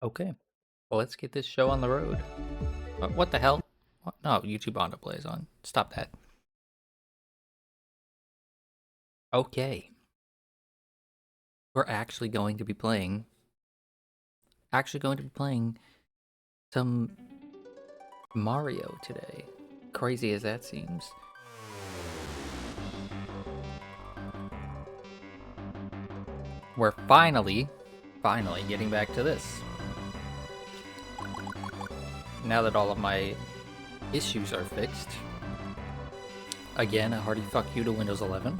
Okay, well, let's get this show on the road. What the hell? What? No, YouTube autoplay is on. Stop that. Okay, we're actually going to be playing some Mario today. Crazy as that seems. We're finally getting back to this. Now that all of my issues are fixed. Again, a hearty fuck you to Windows 11.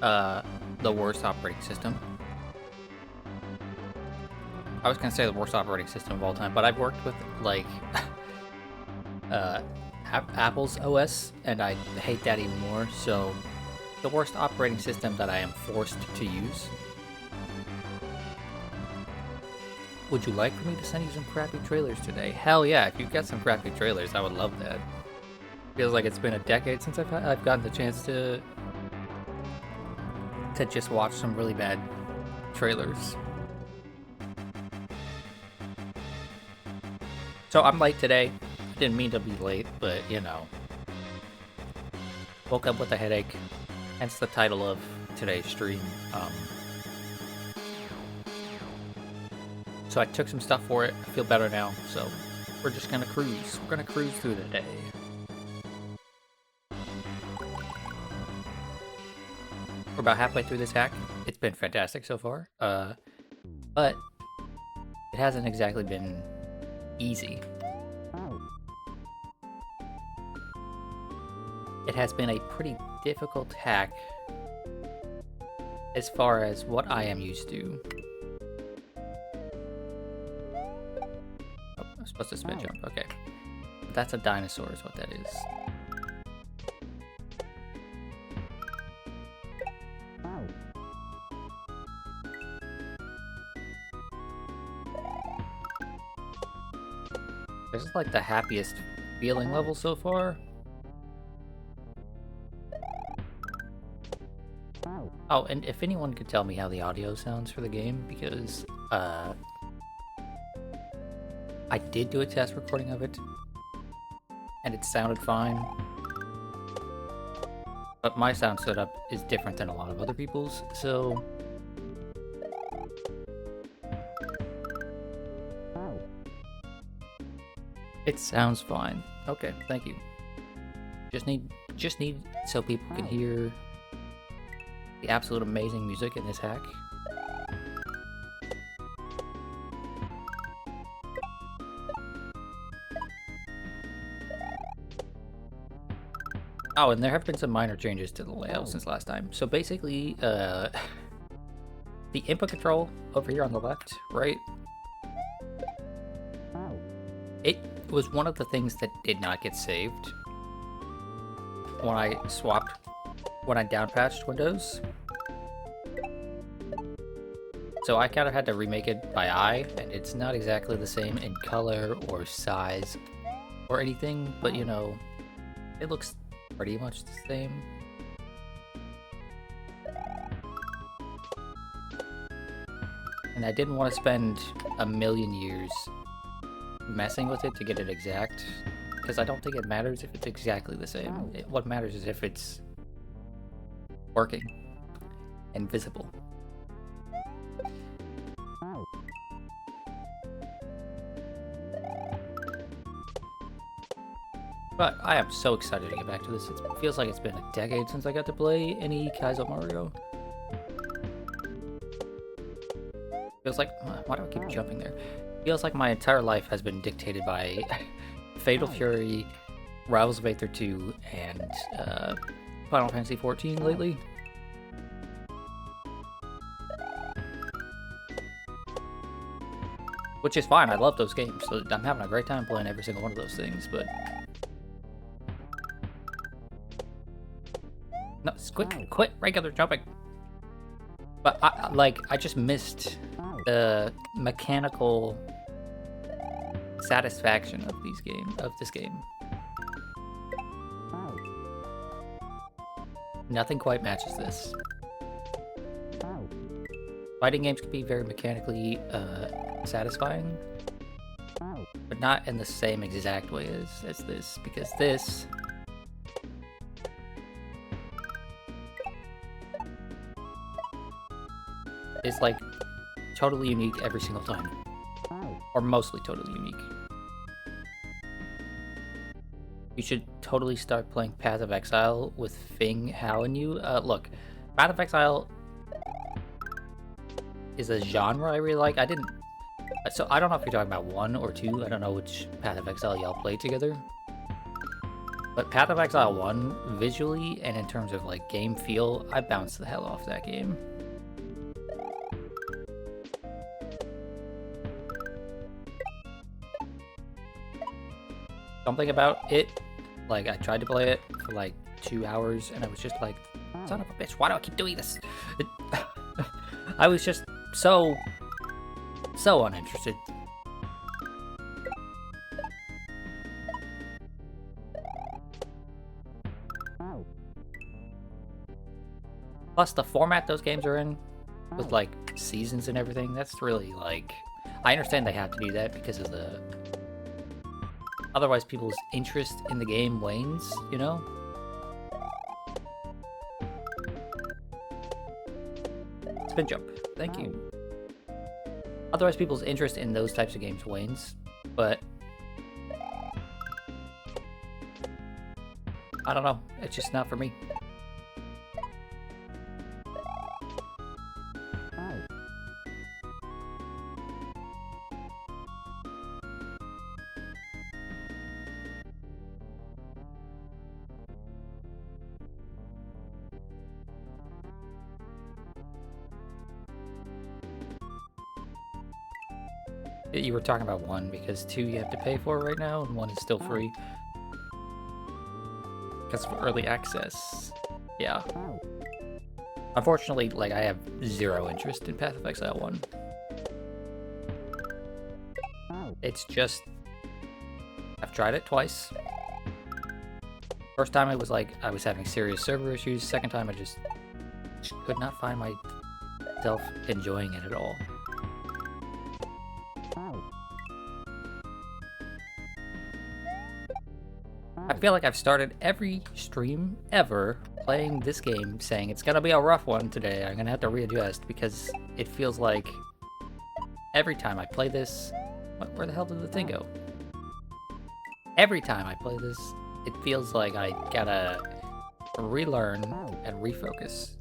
The worst operating system. I was gonna say the worst operating system of all time, but I've worked with, like, Apple's OS, and I hate that even more, so the worst operating system that I am forced to use. Would you like for me to send you some crappy trailers today? Hell yeah, if you've got some crappy trailers, I would love that. Feels like it's been a decade since I've gotten the chance to just watch some really bad trailers. So I'm late today. I didn't mean to be late, but you know. Woke up with a headache, hence the title of today's stream. So I took some stuff for it. I feel better now, so we're just gonna cruise. We're gonna cruise through the day. We're about halfway through this hack. It's been fantastic so far, but it hasn't exactly been easy. It has been a pretty difficult hack as far as what I am used to. Oh, I'm supposed to spin jump. Okay. That's a dinosaur is what that is. This is like the happiest feeling level so far. Oh, and if anyone could tell me how the audio sounds for the game, because I did do a test recording of it, and it sounded fine. But my sound setup is different than a lot of other people's, so... It sounds fine. Okay, thank you. Just need so people can hear the absolute amazing music in this hack. Oh, and there have been some minor changes to the layout since last time. So basically, the input control over here on the left, right? It was one of the things that did not get saved when I downpatched Windows. So I kind of had to remake it by eye, and it's not exactly the same in color or size or anything, but you know, it looks pretty much the same. And I didn't want to spend a million years messing with it to get it exact, because I don't think it matters if it's exactly the same. What matters is if it's working and visible. But I am so excited to get back to this. It feels like it's been a decade since I got to play any Kaizo Mario. Feels like... Why do I keep jumping there? Feels like my entire life has been dictated by Fatal Fury, Rivals of Aether 2, and Final Fantasy 14 lately. Which is fine, I love those games, so I'm having a great time playing every single one of those things, but... No, quit regular jumping! But, I just missed the mechanical satisfaction of this game. Nothing quite matches this. Fighting games can be very mechanically satisfying, But not in the same exact way as this, because this is like totally unique every single time. Or mostly totally unique. You should totally start playing Path of Exile with Fing, Hao, and you. Look, Path of Exile is a genre I really like. So I don't know if you're talking about 1 or 2. I don't know which Path of Exile y'all played together. But Path of Exile 1, visually and in terms of like game feel, I bounced the hell off that game. Something about it, like I tried to play it for like 2 hours and I was just like, son of a bitch, why do I keep doing this? I was just so uninterested. Plus the format those games are in, with like seasons and everything, that's really like, I understand they have to do that because of the, otherwise people's interest in the game wanes, you know? Spin jump, thank you. Otherwise people's interest in those types of games wanes, but I don't know, it's just not for me. You were talking about 1 because 2 you have to pay for right now and 1 is still free. Because of early access. Yeah. Unfortunately, like, I have 0 interest in Path of Exile 1. It's just, I've tried it twice. First time it was like, I was having serious server issues. Second time I just could not find myself enjoying it at all. I feel like I've started every stream ever playing this game saying it's gonna be a rough one today, I'm gonna have to readjust, because it feels like every time I play this... Where the hell did the thing go? Every time I play this, it feels like I gotta relearn and refocus.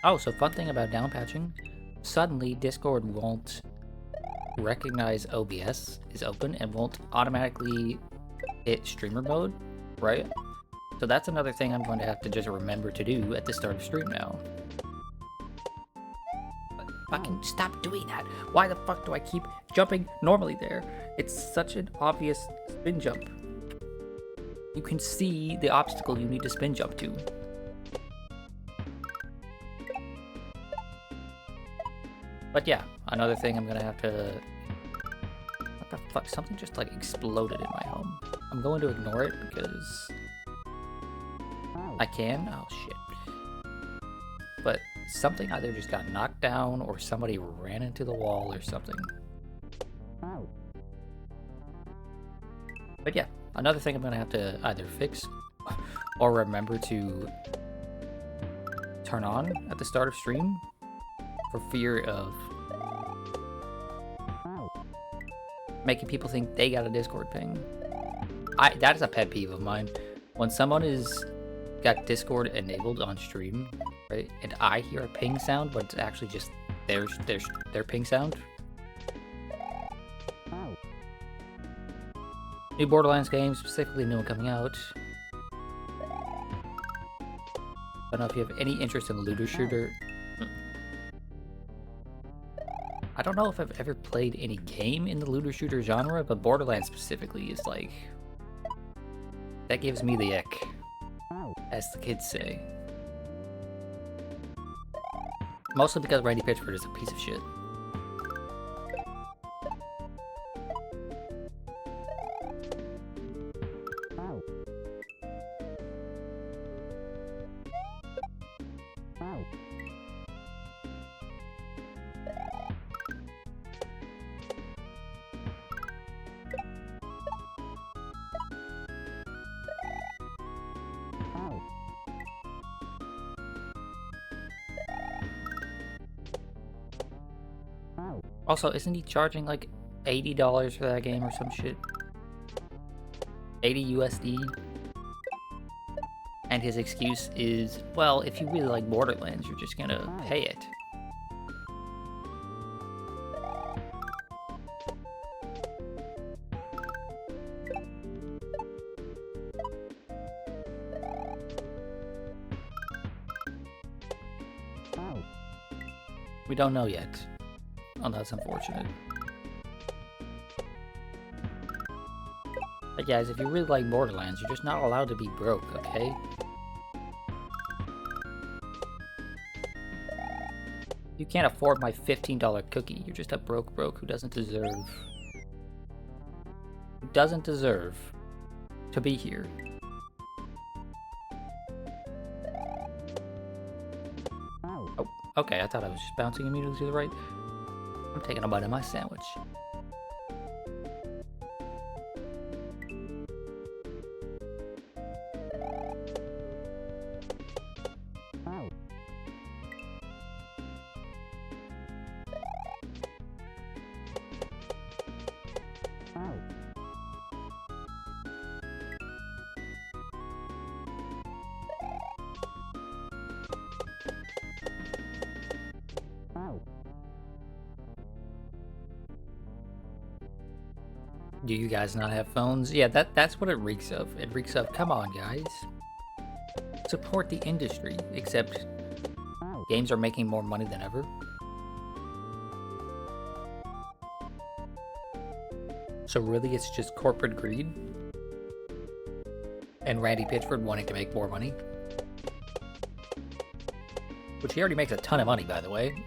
Oh, so fun thing about downpatching, suddenly Discord won't recognize OBS is open and won't automatically hit streamer mode, right? So that's another thing I'm going to have to just remember to do at the start of stream now. But fucking stop doing that. Why the fuck do I keep jumping normally there? It's such an obvious spin jump. You can see the obstacle you need to spin jump to. But yeah, another thing I'm gonna have to... What the fuck? Something just like exploded in my home. I'm going to ignore it because... I can? Oh shit. But something either just got knocked down or somebody ran into the wall or something. But yeah, another thing I'm gonna have to either fix or remember to turn on at the start of stream for fear of making people think they got a Discord ping. That is a pet peeve of mine. When someone is got Discord enabled on stream, right, and I hear a ping sound, but it's actually just their ping sound. New Borderlands games, specifically new one coming out. I don't know if you have any interest in looter shooter. I don't know if I've ever played any game in the looter shooter genre, but Borderlands specifically is like... That gives me the ick, as the kids say. Mostly because Randy Pitchford is a piece of shit. Also, isn't he charging like $80 for that game or some shit? 80 USD? And his excuse is, well, if you really like Borderlands, you're just gonna pay it. We don't know yet. Oh, that's unfortunate. But guys, if you really like Borderlands, you're just not allowed to be broke, okay? You can't afford my $15 cookie. You're just a broke who doesn't deserve... Who doesn't deserve to be here. Oh, okay, I thought I was just bouncing immediately to the right. I'm taking a bite of my sandwich. Do you guys not have phones? Yeah, that's what it reeks of. It reeks of, come on guys. Support the industry, except games are making more money than ever. So really it's just corporate greed? And Randy Pitchford wanting to make more money? Which he already makes a ton of money, by the way.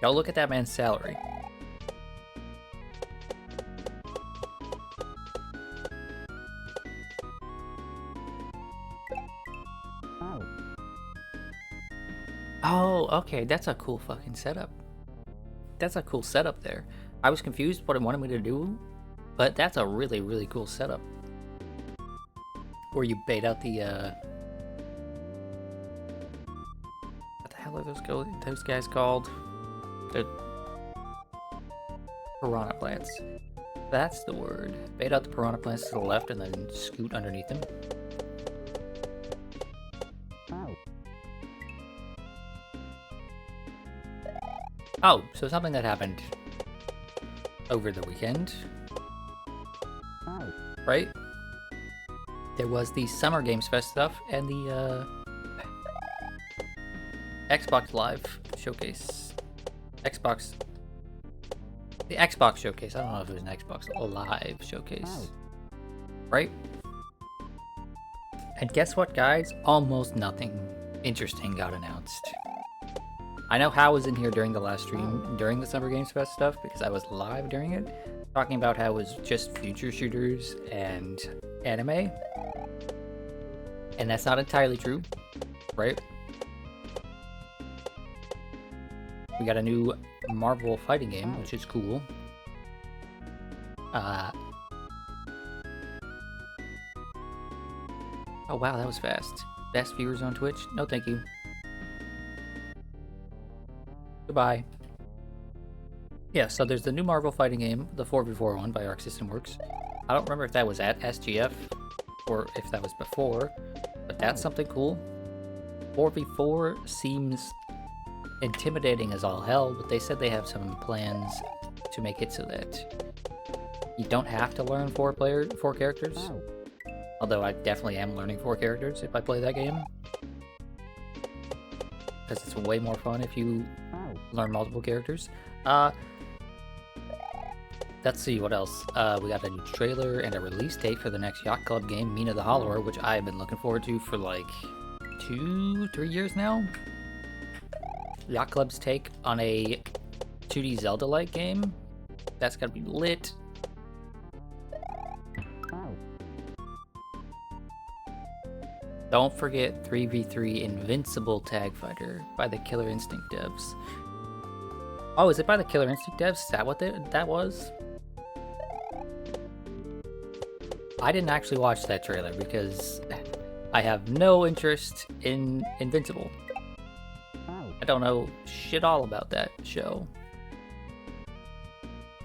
Y'all look at that man's salary. Oh, okay, that's a cool fucking setup. That's a cool setup there. I was confused what it wanted me to do, but that's a really, really cool setup. Where you bait out the, what the hell are those guys called? The piranha plants. That's the word. Bait out the piranha plants to the left and then scoot underneath them. Oh, so something that happened over the weekend, right? There was the Summer Games Fest stuff and the Xbox Live showcase. The Xbox showcase. I don't know if it was an Xbox Live showcase, right? And guess what, guys? Almost nothing interesting got announced. I know Hal was in here during the last stream, during the Summer Games Fest stuff, because I was live during it, talking about how it was just future shooters and anime. And that's not entirely true, right? We got a new Marvel fighting game, which is cool. Oh wow, that was fast. Best viewers on Twitch? No thank you. Goodbye. Yeah, so there's the new Marvel fighting game, the 4v4 one by Arc System Works. I don't remember if that was at SGF or if that was before, but that's something cool. 4v4 seems intimidating as all hell, but they said they have some plans to make it so that you don't have to learn four characters. Although I definitely am learning 4 characters if I play that game. Because it's way more fun if you learn multiple characters. Let's see, what else? We got a new trailer and a release date for the next Yacht Club game, Mina the Hollower, which I've been looking forward to for like 2-3 years now. Yacht Club's take on a 2D Zelda-like game. That's gotta be lit. Don't forget 3v3 Invincible Tag Fighter by the Killer Instinct devs. Oh, is it by the Killer Instinct devs? Is that what that was? I didn't actually watch that trailer because I have no interest in Invincible. I don't know shit all about that show.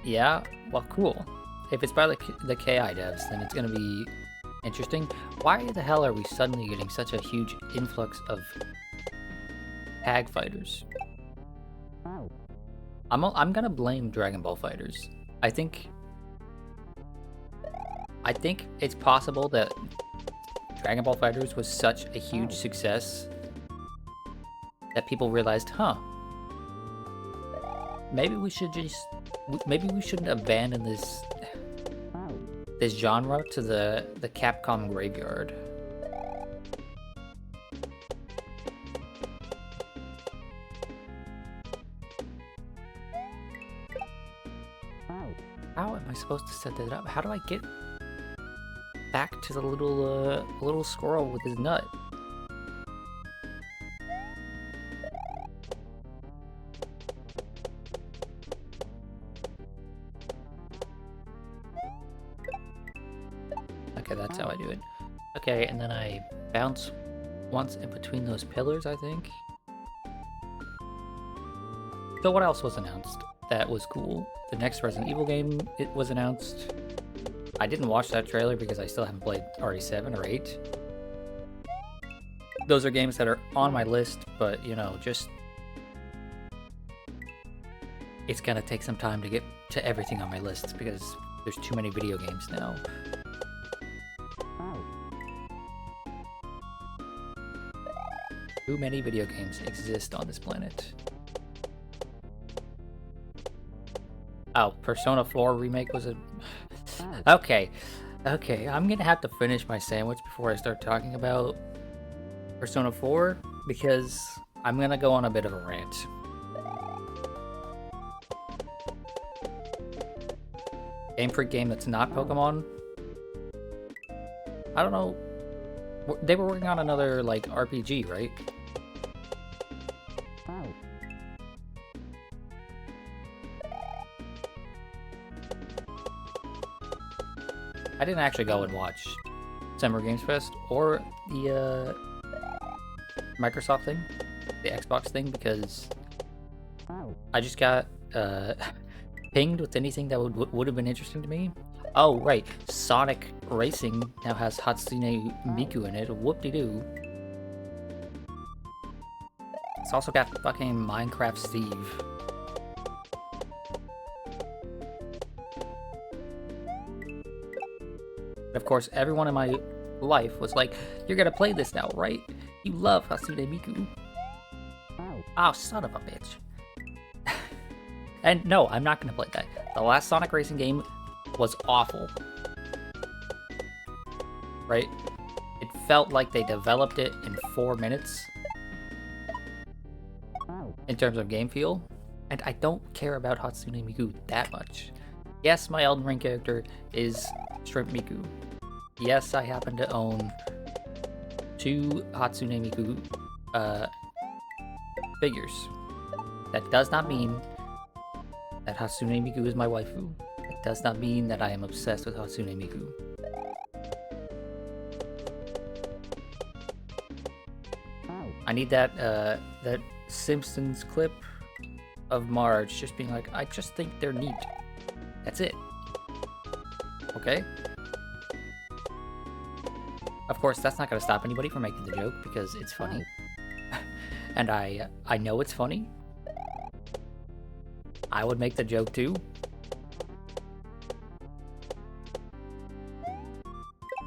Yeah? Well, cool. If it's by the KI devs, then it's gonna be interesting. Why the hell are we suddenly getting such a huge influx of tag fighters? I'm gonna blame Dragon Ball FighterZ. I think it's possible that Dragon Ball FighterZ was such a huge success that people realized, huh, maybe we shouldn't abandon this genre to the Capcom graveyard. How am I supposed to set that up? How do I get back to the little squirrel with his nut? Okay, that's how I do it. Okay, and then I bounce once in between those pillars, I think. So what else was announced that was cool? The next Resident Evil game, it was announced. I didn't watch that trailer because I still haven't played RE7 or 8. Those are games that are on my list, but, you know, just... it's gonna take some time to get to everything on my list because there's too many video games now. Too many video games exist on this planet. Oh, Persona 4 remake was a... Okay, I'm gonna have to finish my sandwich before I start talking about Persona 4, because I'm gonna go on a bit of a rant. Game Freak game that's not Pokemon? I don't know. They were working on another, like, RPG, right? I didn't actually go and watch Summer Games Fest or the Microsoft thing, the Xbox thing, because I just got pinged with anything that would have been interesting to me. Oh, right, Sonic Racing now has Hatsune Miku in it. Whoop-de-doo. It's also got fucking Minecraft Steve. Of course, everyone in my life was like, you're gonna play this now, right? You love Hatsune Miku. Oh, son of a bitch. And no, I'm not gonna play that. The last Sonic Racing game was awful. Right? It felt like they developed it in 4 minutes. In terms of game feel. And I don't care about Hatsune Miku that much. Yes, my Elden Ring character is Shrimp Miku. Yes, I happen to own 2 Hatsune Miku figures. That does not mean that Hatsune Miku is my waifu. It does not mean that I am obsessed with Hatsune Miku. I need that that Simpsons clip of Marge just being like, I just think they're neat. That's it. Okay? Of course, that's not going to stop anybody from making the joke because it's funny. And I know it's funny. I would make the joke too.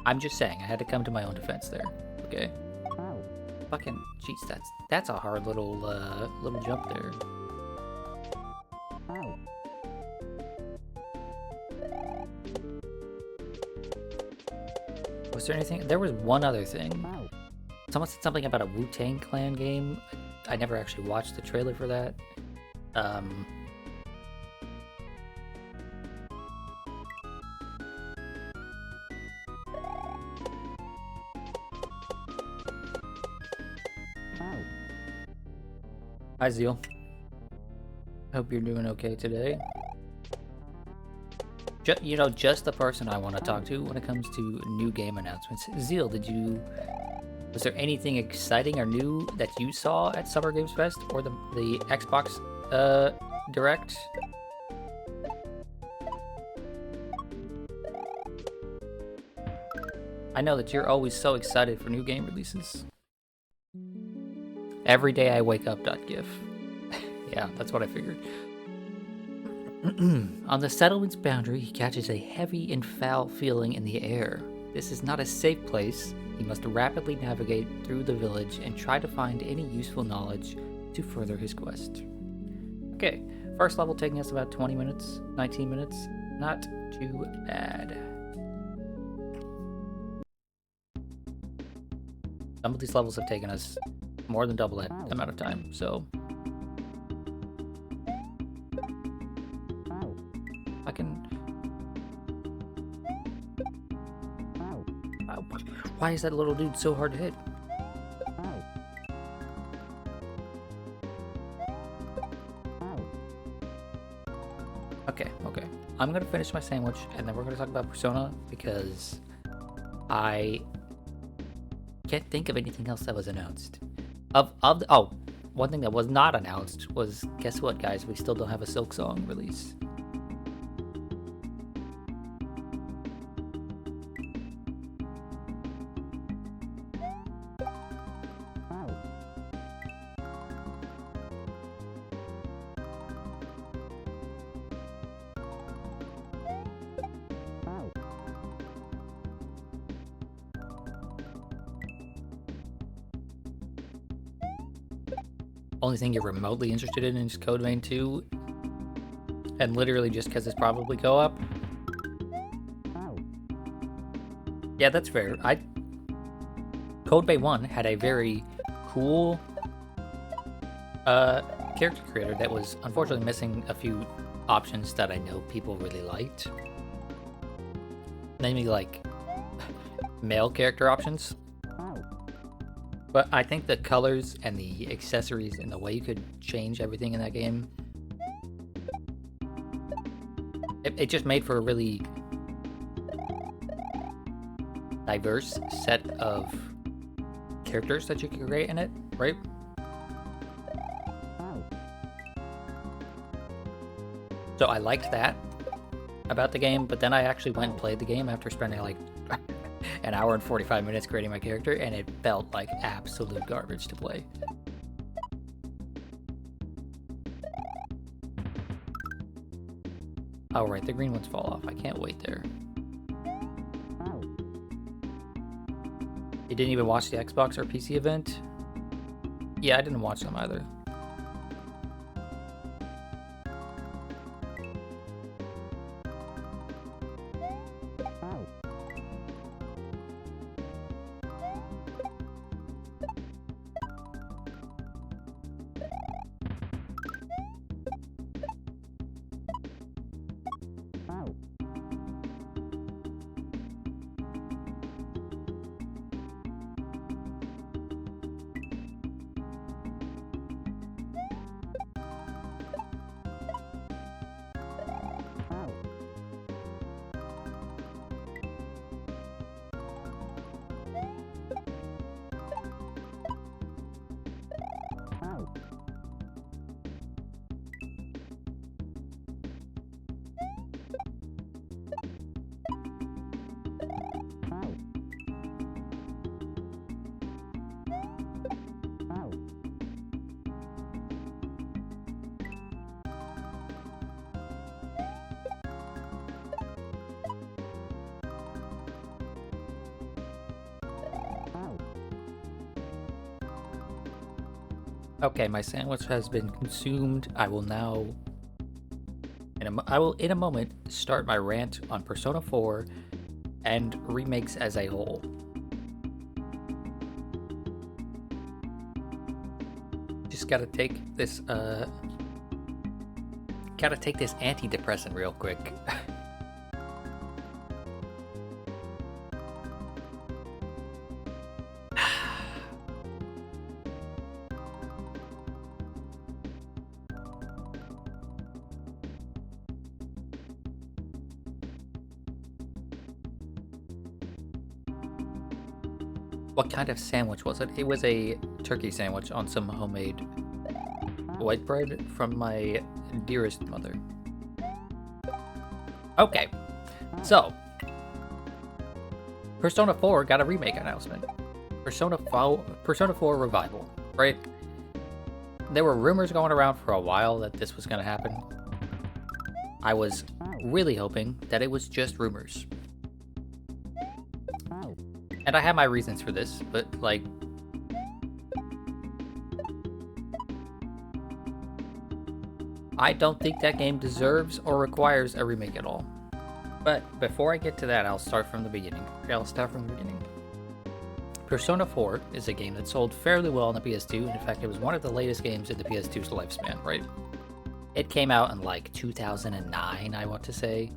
I'm just saying, I had to come to my own defense there. Okay? Fucking, jeez, that's a hard little jump there. Was there anything? There was one other thing. Someone said something about a Wu-Tang Clan game. I never actually watched the trailer for that. Hi, Zeal. Hope you're doing okay today. Just the person I want to talk to when it comes to new game announcements. Zeal, was there anything exciting or new that you saw at Summer Games Fest or the Xbox Direct? I know that you're always so excited for new game releases. Every day I wake up. .gif. Yeah, that's what I figured. On the settlement's boundary, he catches a heavy and foul feeling in the air. This is not a safe place. He must rapidly navigate through the village and try to find any useful knowledge to further his quest. Okay, first level taking us about 20 minutes, 19 minutes. Not too bad. Some of these levels have taken us more than double that amount of time, so... I can... Why is that little dude so hard to hit? Okay. I'm gonna finish my sandwich, and then we're gonna talk about Persona, because I can't think of anything else that was announced. One thing that was not announced was, guess what, guys? We still don't have a Silk Song release. Only thing you're remotely interested in is Code Vein 2, and literally just because it's probably co-op. Yeah, that's fair. Code Vein 1 had a very cool character creator that was unfortunately missing a few options that I know people really liked. Namely, like, male character options. But I think the colors and the accessories and the way you could change everything in that game, it just made for a really diverse set of characters that you could create in it, right? So I liked that about the game, but then I actually went and played the game after spending like an hour and 45 minutes creating my character, and it felt like absolute garbage to play. Oh right, the green ones fall off. I can't wait there. You didn't even watch the Xbox or PC event? Yeah, I didn't watch them either. Okay, my sandwich has been consumed. I will now, in a moment, start my rant on Persona 4 and remakes as a whole. Just gotta take this antidepressant real quick. What kind of sandwich was it? It was a turkey sandwich on some homemade white bread from my dearest mother. Okay, so Persona 4 got a remake announcement. Persona 4 Revival, right? There were rumors going around for a while that this was going to happen. I was really hoping that it was just rumors. And I have my reasons for this, but, like, I don't think that game deserves or requires a remake at all. But before I get to that, I'll start from the beginning. Persona 4 is a game that sold fairly well on the PS2. In fact, it was one of the latest games in the PS2's lifespan, right? It came out in, like, 2009, I want to say,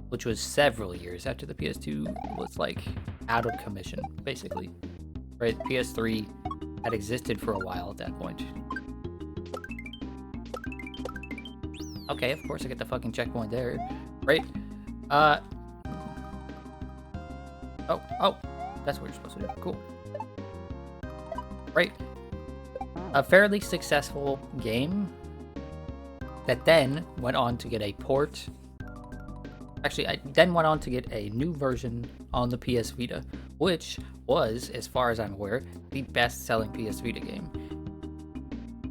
which was several years after the PS2 was, like, out of commission, basically. Right? PS3 had existed for a while at that point. Okay, of course I get the fucking checkpoint there. Right? Oh, that's what you're supposed to do. Cool. Right? A fairly successful game that then went on to get a port. Actually, I then went on to get a new version on the PS Vita, which was, as far as I'm aware, the best-selling PS Vita game.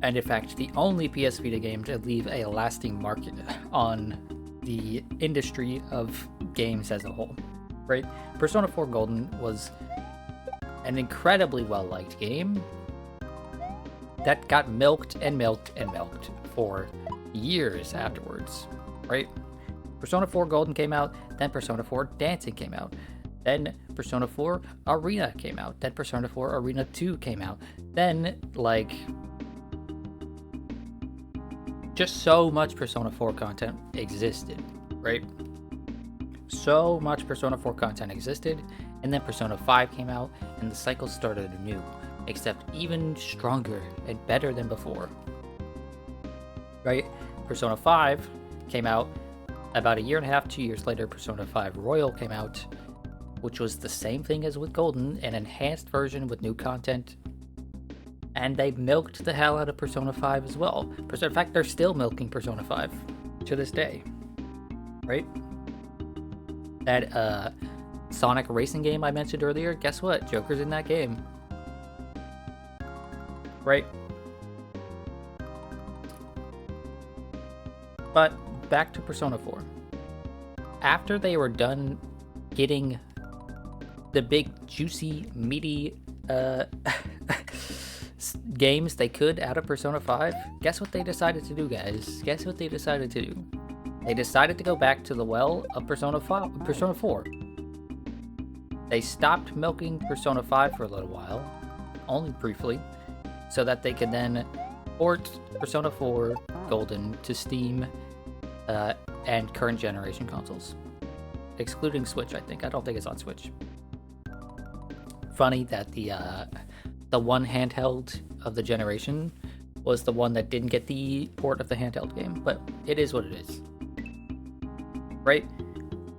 And in fact, the only PS Vita game to leave a lasting mark on the industry of games as a whole, right? Persona 4 Golden was an incredibly well-liked game that got milked and milked and milked for years afterwards, right? Persona 4 Golden came out, then Persona 4 Dancing came out, then Persona 4 Arena came out, then Persona 4 Arena 2 came out, then, like, just so much Persona 4 content existed, right? So much Persona 4 content existed, and then Persona 5 came out, and the cycle started anew, except even stronger and better than before, right? Persona 5 came out about a year and a half, 2 years later. Persona 5 Royal came out, which was the same thing as with Golden, an enhanced version with new content. And they milked the hell out of Persona 5 as well. In fact, they're still milking Persona 5 to this day, right? That Sonic racing game I mentioned earlier, guess what? Joker's in that game, right? But back to Persona 4. After they were done getting the big, juicy, meaty games they could out of Persona 5, guess what they decided to do, guys? Guess what they decided to do? They decided to go back to the well of Persona 4. They stopped milking Persona 5 for a little while, only briefly, so that they could then port Persona 4 Golden to Steam and current generation consoles, excluding Switch. I don't think it's on Switch. Funny that the one handheld of the generation was the one that didn't get the port of the handheld game, but it is what it is, right?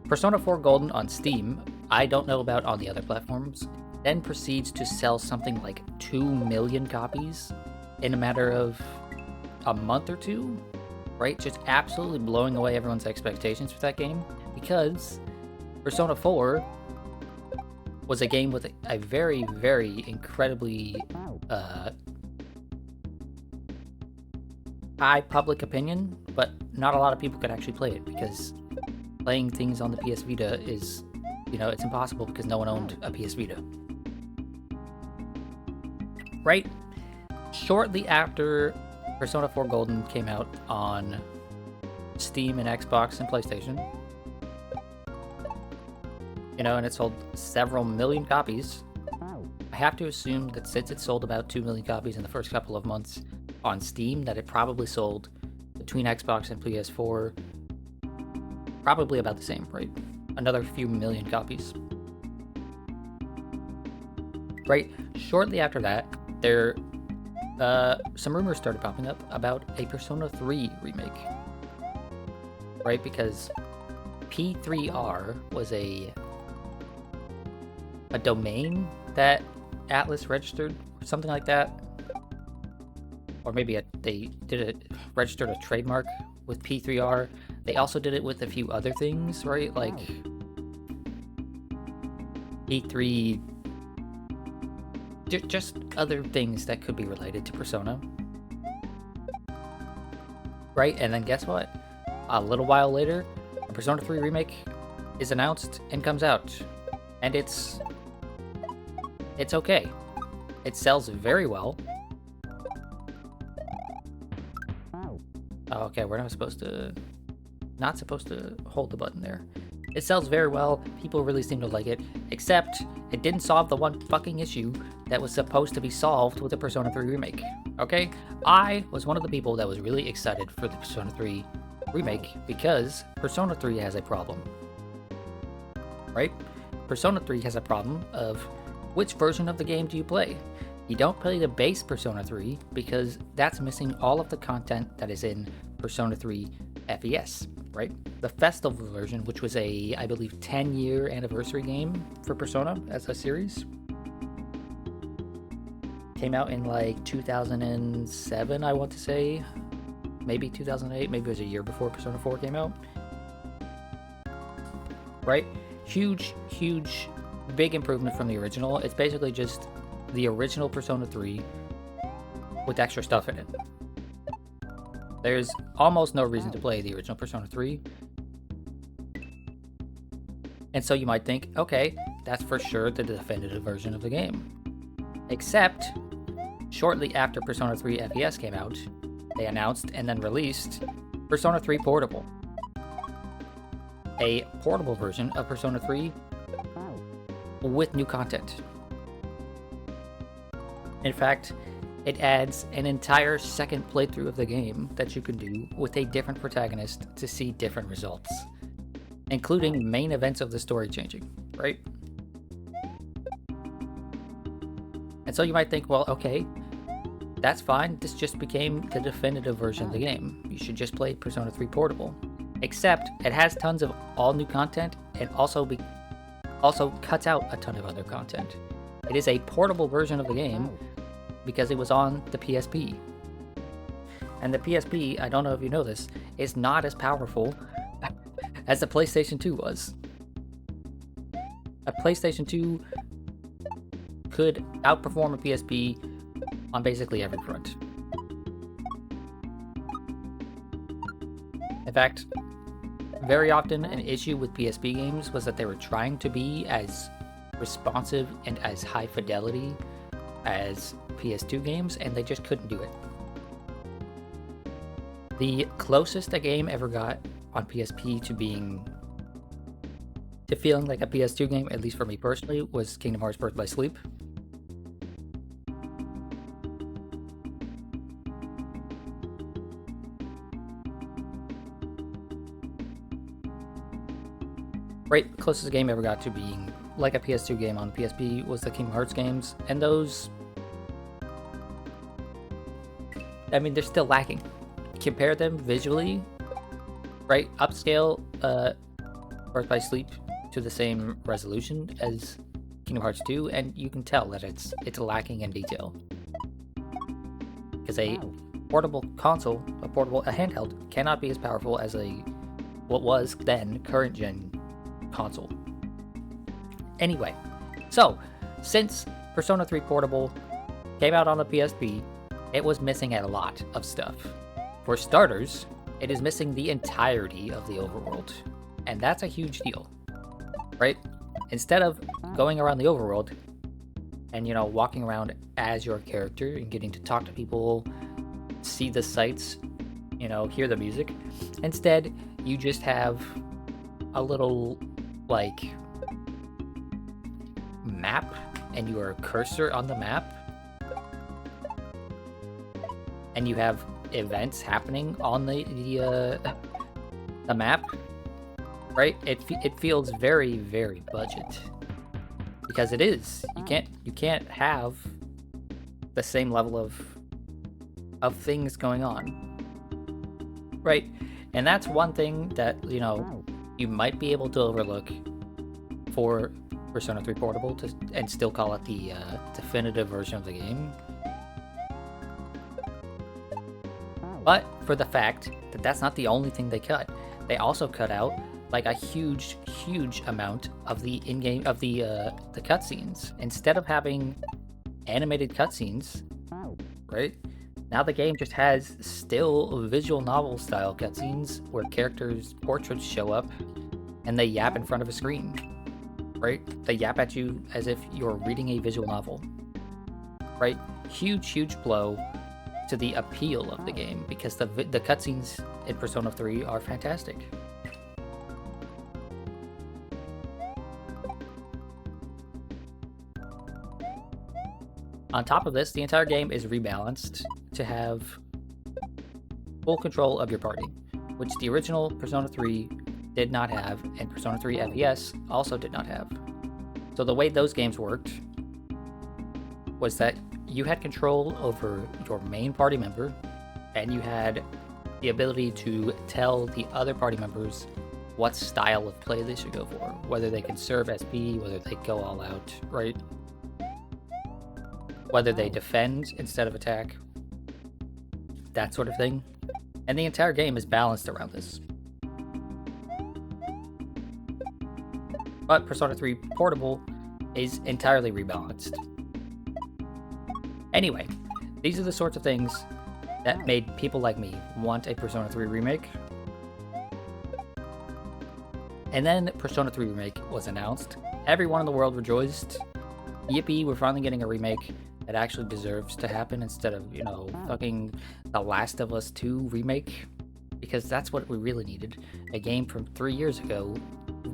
Persona 4 Golden on Steam, I don't know about on the other platforms, then proceeds to sell something like 2 million copies in a matter of a month or two, right? Just absolutely blowing away everyone's expectations for that game, because Persona 4 was a game with a very, very incredibly high public opinion, but not a lot of people could actually play it, because playing things on the PS Vita is, it's impossible because no one owned a PS Vita. Right? Shortly after Persona 4 Golden came out on Steam and Xbox and PlayStation, and it sold several million copies. I have to assume that since it sold about 2 million copies in the first couple of months, on Steam that it probably sold between Xbox and PS4 probably about the same, right? Another few million copies. Right? Shortly after that, some rumors started popping up about a Persona 3 remake. Right? Because P3R was a domain that Atlas registered, or something like that. Or maybe they registered a trademark with P3R. They also did it with a few other things, right? Like P3, just other things that could be related to Persona. Right? And then guess what? A little while later, a Persona 3 remake is announced and comes out. And it's okay. It sells very well. Oh, okay, we're not supposed to hold the button there. It sells very well. People really seem to like it, except it didn't solve the one fucking issue that was supposed to be solved with the Persona 3 remake. Okay? I was one of the people that was really excited for the Persona 3 remake because Persona 3 has a problem. Right? Persona 3 has a problem of which version of the game do you play? You don't play the base Persona 3 because that's missing all of the content that is in Persona 3 FES, right? The festival version, which was a, I believe, 10-year anniversary game for Persona as a series, came out in like 2007, I want to say. Maybe 2008, maybe it was a year before Persona 4 came out. Right? Huge, big improvement from the original. It's basically just the original Persona 3 with extra stuff in it. There's almost no reason to play the original Persona 3. And so you might think, okay, that's for sure the definitive version of the game. Except, shortly after Persona 3 FES came out, they announced and then released Persona 3 Portable. A portable version of Persona 3 with new content. In fact, it adds an entire second playthrough of the game that you can do with a different protagonist to see different results, including main events of the story changing, right? And so you might think, well, okay, that's fine. This just became the definitive version of the game. You should just play Persona 3 Portable. Except it has tons of all new content and also cuts out a ton of other content. It is a portable version of the game because it was on the PSP. And the PSP, I don't know if you know this, is not as powerful as the PlayStation 2 was. A PlayStation 2 could outperform a PSP on basically every front. In fact, very often an issue with PSP games was that they were trying to be as responsive and as high fidelity as PS2 games, and they just couldn't do it. The closest a game ever got on PSP to feeling like a PS2 game, at least for me personally, was Kingdom Hearts Birth by Sleep. Right, closest a game ever got to being like a PS2 game on the PSP was the Kingdom Hearts games, and those, I mean, they're still lacking. Compare them visually, right? Upscale Birth by Sleep to the same resolution as Kingdom Hearts 2, and you can tell that it's lacking in detail. Because a portable console, a handheld, cannot be as powerful as what was then current gen console. Anyway, so since Persona 3 Portable came out on the PSP, it was missing a lot of stuff. For starters, it is missing the entirety of the overworld, and that's a huge deal, right? Instead of going around the overworld and, walking around as your character and getting to talk to people, see the sights, hear the music, instead you just have a little, map, and your cursor on the map, and you have events happening on the map, right? It feels very, very budget, because it is. You can't have the same level of things going on, right? And that's one thing that, you know, you might be able to overlook for Persona 3 Portable and still call it the definitive version of the game. But for the fact that that's not the only thing they cut, they also cut out like a huge amount of the in-game of the cutscenes. Instead of having animated cutscenes, right? Now the game just has still visual novel style cutscenes where characters' portraits show up and they yap in front of a screen, right? They yap at you as if you're reading a visual novel, right? Huge blow to the appeal of the game, because the cutscenes in Persona 3 are fantastic. On top of this, the entire game is rebalanced to have full control of your party, which the original Persona 3 did not have, and Persona 3 FES also did not have. So the way those games worked was that you had control over your main party member, and you had the ability to tell the other party members what style of play they should go for, whether they can serve SP, whether they go all out, right? Whether they defend instead of attack, that sort of thing. And the entire game is balanced around this. But Persona 3 Portable is entirely rebalanced. Anyway, these are the sorts of things that made people like me want a Persona 3 remake. And then Persona 3 Remake was announced. Everyone in the world rejoiced. Yippee, we're finally getting a remake that actually deserves to happen instead of, you know, fucking The Last of Us 2 remake. Because that's what we really needed. A game from 3 years ago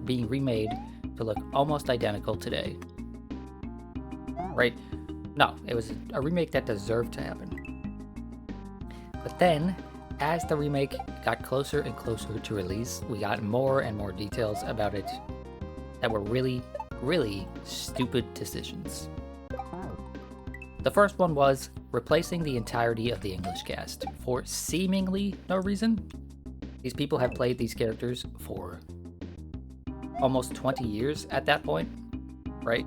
being remade to look almost identical today. Right? No, it was a remake that deserved to happen. But then, as the remake got closer and closer to release, we got more and more details about it that were really, really stupid decisions. The first one was replacing the entirety of the English cast for seemingly no reason. These people have played these characters for almost 20 years at that point, right?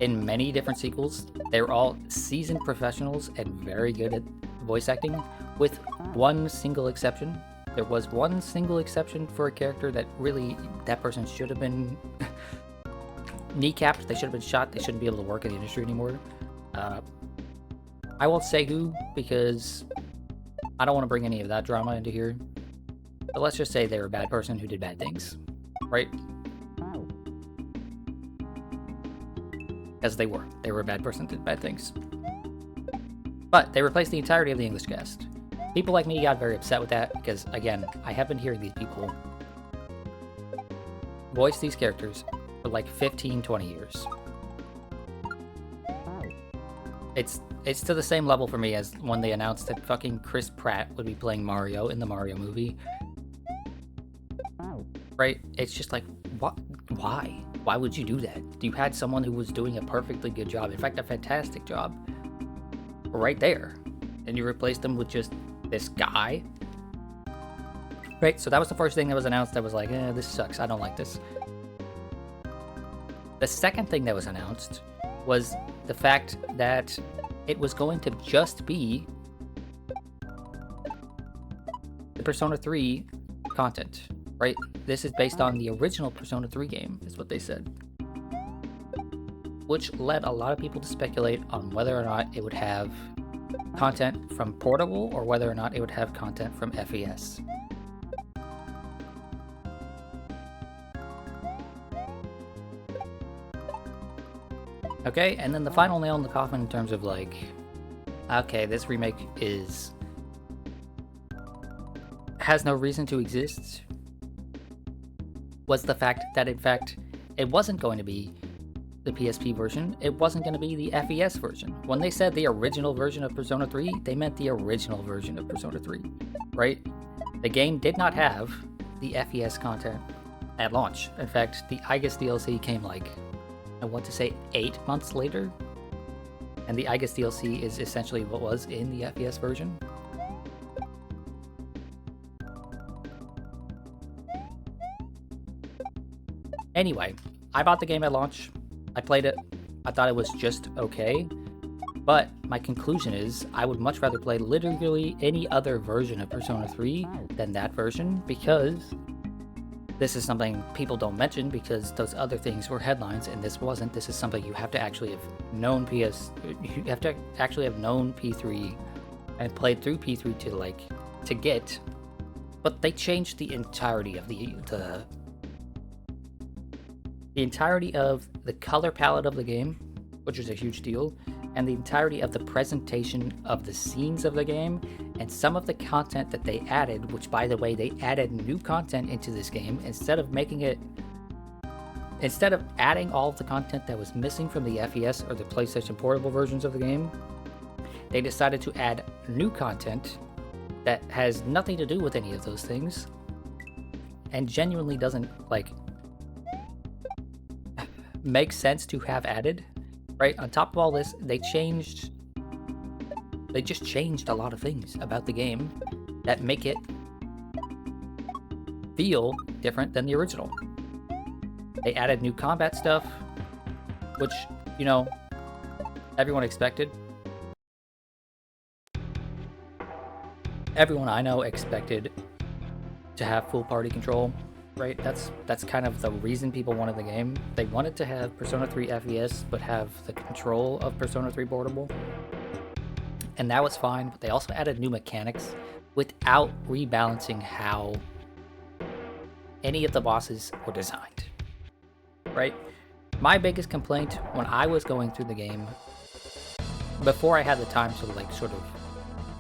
In many different sequels, they're all seasoned professionals and very good at voice acting, with one single exception. There was one single exception for a character that really, that person should have been kneecapped, they should have been shot, they shouldn't be able to work in the industry anymore. I won't say who, because I don't want to bring any of that drama into here. But let's just say they were a bad person who did bad things, right? Because they were a bad person who did bad things. But they replaced the entirety of the English cast. People like me got very upset with that, because again, I have been hearing these people voice these characters for like 15-20 years. It's to the same level for me as when they announced that fucking Chris Pratt would be playing Mario in the Mario movie. Right? It's just like, what? Why? Why would you do that? You had someone who was doing a perfectly good job, in fact, a fantastic job, right there, and you replaced them with just this guy. Right? So that was the first thing that was announced that was like, this sucks, I don't like this. The second thing that was announced was the fact that it was going to just be the Persona 3 content, right? This is based on the original Persona 3 game, is what they said. Which led a lot of people to speculate on whether or not it would have content from Portable or whether or not it would have content from FES. Okay, and then the final nail in the coffin in terms of like, okay, this remake has no reason to exist, was the fact that in fact it wasn't going to be the PSP version, it wasn't going to be the FES version. When they said the original version of Persona 3, they meant the original version of Persona 3, right? The game did not have the FES content at launch. In fact, the Aigis DLC came like, I want to say 8 months later. And the Aigis DLC is essentially what was in the FES version. Anyway, I bought the game at launch. I played it. I thought it was just okay. But my conclusion is I would much rather play literally any other version of Persona 3 than that version, because this is something people don't mention because those other things were headlines and this wasn't. This is something you have to actually have known you have to actually have known P3 and played through P3 to get. But they changed the entirety of the entirety of the color palette of the game, which is a huge deal, and the entirety of the presentation of the scenes of the game, and some of the content that they added, which, by the way, they added new content into this game instead of adding all of the content that was missing from the FES or the PlayStation Portable versions of the game. They decided to add new content that has nothing to do with any of those things and genuinely doesn't make sense to have added, right? On top of all this, they just changed a lot of things about the game that make it feel different than the original. They added new combat stuff, which, everyone expected. Everyone I know expected to have full party control, right? That's kind of the reason people wanted the game. They wanted to have Persona 3 FES, but have the control of Persona 3 Portable. And that was fine, but they also added new mechanics without rebalancing how any of the bosses were designed, right? My biggest complaint when I was going through the game, before I had the time to sort of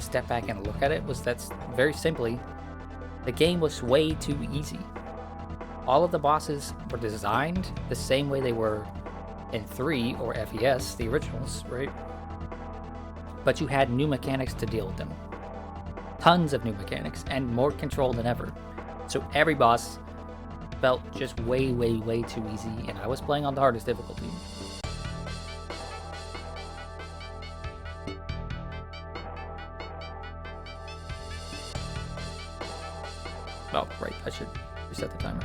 step back and look at it, was that very simply, the game was way too easy. All of the bosses were designed the same way they were in 3 or FES, the originals, right? But you had new mechanics to deal with them. Tons of new mechanics and more control than ever. So every boss felt just way, way, way too easy, and I was playing on the hardest difficulty. Oh, right, I should reset the timer.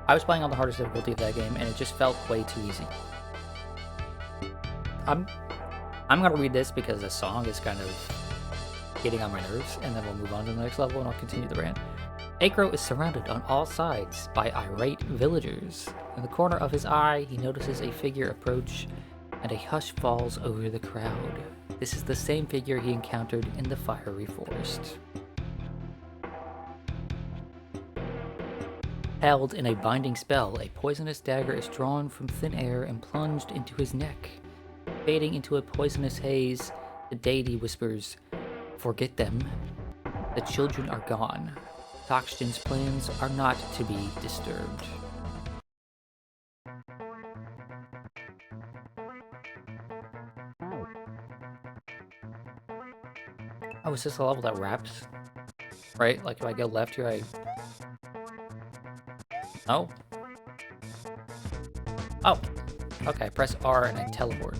I was playing on the hardest difficulty of that game, and it just felt way too easy. I'm gonna read this because the song is kind of getting on my nerves, and then we'll move on to the next level and I'll continue the rant. Eikro is surrounded on all sides by irate villagers. In the corner of his eye, he notices a figure approach, and a hush falls over the crowd. This is the same figure he encountered in the fiery forest. Held in a binding spell, a poisonous dagger is drawn from thin air and plunged into his neck. Fading into a poisonous haze, the deity whispers, "Forget them. The children are gone. Toxgen's plans are not to be disturbed." Oh, is this a level that wraps? Right? Like if I go left here, Oh. Oh. Okay, press R and I teleport.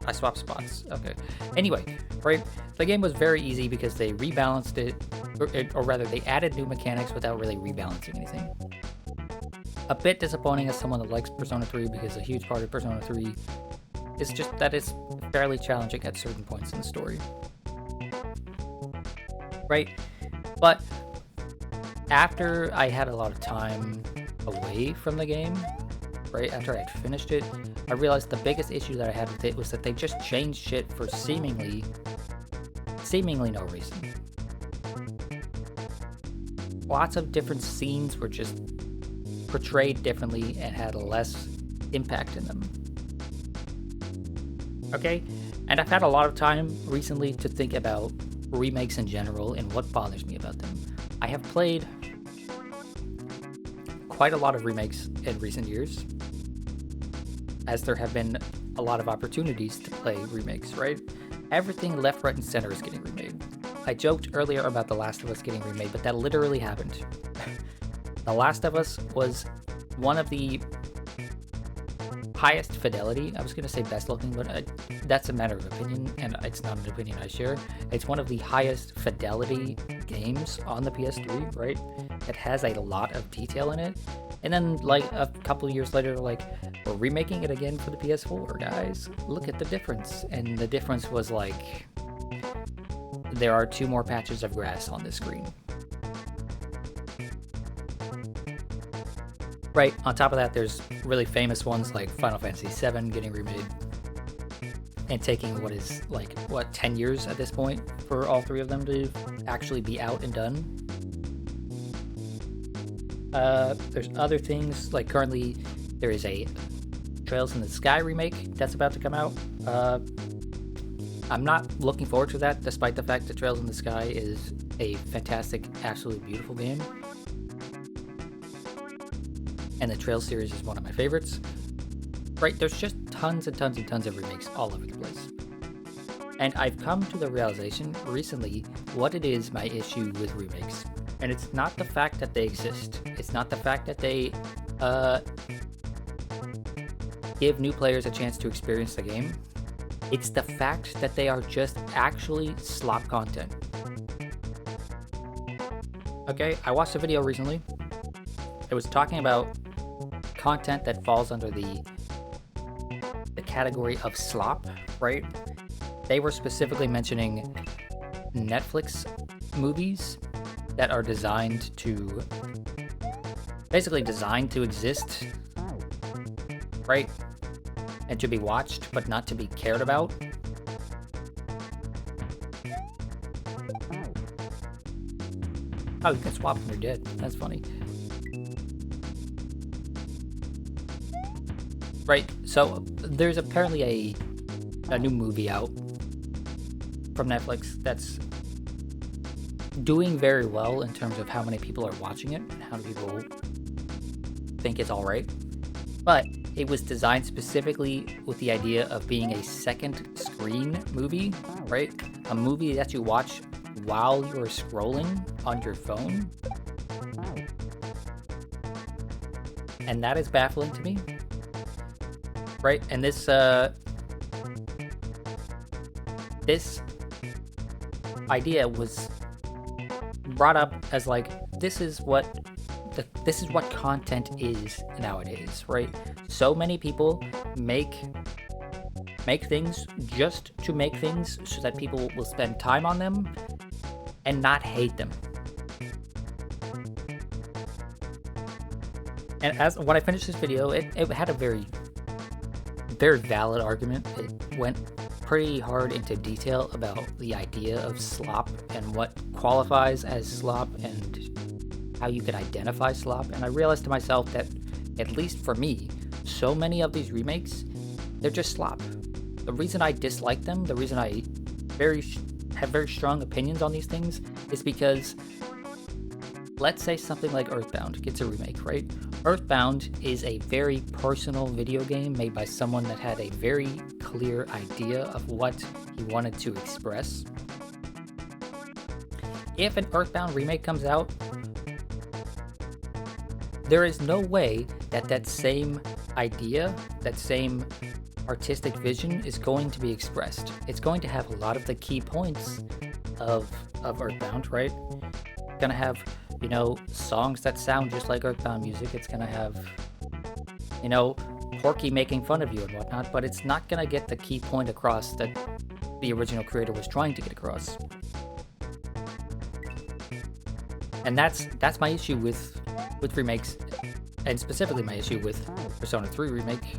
I swap spots. Okay. Anyway, right? The game was very easy because they rebalanced it, or rather, they added new mechanics without really rebalancing anything. A bit disappointing as someone that likes Persona 3 because a huge part of Persona 3 is just that it's fairly challenging at certain points in the story. Right? But after I had a lot of time away from the game, right after I'd finished it, I realized the biggest issue that I had with it was that they just changed shit for seemingly no reason. Lots of different scenes were just portrayed differently and had less impact in them. Okay? And I've had a lot of time recently to think about remakes in general and what bothers me about them. I have played quite a lot of remakes in recent years, as there have been a lot of opportunities to play remakes, right? Everything left, right, and center is getting remade. I joked earlier about The Last of Us getting remade, but that literally happened. The Last of Us was one of the highest fidelity, I was going to say best looking, but that's a matter of opinion, and it's not an opinion I share. It's one of the highest fidelity games on the PS3, right? It has a lot of detail in it. And then, like, a couple years later, like, we're remaking it again for the PS4, guys. Look at the difference. And the difference was, like, there are 2 more patches of grass on this screen. Right, on top of that, there's really famous ones like Final Fantasy VII getting remade and taking what is, like, 10 years at this point for all 3 of them to actually be out and done. There's other things, like currently there is a Trails in the Sky remake that's about to come out. I'm not looking forward to that, despite the fact that Trails in the Sky is a fantastic, absolutely beautiful game. And the Trails series is one of my favorites. Right, there's just tons and tons and tons of remakes all over the place. And I've come to the realization recently what it is my issue with remakes. And it's not the fact that they exist. It's not the fact that they give new players a chance to experience the game. It's the fact that they are just actually slop content. Okay, I watched a video recently. It was talking about content that falls under the category of slop, right? They were specifically mentioning Netflix movies that are designed to, basically designed to exist, right? And to be watched, but not to be cared about. Oh, you can swap when you're dead. That's funny. Right, so there's apparently a new movie out from Netflix that's doing very well in terms of how many people are watching it and how many people think it's alright. But it was designed specifically with the idea of being a second screen movie, right? A movie that you watch while you're scrolling on your phone. And that is baffling to me. Right, and this idea was brought up as like this is what content is nowadays, right? So many people make things just to make things so that people will spend time on them and not hate them. And when I finished this video, it had a very valid argument. It went pretty hard into detail about the idea of slop and what qualifies as slop and how you can identify slop. And I realized to myself that, at least for me, so many of these remakes, they're just slop. The reason I dislike them, the reason I have very strong opinions on these things, is because let's say something like Earthbound gets a remake, right? Earthbound is a very personal video game made by someone that had a very clear idea of what he wanted to express. If an Earthbound remake comes out, there is no way that that same idea, that same artistic vision is going to be expressed. It's going to have a lot of the key points of Earthbound, right? It's gonna have, you know, songs that sound just like Earthbound music. It's gonna have, you know, Porky making fun of you and whatnot, but it's not gonna get the key point across that the original creator was trying to get across. And that's my issue with remakes, and specifically my issue with Persona 3 Remake,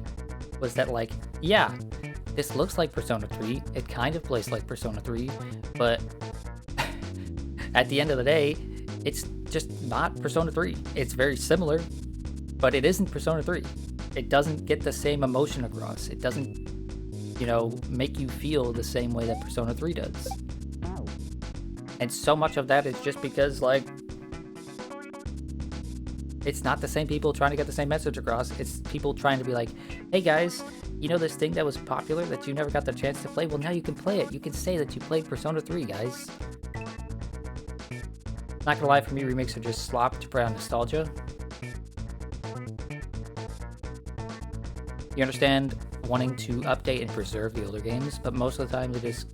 was that, like, yeah, this looks like Persona 3, it kind of plays like Persona 3, but at the end of the day, it's just not Persona 3. It's very similar, but it isn't Persona 3. It doesn't get the same emotion across. It doesn't, you know, make you feel the same way that Persona 3 does. And so much of that is just because, like, It's not the same people trying to get the same message across. It's people trying to be like, hey guys, you know this thing that was popular that you never got the chance to play? Well, now you can play it. You can say that you played Persona 3, guys. Not gonna lie, for me, remakes are just slop to prey on nostalgia. You understand wanting to update and preserve the older games, but most of the time it is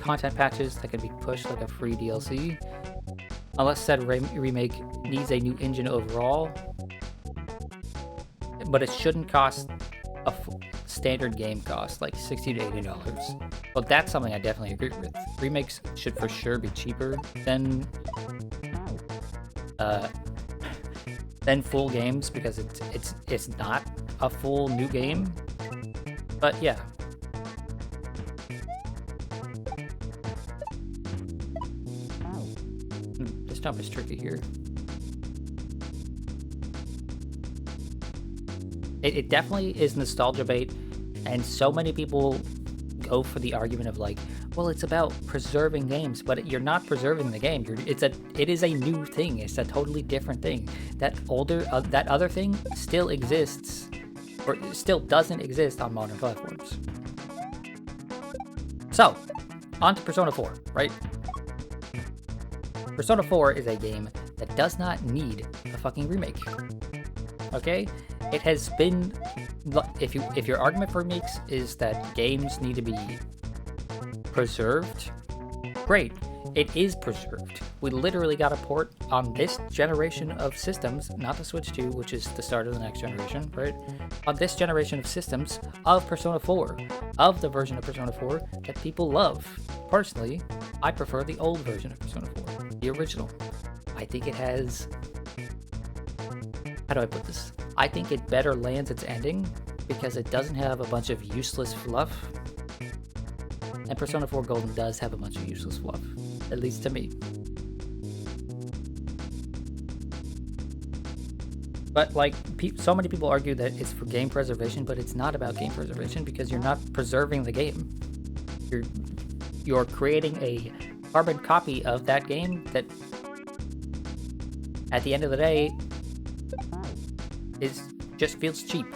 content patches that can be pushed like a free DLC. Unless said remake needs a new engine overall, but it shouldn't cost a standard game cost, like $60 to $80. Well, that's something I definitely agree with. Remakes should for sure be cheaper than full games, because it's not a full new game. But yeah. This jump is tricky here. It definitely is nostalgia bait, and so many people go for the argument of like, well, it's about preserving games, but you're not preserving the game. It is a new thing. It's a totally different thing. That other thing still exists, or still doesn't exist on modern platforms. So, on to Persona 4, right? Persona 4 is a game that does not need a fucking remake. Okay? It has been, if your argument for remakes is that games need to be preserved, great. It is preserved. We literally got a port on this generation of systems, not the Switch 2, which is the start of the next generation, right? On this generation of systems of Persona 4, of the version of Persona 4 that people love. Personally, I prefer the old version of Persona 4, the original. I think it has... How do I put this? I think it better lands its ending because it doesn't have a bunch of useless fluff. And Persona 4 Golden does have a bunch of useless fluff, at least to me. But like, so many people argue that it's for game preservation, but it's not about game preservation because you're not preserving the game. You're creating a carbon copy of that game that, at the end of the day, just feels cheap.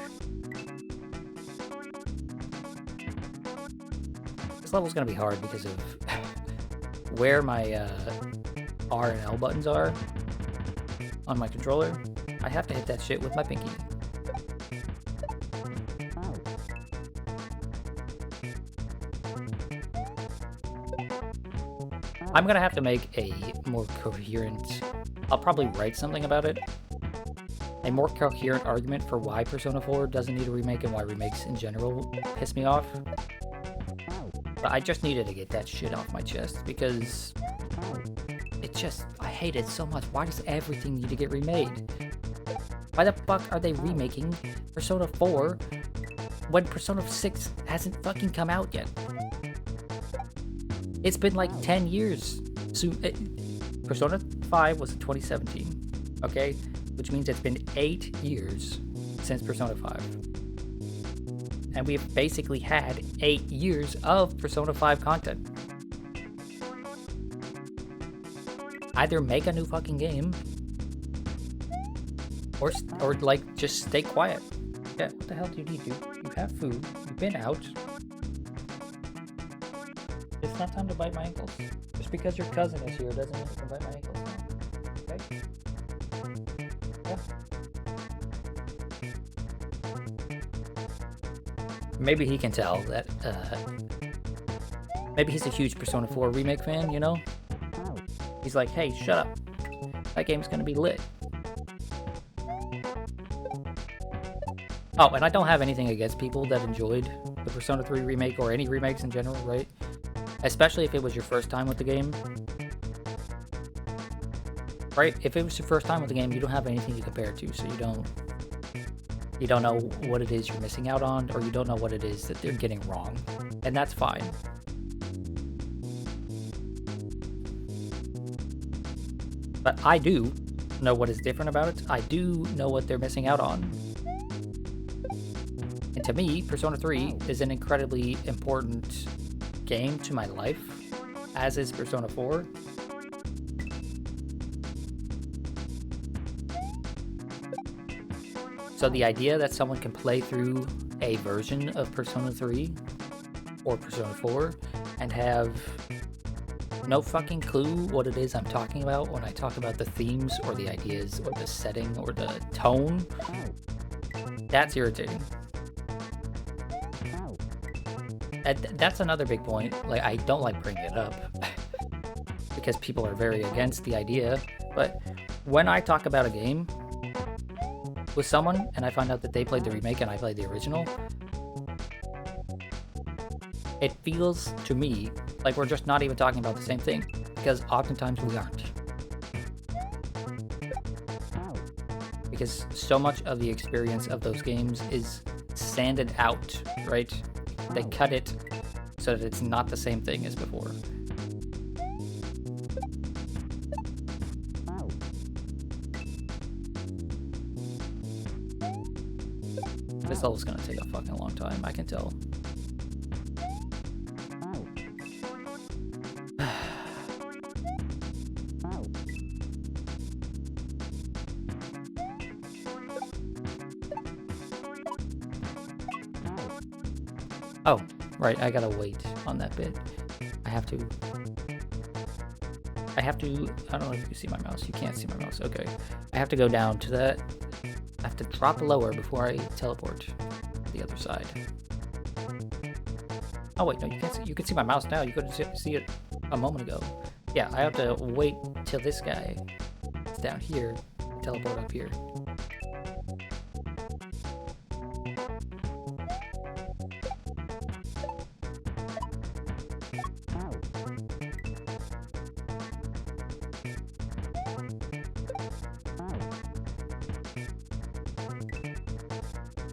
This level's gonna be hard because of where my R and L buttons are on my controller. I have to hit that shit with my pinky. I'm gonna have to make a more coherent... I'll probably write something about it. A more coherent argument for why Persona 4 doesn't need a remake and why remakes in general piss me off. But I just needed to get that shit off my chest because I hate it so much. Why does everything need to get remade? Why the fuck are they remaking Persona 4 when Persona 6 hasn't fucking come out yet? It's been like 10 years. Persona 5 was in 2017, okay? Which means it's been 8 years since Persona 5. And we've basically had 8 years of Persona 5 content. Either make a new fucking game, or like, just stay quiet. Yeah, what the hell do you need, dude? You have food, you've been out. It's not time to bite my ankles. Just because your cousin is here doesn't mean you can bite my ankles. Okay? Yeah. Maybe he can tell that, maybe he's a huge Persona 4 remake fan, you know? He's like, hey, shut up. That game's gonna be lit. Oh, and I don't have anything against people that enjoyed the Persona 3 remake or any remakes in general, right? Especially if it was your first time with the game. Right? If it was your first time with the game, you don't have anything to compare it to, so you don't know what it is you're missing out on, or you don't know what it is that they're getting wrong. And that's fine. But I do know what is different about it. I do know what they're missing out on. And to me, Persona 3 is an incredibly important game to my life, as is Persona 4. So the idea that someone can play through a version of Persona 3 or Persona 4 and have no fucking clue what it is I'm talking about when I talk about the themes or the ideas or the setting or the tone, that's irritating. And that's another big point. Like, I don't like bringing it up because people are very against the idea, but when I talk about a game with someone and I find out that they played the remake and I played the original, it feels to me like we're just not even talking about the same thing, because oftentimes we aren't. Because so much of the experience of those games is sanded out, right? They cut it so that it's not the same thing as before. This level's gonna take a fucking long time, I can tell. Oh, right, I gotta wait on that bit. I have to, I don't know if you can see my mouse. You can't see my mouse, okay. I have to go down to that, I have to drop lower before I teleport to the other side. Oh wait, no, you can't see, you can see my mouse now. You couldn't see it a moment ago. Yeah, I have to wait till this guy is down here, teleport up here.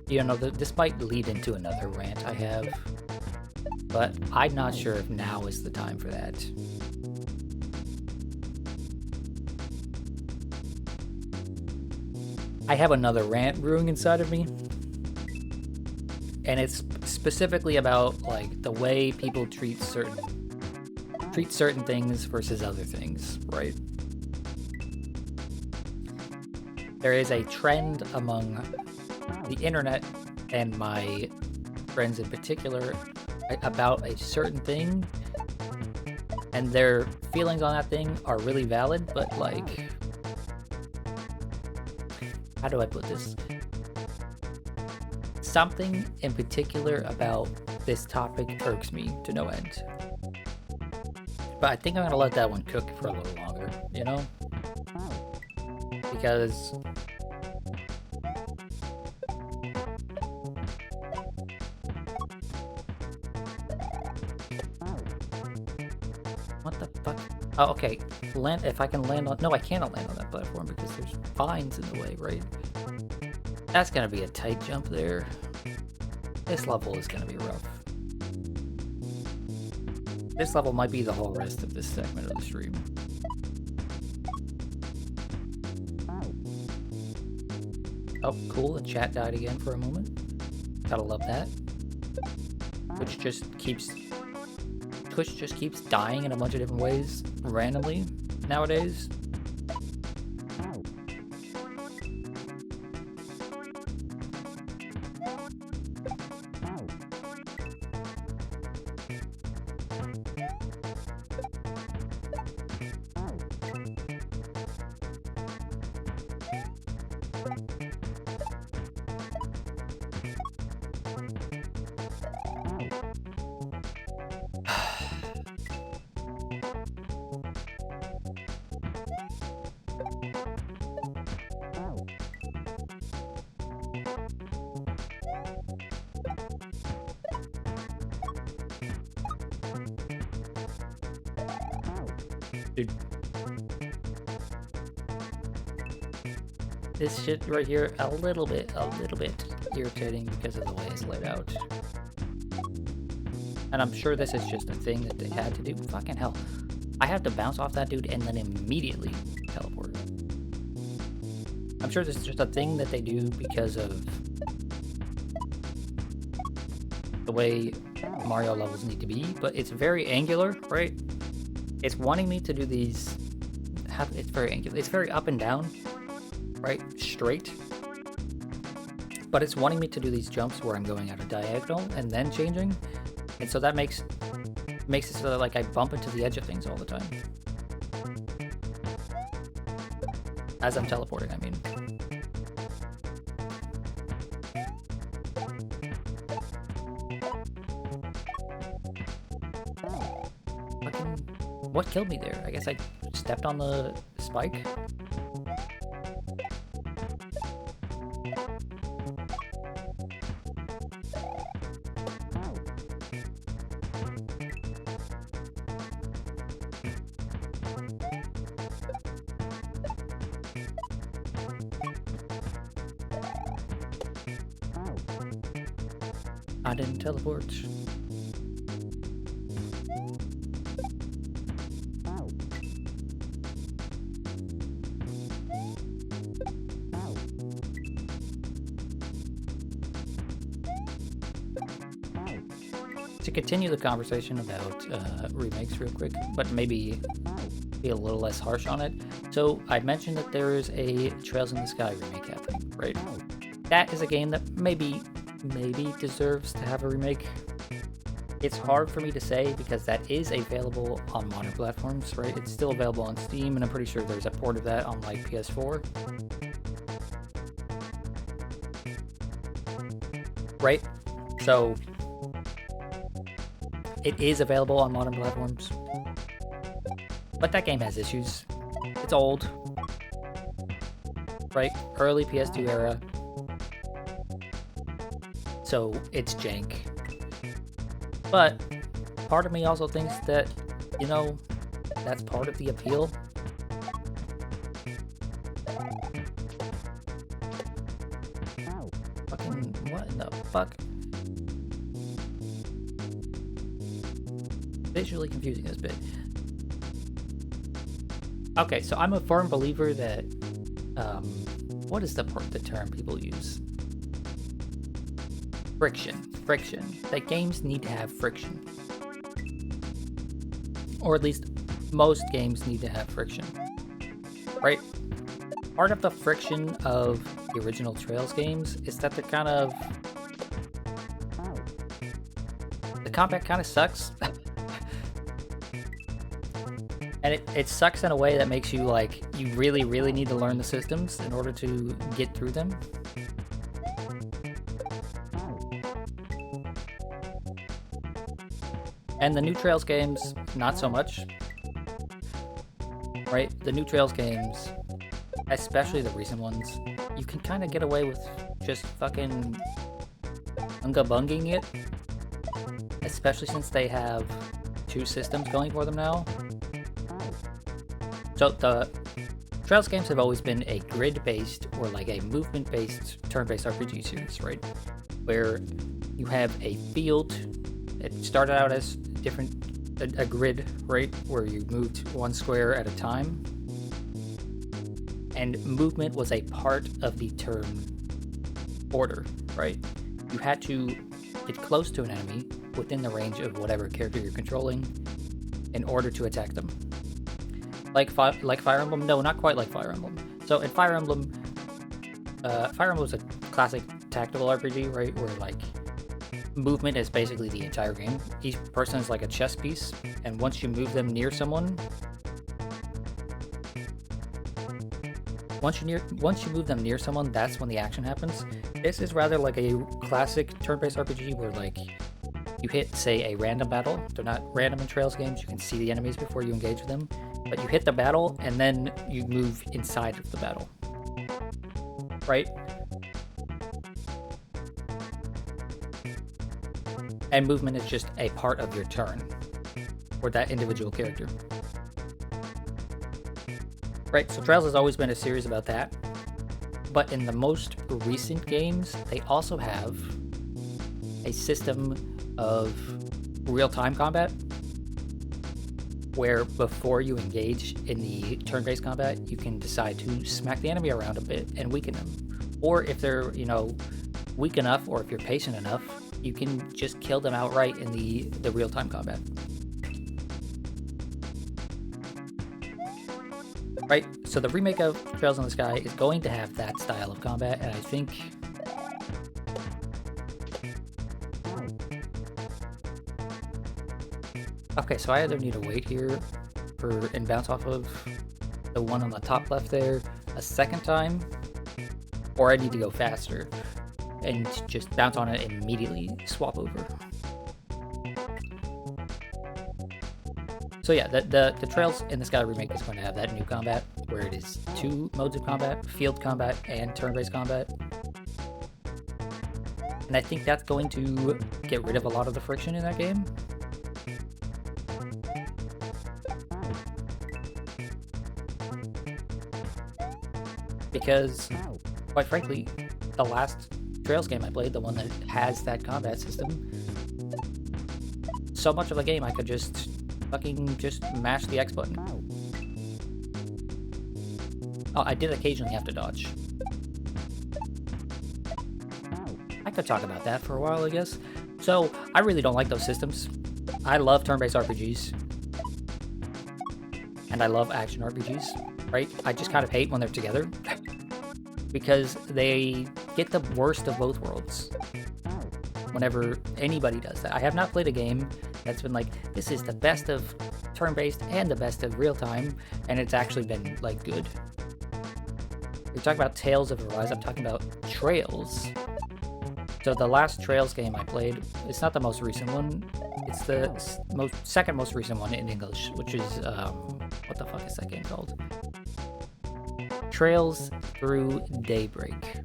You know, this might lead into another rant I have, but I'm not sure if now is the time for that. I have another rant brewing inside of me, and it's specifically about, like, the way people treat certain things versus other things, right? There is a trend among the internet and my friends in particular about a certain thing, and their feelings on that thing are really valid, but, like, how do I put this? Something in particular about this topic irks me to no end. But I think I'm gonna let that one cook for a little longer, you know? Because what the fuck? Oh, okay. If I can land on... No, I cannot land on that platform because there's vines in the way, right? That's gonna be a tight jump there. This level is gonna be rough. This level might be the whole rest of this segment of the stream. Oh, cool. The chat died again for a moment. Gotta love that. Twitch just keeps dying in a bunch of different ways randomly nowadays. Dude. This shit right here, a little bit irritating because of the way it's laid out. And I'm sure this is just a thing that they had to do. Fucking hell. I have to bounce off that dude and then immediately teleport. I'm sure this is just a thing that they do because of the way Mario levels need to be, but it's very angular, right? It's wanting me to do these... It's very angular. It's very up and down, right? Straight. but it's wanting me to do these jumps where I'm going at a diagonal and then changing, and so that makes it so that like I bump into the edge of things all the time. As I'm teleporting, I mean. What killed me there? I guess I stepped on the spike. I didn't teleport. To continue the conversation about remakes real quick, but maybe be a little less harsh on it. So I mentioned that there is a Trails in the Sky remake happening, right? That is a game that maybe deserves to have a remake. It's hard for me to say because that is available on modern platforms, right? It's still available on Steam, and I'm pretty sure there's a port of that on like PS4. Right? So it is available on modern platforms, but that game has issues. It's old, right? Early PS2 era, so it's jank. But part of me also thinks that, you know, that's part of the appeal. Fucking what in the fuck? Visually confusing this bit. Okay, so I'm a firm believer that what is the term people use? Friction. That games need to have friction, or at least most games need to have friction, right? Part of the friction of the original Trails games is that they're kind of the combat kind of sucks. And it sucks in a way that makes you like, you really need to learn the systems in order to get through them. And the new Trails games, not so much. Right? The new Trails games, especially the recent ones, you can kind of get away with just fucking unga-bunging it. Especially since they have 2 systems going for them now. So the Trails games have always been a grid-based or like a movement-based turn-based RPG series, right? Where you have a field. It started out as a grid, right? Where you moved 1 square at a time. And movement was a part of the turn order, right? You had to get close to an enemy within the range of whatever character you're controlling in order to attack them. Like Fire Emblem? No, not quite like Fire Emblem. So in Fire Emblem was a classic tactical RPG, right? Where like movement is basically the entire game. Each person is like a chess piece, and once you move them near someone, once you move them near someone, that's when the action happens. This is rather like a classic turn-based RPG where like you hit, say, a random battle. They're not random in Trails games. You can see the enemies before you engage with them. But you hit the battle, and then you move inside of the battle. Right? And movement is just a part of your turn. For that individual character. Right, so Trails has always been a series about that. But in the most recent games, they also have a system of real-time combat, where before you engage in the turn-based combat, you can decide to smack the enemy around a bit and weaken them. Or if they're, weak enough, or if you're patient enough, you can just kill them outright in the real-time combat. Right, so the remake of Trails in the Sky is going to have that style of combat, and I think Okay, so I either need to wait here and bounce off of the one on the top left there a second time, or I need to go faster and just bounce on it and immediately swap over. So yeah, the Trails in the Sky remake is going to have that new combat, where it is 2 modes of combat, field combat and turn-based combat. And I think that's going to get rid of a lot of the friction in that game. Because, quite frankly, the last Trails game I played, the one that has that combat system, so much of the game I could just mash the X button. Oh, I did occasionally have to dodge. I could talk about that for a while, I guess. So, I really don't like those systems. I love turn-based RPGs. And I love action RPGs, right? I just kind of hate when they're together. Because they get the worst of both worlds. Whenever anybody does that. I have not played a game that's been like, this is the best of turn-based and the best of real-time, and it's actually been, like, good. You're talking about Tales of Arise, I'm talking about Trails. So the last Trails game I played, it's not the most recent one, it's the second most recent one in English, which is, what the fuck is that game called? Trails Through Daybreak,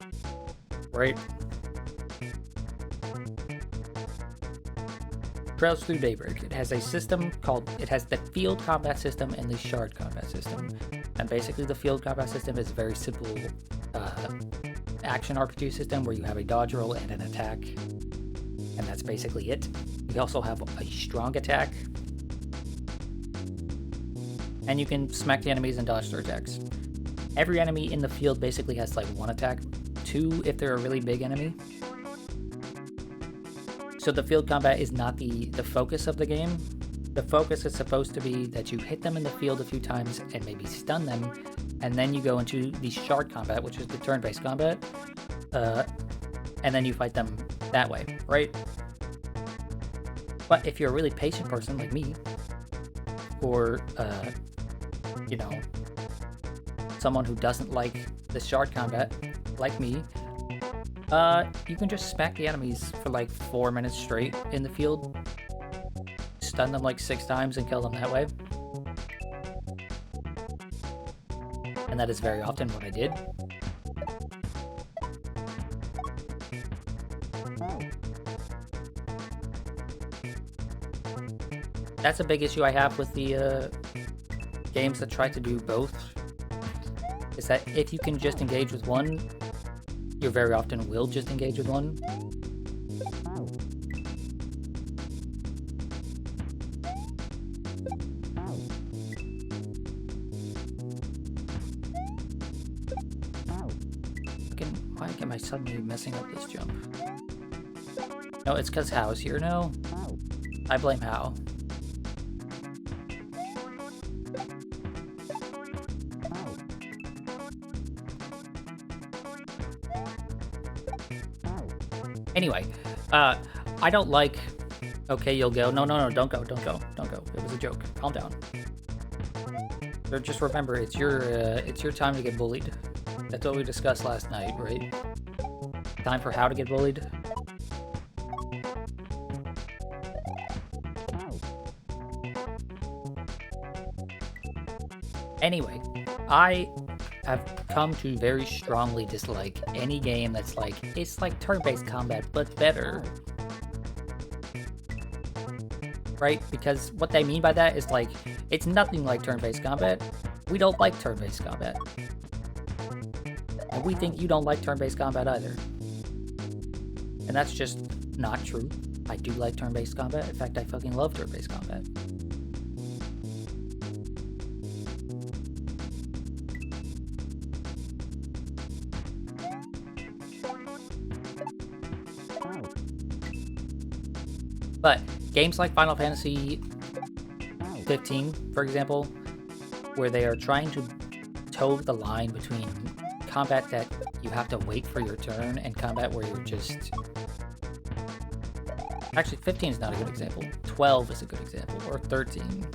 right? Trails Through Daybreak. It has a system it has the field combat system and the shard combat system. And basically the field combat system is a very simple action RPG system where you have a dodge roll and an attack. And that's basically it. You also have a strong attack. And you can smack the enemies and dodge their attacks. Every enemy in the field basically has like 1 attack, 2 if they're a really big enemy. So the field combat is not the focus of the game. The focus is supposed to be that you hit them in the field a few times and maybe stun them, and then you go into the shard combat, which is the turn-based combat, and then you fight them that way, right? But if you're a really patient person like me, or, you know, someone who doesn't like the shard combat, like me, you can just smack the enemies for like 4 minutes straight in the field, stun them like 6 times and kill them that way. And that is very often what I did. That's a big issue I have with the games that try to do both, is that if you can just engage with one, you very often will just engage with one. Why am I suddenly messing up this jump? No, it's because Hao's here now. I blame Hao. Anyway, I don't like... Okay, you'll go. No, don't go. It was a joke. Calm down. But just remember, it's your time to get bullied. That's what we discussed last night, right? Time for how to get bullied. Anyway, I have come to very strongly dislike any game that's like, it's like turn-based combat, but better. Right? Because what they mean by that is like, it's nothing like turn-based combat. We don't like turn-based combat. And we think you don't like turn-based combat either. And that's just not true. I do like turn-based combat. In fact, I fucking love turn-based combat. But games like Final Fantasy 15, for example, where they are trying to toe the line between combat that you have to wait for your turn and combat where you're just Actually, 15 is not a good example. 12 is a good example, or 13.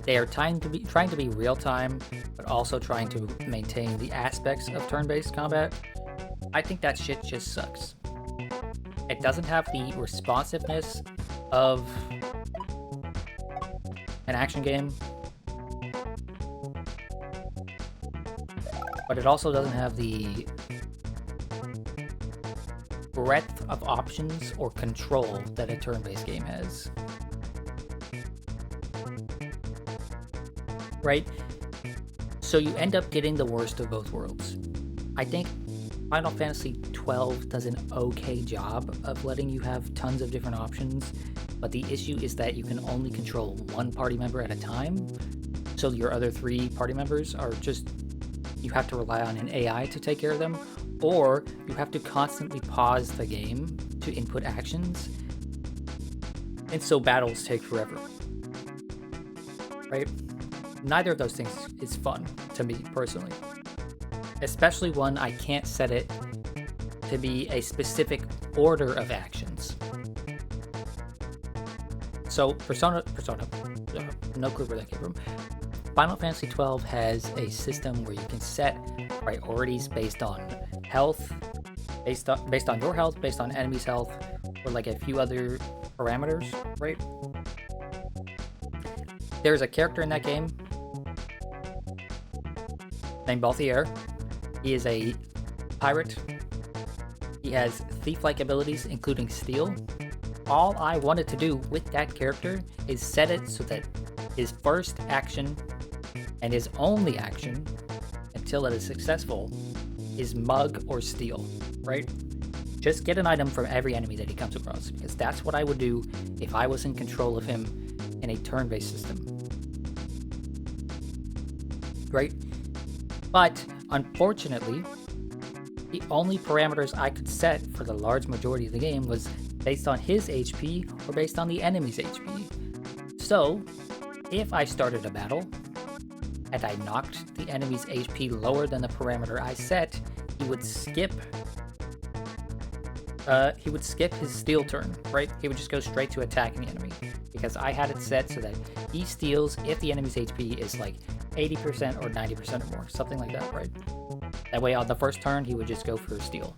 They are trying to be real time, but also trying to maintain the aspects of turn-based combat. I think that shit just sucks. It doesn't have the responsiveness of an action game, but it also doesn't have the breadth of options or control that a turn-based game has. Right? So you end up getting the worst of both worlds. I think Final Fantasy XII does an okay job of letting you have tons of different options, but the issue is that you can only control one party member at a time, so your other 3 party members are just, you have to rely on an AI to take care of them, or you have to constantly pause the game to input actions, and so battles take forever. Right? Neither of those things is fun to me personally. Especially when I can't set it to be a specific order of actions. So Persona, no clue where that came from. Final Fantasy XII has a system where you can set priorities based on health, based on your health, based on enemies' health, or like a few other parameters, right? There's a character in that game named Balthier. He is a pirate. He has thief-like abilities, including steal. All I wanted to do with that character is set it so that his first action and his only action, until it is successful, is mug or steal, right? Just get an item from every enemy that he comes across, because that's what I would do if I was in control of him in a turn-based system. Right? But, unfortunately, the only parameters I could set for the large majority of the game was based on his HP or based on the enemy's HP. So, if I started a battle and I knocked the enemy's HP lower than the parameter I set, he would skip his steal turn, right? He would just go straight to attacking the enemy, because I had it set so that he steals if the enemy's HP is like 80% or 90% or more, something like that, right? That way on the first turn, he would just go for a steal.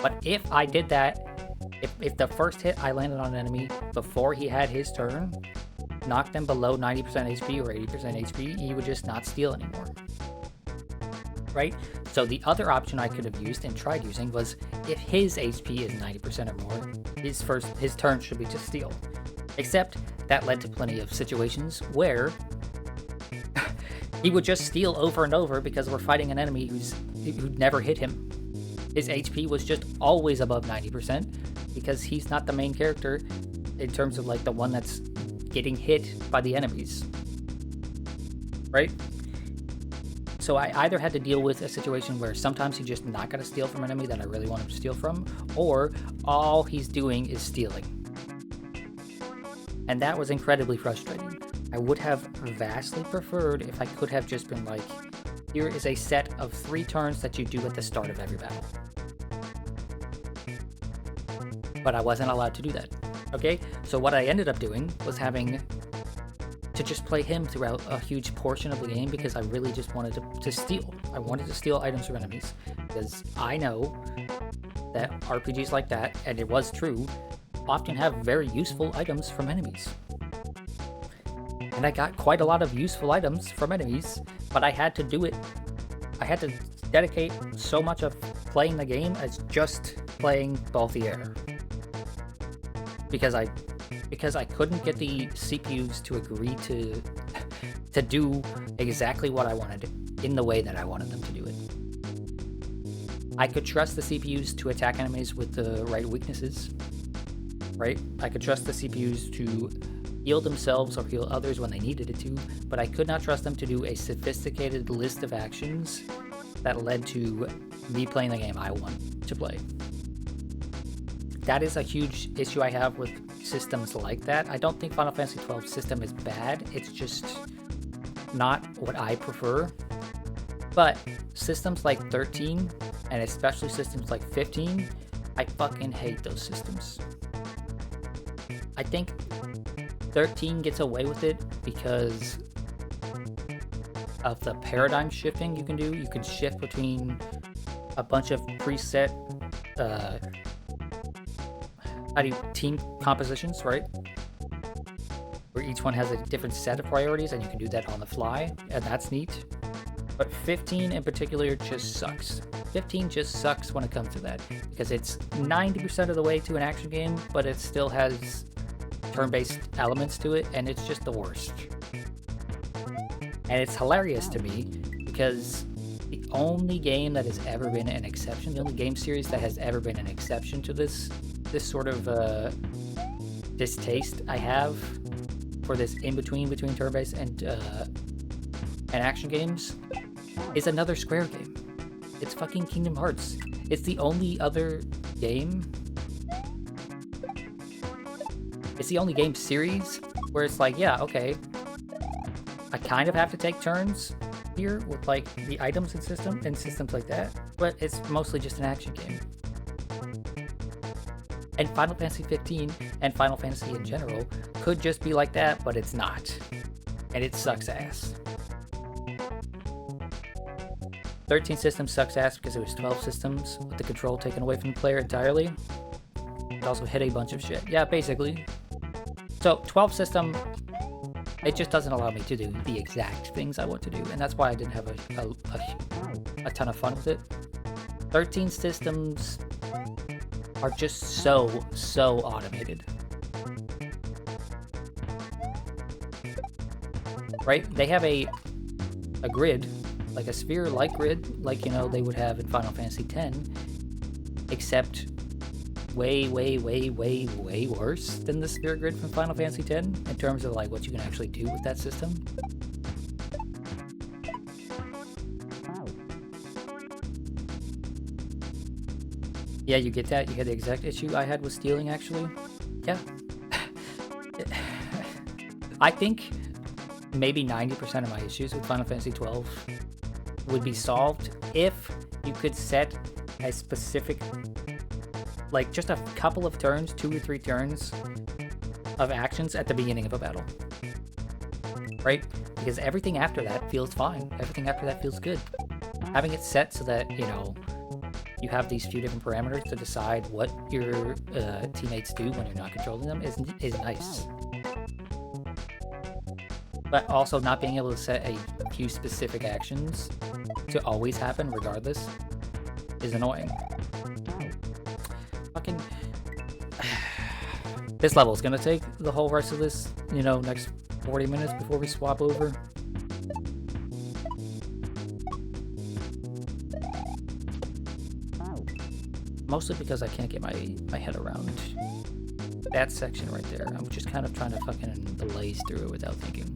But if I did that, if the first hit I landed on an enemy before he had his turn, knocked them below 90% HP or 80% HP, he would just not steal anymore. Right? So the other option I could have used and tried using was, if his HP is 90% or more, his turn should be to steal. Except that led to plenty of situations where he would just steal over and over because we're fighting an enemy who'd never hit him. His HP was just always above 90% because he's not the main character in terms of like the one that's getting hit by the enemies. Right? So I either had to deal with a situation where sometimes he's just not going to steal from an enemy that I really want him to steal from, or all he's doing is stealing. And that was incredibly frustrating. I would have vastly preferred if I could have just been like, here is a set of 3 turns that you do at the start of every battle. But I wasn't allowed to do that. Okay? So what I ended up doing was having to just play him throughout a huge portion of the game, because I really just wanted to steal. I wanted to steal items from enemies, because I know that RPGs like that, and it was true, often have very useful items from enemies. And I got quite a lot of useful items from enemies, but I had to do it. I had to dedicate so much of playing the game as just playing Balthier. Because I couldn't get the CPUs to agree to do exactly what I wanted in the way that I wanted them to do it. I could trust the CPUs to attack enemies with the right weaknesses, right? I could trust the CPUs to heal themselves or heal others when they needed it to, but I could not trust them to do a sophisticated list of actions that led to me playing the game I want to play. That is a huge issue I have with systems like that. I don't think Final Fantasy XII system is bad, it's just not what I prefer. But systems like 13, and especially systems like 15, I fucking hate those systems. I think 13 gets away with it because of the paradigm shifting you can do. You can shift between a bunch of preset team compositions, right? Where each one has a different set of priorities, and you can do that on the fly, and that's neat. But 15 in particular just sucks. 15 just sucks when it comes to that, because it's 90% of the way to an action game, but it still has turn-based elements to it, and it's just the worst. And it's hilarious to me, because the only game that has ever been an exception, the only game series that has ever been an exception to this sort of distaste I have for this in-between between turn-based and action games is another Square game. It's fucking Kingdom Hearts. It's the only other game. It's the only game series where it's like, yeah, okay, I kind of have to take turns here with like the items and systems like that, but it's mostly just an action game. And Final Fantasy 15 and Final Fantasy in general could just be like that, but it's not. And it sucks ass. 13 systems sucks ass because it was 12 systems with the control taken away from the player entirely. It also hit a bunch of shit. Yeah, basically. So 12 system, it just doesn't allow me to do the exact things I want to do, and that's why I didn't have a ton of fun with it. 13 systems are just so automated. Right? They have a grid, like a sphere-like grid, like, you know, they would have in Final Fantasy X, except way worse than the sphere grid from Final Fantasy X in terms of like what you can actually do with that system. Yeah, you get that? You had the exact issue I had with stealing, actually? Yeah. I think maybe 90% of my issues with Final Fantasy XII would be solved if you could set a specific, like just a couple of turns, 2 or 3 turns of actions at the beginning of a battle. Right? Because everything after that feels fine. Everything after that feels good. Having it set so that, you know, you have these few different parameters to decide what your teammates do when you're not controlling them is nice. But also not being able to set a few specific actions to always happen regardless is annoying. Fucking... This level is gonna take the whole rest of this, you know, next 40 minutes before we swap over. Mostly because I can't get my head around that section right there. I'm just kind of trying to fucking blaze through it without thinking.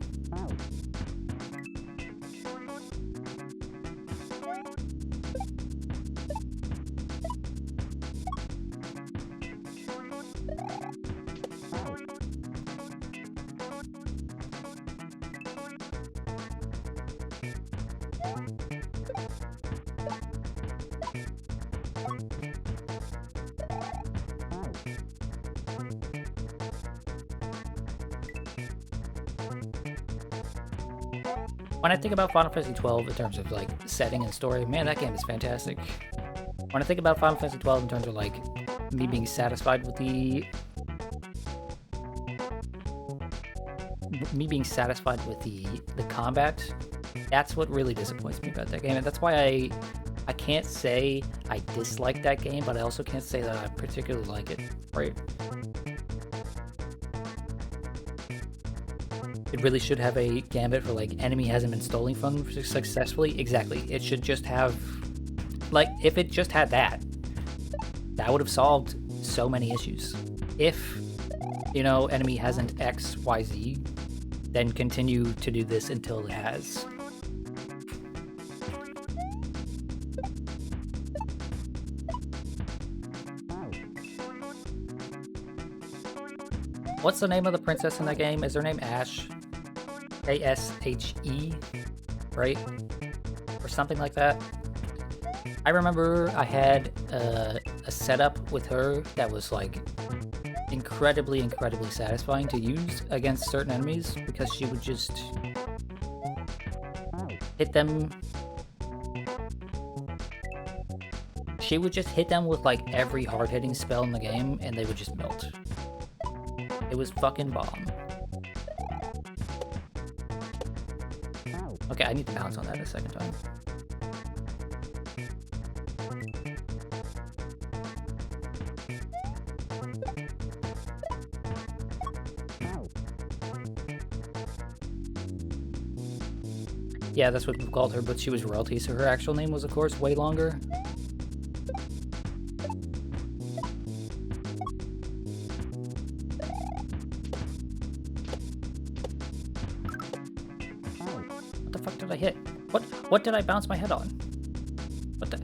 When I think about Final Fantasy XII in terms of like setting and story, man, that game is fantastic. When I think about Final Fantasy XII in terms of like me being satisfied with the combat, that's what really disappoints me about that game, and that's why I can't say I dislike that game, but I also can't say that I particularly like it. Right? It really should have a gambit for like enemy hasn't been stolen from successfully. Exactly. It should just have, like, if it just had that would have solved so many issues. If, you know, enemy hasn't XYZ, then continue to do this until it has. What's the name of the princess in that game? Is her name Ashe? A-S-H-E, right? Or something like that. I remember I had a setup with her that was like incredibly satisfying to use against certain enemies because she would just hit them. She would just hit them with like every hard-hitting spell in the game and they would just melt. It was fucking bomb. Okay, I need to bounce on that a second time. Yeah, that's what we called her, but she was royalty, so her actual name was, of course, way longer. What the fuck did I hit? What did I bounce my head on? What?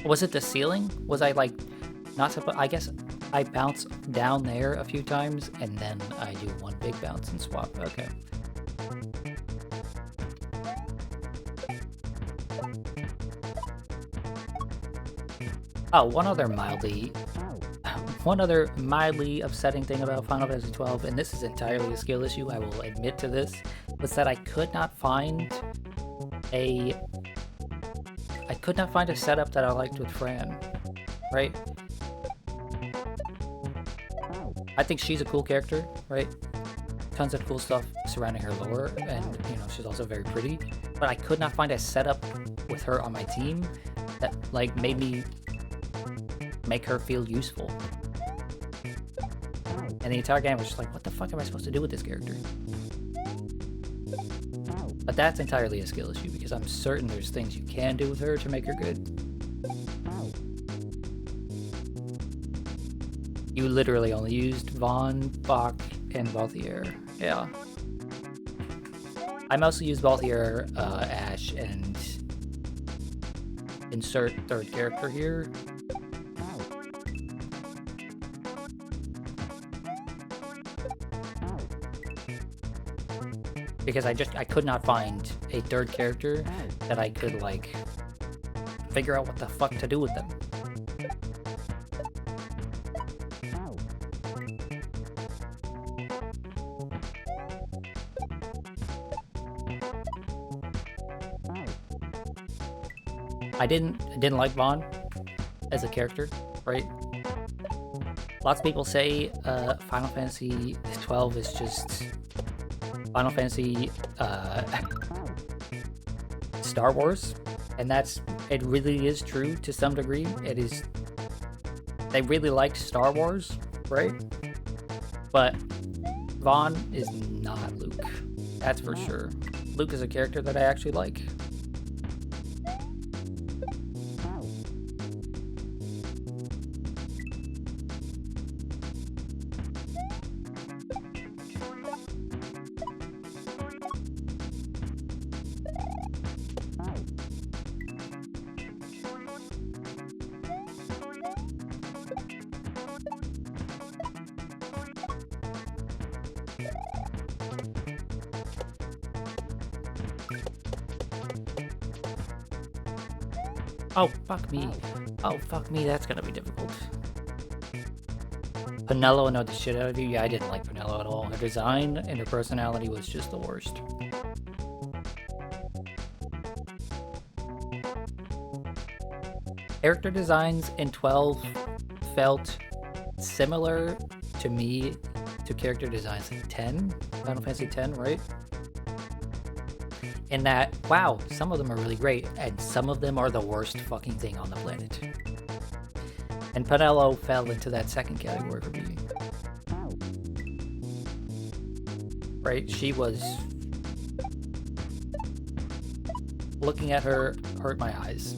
Was it the ceiling? Was I, like, not supposed... I guess I bounce down there a few times, and then I do one big bounce and swap. Okay. Oh, one other mildly upsetting thing about Final Fantasy XII, and this is entirely a skill issue, I will admit to this, was that I could not find a setup that I liked with Fran, right? I think she's a cool character, right? Tons of cool stuff surrounding her lore, and, you know, she's also very pretty, but I could not find a setup with her on my team that, like, made me make her feel useful. And the entire game was just like, what the fuck am I supposed to do with this character? But that's entirely a skill issue, because I'm certain there's things you can do with her to make her good. You literally only used Vaughn, Bach, and Valthier. Yeah. I mostly used Valthier, Ash, and insert third character here. Because I could not find a third character that I could, like, figure out what the fuck to do with them. I didn't like Vaughn as a character, right? Lots of people say Final Fantasy XII is just Final Fantasy Star Wars, and it really is true to some degree. It is. They really liked Star Wars, right? But Vaughn is not Luke. That's for sure. Luke is a character that I actually like. Oh, fuck me. Oh, fuck me, that's gonna be difficult. Penelo annoyed the shit out of you? Yeah, I didn't like Penelo at all. Her design and her personality was just the worst. Character designs in 12 felt similar to me to character designs in 10, Final Fantasy X, right? In that, wow, some of them are really great, and some of them are the worst fucking thing on the planet. And Penelo fell into that second category for me. Right? She was... Looking at her hurt my eyes.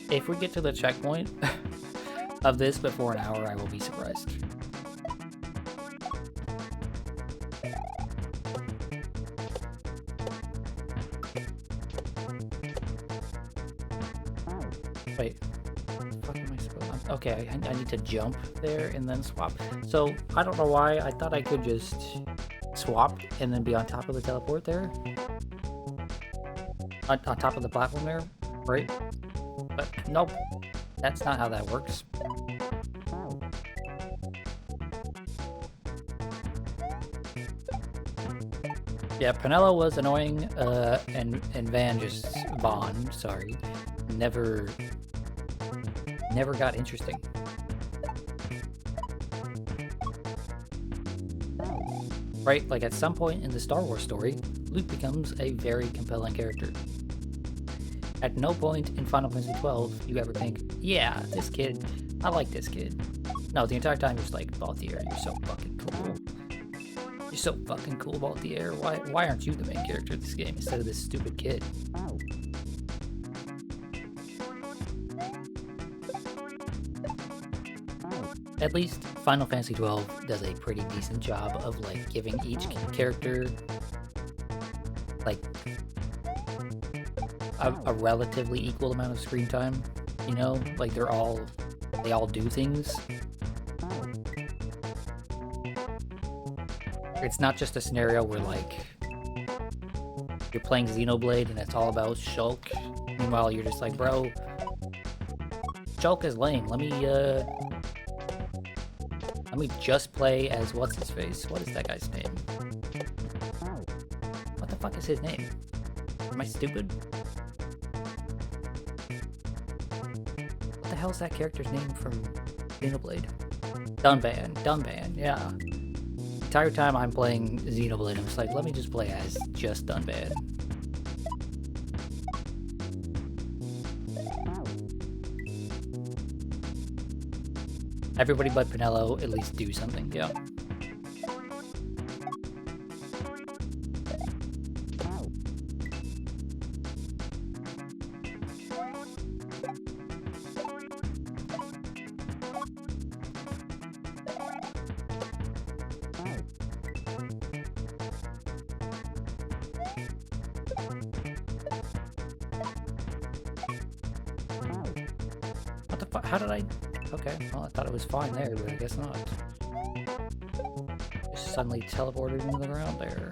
If we get to the checkpoint of this before an hour, I will be surprised. Okay, I need to jump there and then swap. So, I don't know why. I thought I could just swap and then be on top of the teleport there. On top of the platform there, right? But nope, that's not how that works. Yeah, Penelo was annoying, and Van just sorry, never got interesting. Right, like at some point in the Star Wars story, Luke becomes a very compelling character. At no point in Final Fantasy XII you ever think, yeah, this kid, I like this kid. No, the entire time you're just like, Balthier, you're so fucking cool. You're so fucking cool, Balthier. Why aren't you the main character of this game instead of this stupid kid? At least Final Fantasy XII does a pretty decent job of like giving each character like a relatively equal amount of screen time. You know, like they all do things. It's not just a scenario where like you're playing Xenoblade and it's all about Shulk. Meanwhile, you're just like, bro, Shulk is lame. Let me just play as what's his face. What is that guy's name? What the fuck is his name? Am I stupid? What the hell is that character's name from Xenoblade? Dunban, yeah. The entire time I'm playing Xenoblade, I'm just like, let me just play as just Dunban. Everybody but Penelo at least do something, yeah. What the fuck? How did I... Okay, well, I thought it was fine there, but I guess not. Just suddenly teleported into the ground there.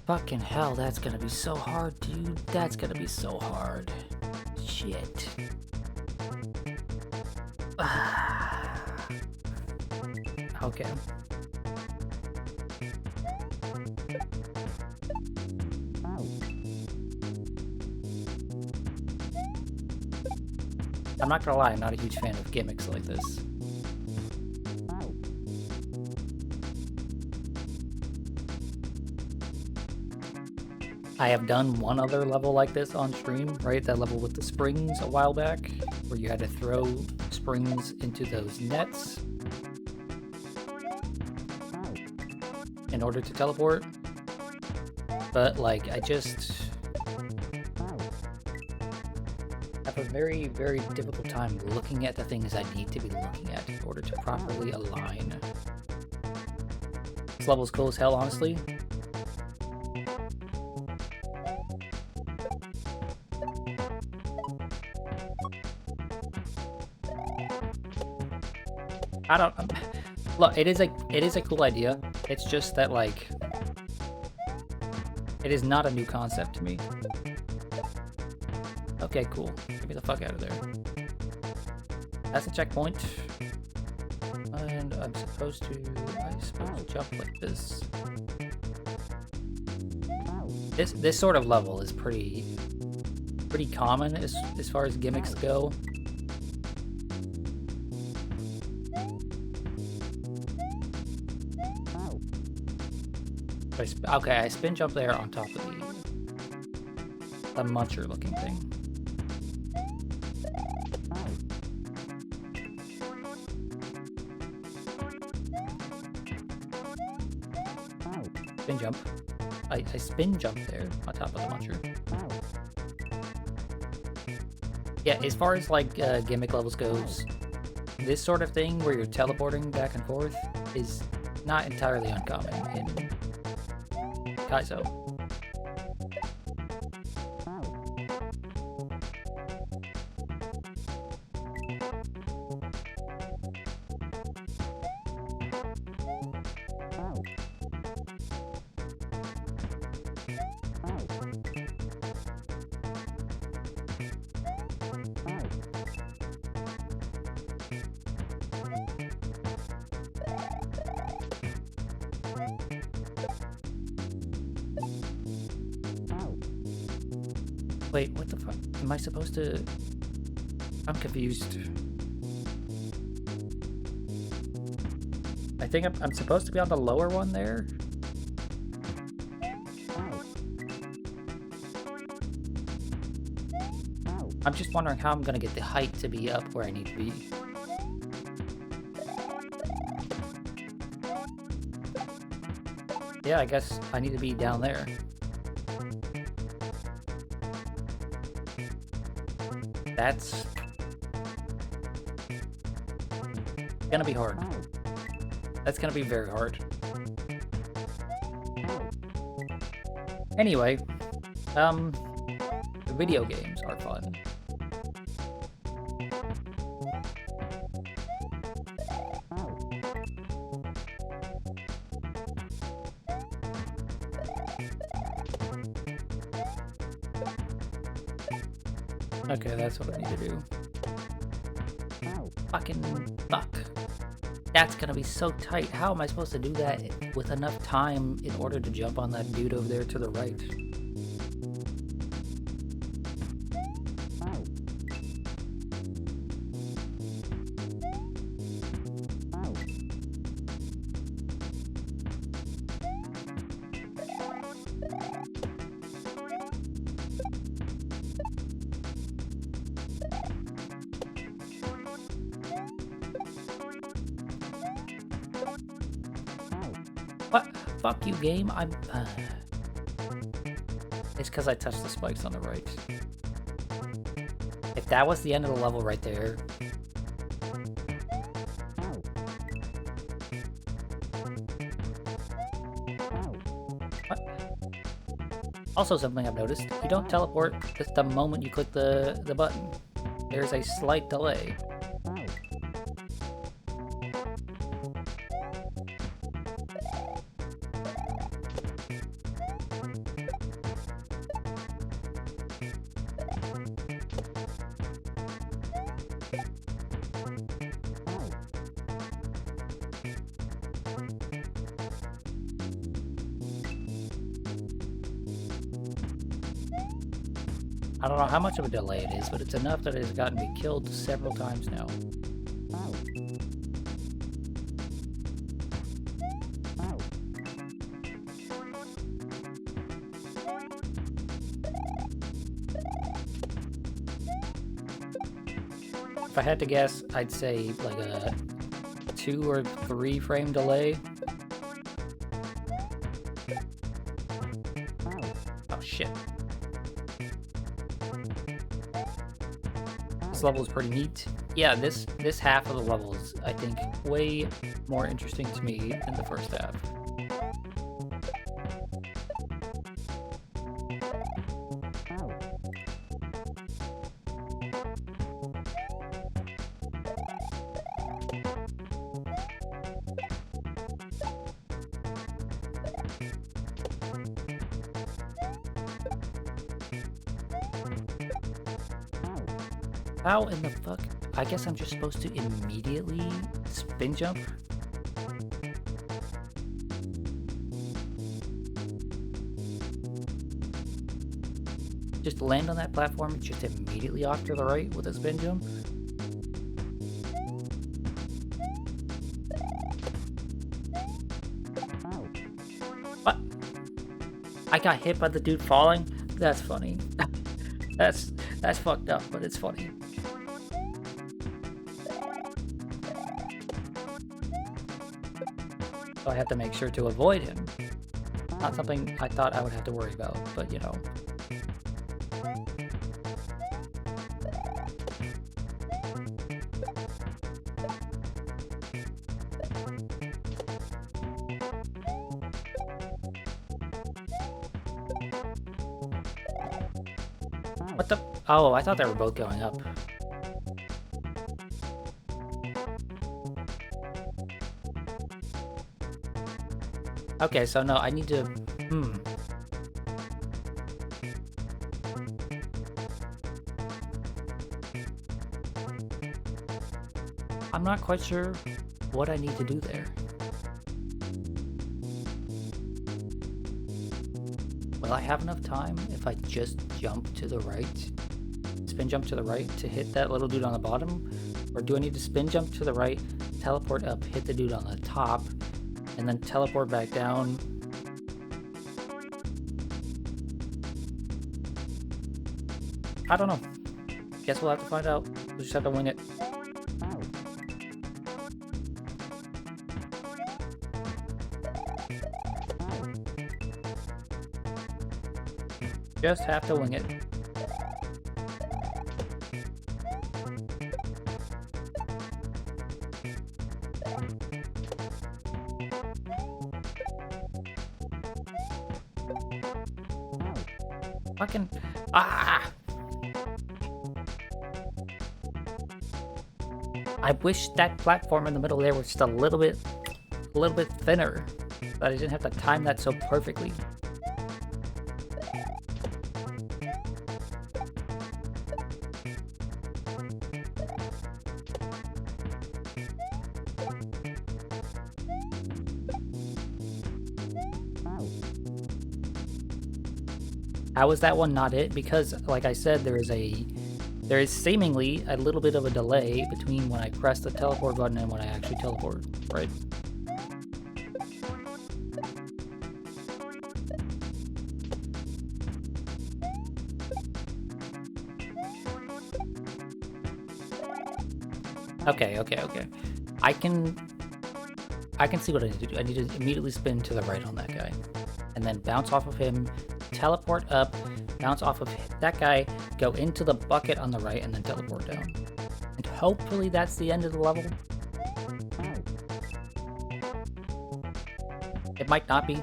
Fucking hell, that's gonna be so hard, dude. That's gonna be so hard. Shit. Okay. I'm not gonna lie, I'm not a huge fan of gimmicks like this. I have done one other level like this on stream, right? That level with the springs a while back, where you had to throw springs into those nets in order to teleport. But, like, I just have a very, very difficult time looking at the things I need to be looking at in order to properly align. This level's cool as hell, honestly. I don't... Look, it is a cool idea. It's just that, like, it is not a new concept to me. Okay, cool. Get me the fuck out of there. That's a checkpoint. And I'm supposed to, jump like this. This sort of level is pretty common as far as gimmicks go. Okay, I spin jump there on top of the muncher looking thing. Spin jump. I spin jump there on top of the muncher. Yeah, as far as like gimmick levels goes, this sort of thing where you're teleporting back and forth is not entirely uncommon in Kaizo. Wait, what the fuck? Am I supposed to... I'm confused. I think I'm supposed to be on the lower one there? I'm just wondering how I'm gonna get the height to be up where I need to be. Yeah, I guess I need to be down there. That's gonna be hard. That's gonna be very hard. Anyway, video games are fun. Okay, that's what I need to do. Fucking fuck. That's gonna be so tight. How am I supposed to do that with enough time in order to jump on that dude over there to the right? What? Fuck you, game. I'm... It's because I touched the spikes on the right. If that was the end of the level right there... What? Also something I've noticed, you don't teleport just the moment you click the button. There's a slight delay. I don't know how much of a delay it is, but it's enough that it has gotten me killed several times now. If I had to guess, I'd say like a 2 or 3 frame delay. Oh shit. This level is pretty neat. Yeah, this half of the level is, I think, way more interesting to me than the first half. How in the fuck? I guess I'm just supposed to immediately spin jump? Just land on that platform and just immediately off to the right with a spin jump? What? I got hit by the dude falling? That's funny. That's fucked up, but it's funny. So I have to make sure to avoid him. Not something I thought I would have to worry about, but you know. What the? Oh, I thought they were both going up. Okay, so no, I need to... I'm not quite sure what I need to do there. Will I have enough time if I just jump to the right? Spin jump to the right to hit that little dude on the bottom? Or do I need to spin jump to the right, teleport up, hit the dude on the top, and then teleport back down? I don't know. Guess we'll have to find out. We'll just have to wing it. Just have to wing it. Fucking... Ah! I wish that platform in the middle there was just a little bit thinner, but I didn't have to time that so perfectly. How is that one not it? Because, like I said, there is seemingly a little bit of a delay between when I press the teleport button and when I actually teleport, right? Okay. I can see what I need to do. I need to immediately spin to the right on that guy, and then bounce off of him, teleport up, bounce off of that guy, go into the bucket on the right, and then teleport down. And hopefully that's the end of the level. It might not be.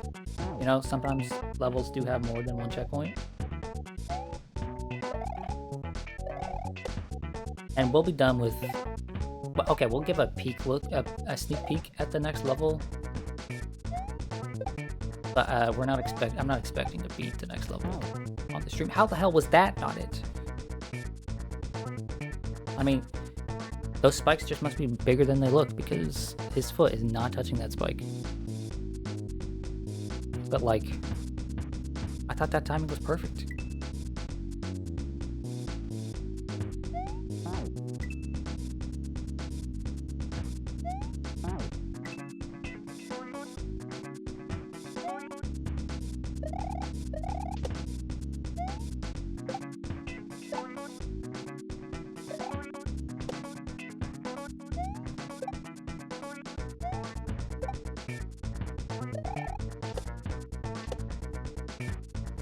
You know, sometimes levels do have more than one checkpoint. And we'll be done with... Okay, we'll give a peek look, a sneak peek at the next level. But I'm not expecting to beat the next level on the stream. How the hell was that not it? I mean, those spikes just must be bigger than they look because his foot is not touching that spike. But like, I thought that timing was perfect.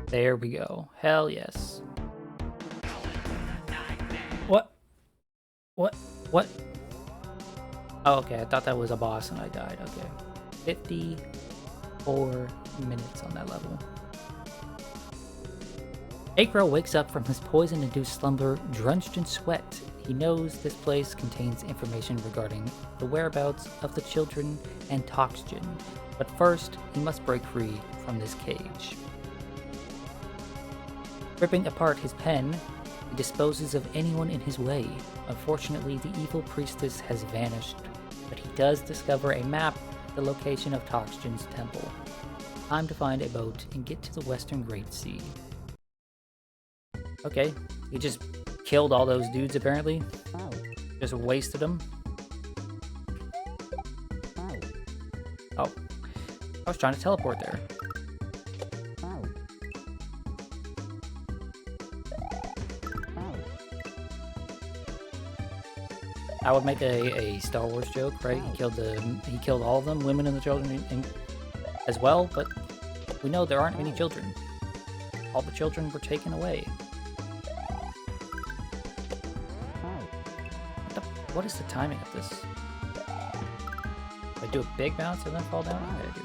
There we go. Hell yes. What? Oh, okay, I thought that was a boss and I died. Okay. 54 minutes on that level. Eikro wakes up from his poison-induced slumber drenched in sweat. He knows this place contains information regarding the whereabouts of the children and Toxgen, but first he must break free from this cage. Ripping apart his pen, he disposes of anyone in his way. Unfortunately, the evil priestess has vanished, but he does discover a map of the location of Toxgen's temple. Time to find a boat and get to the Western Great Sea. Okay, he just killed all those dudes apparently. Just wasted them. Oh, I was trying to teleport there. I would make a Star Wars joke, right? He killed all of them, women and the children as well, but we know there aren't any children. All the children were taken away. What is the timing of this? Do I do a big bounce and then fall down? Okay, I do.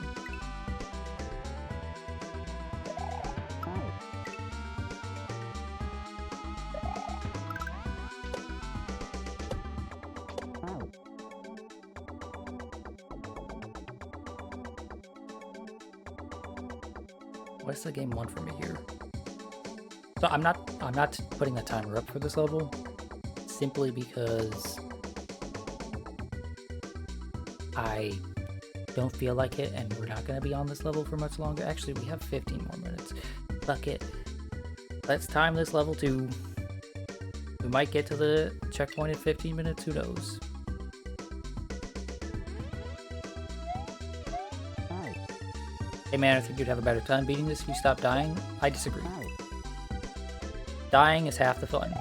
What's the game want from me here? So I'm not putting the timer up for this level, simply because I don't feel like it, and we're not going to be on this level for much longer. Actually, we have 15 more minutes. Fuck it. Let's time this level to... We might get to the checkpoint in 15 minutes, who knows? Hey man, I think you'd have a better time beating this if you stop dying. I disagree. Dying is half the fun.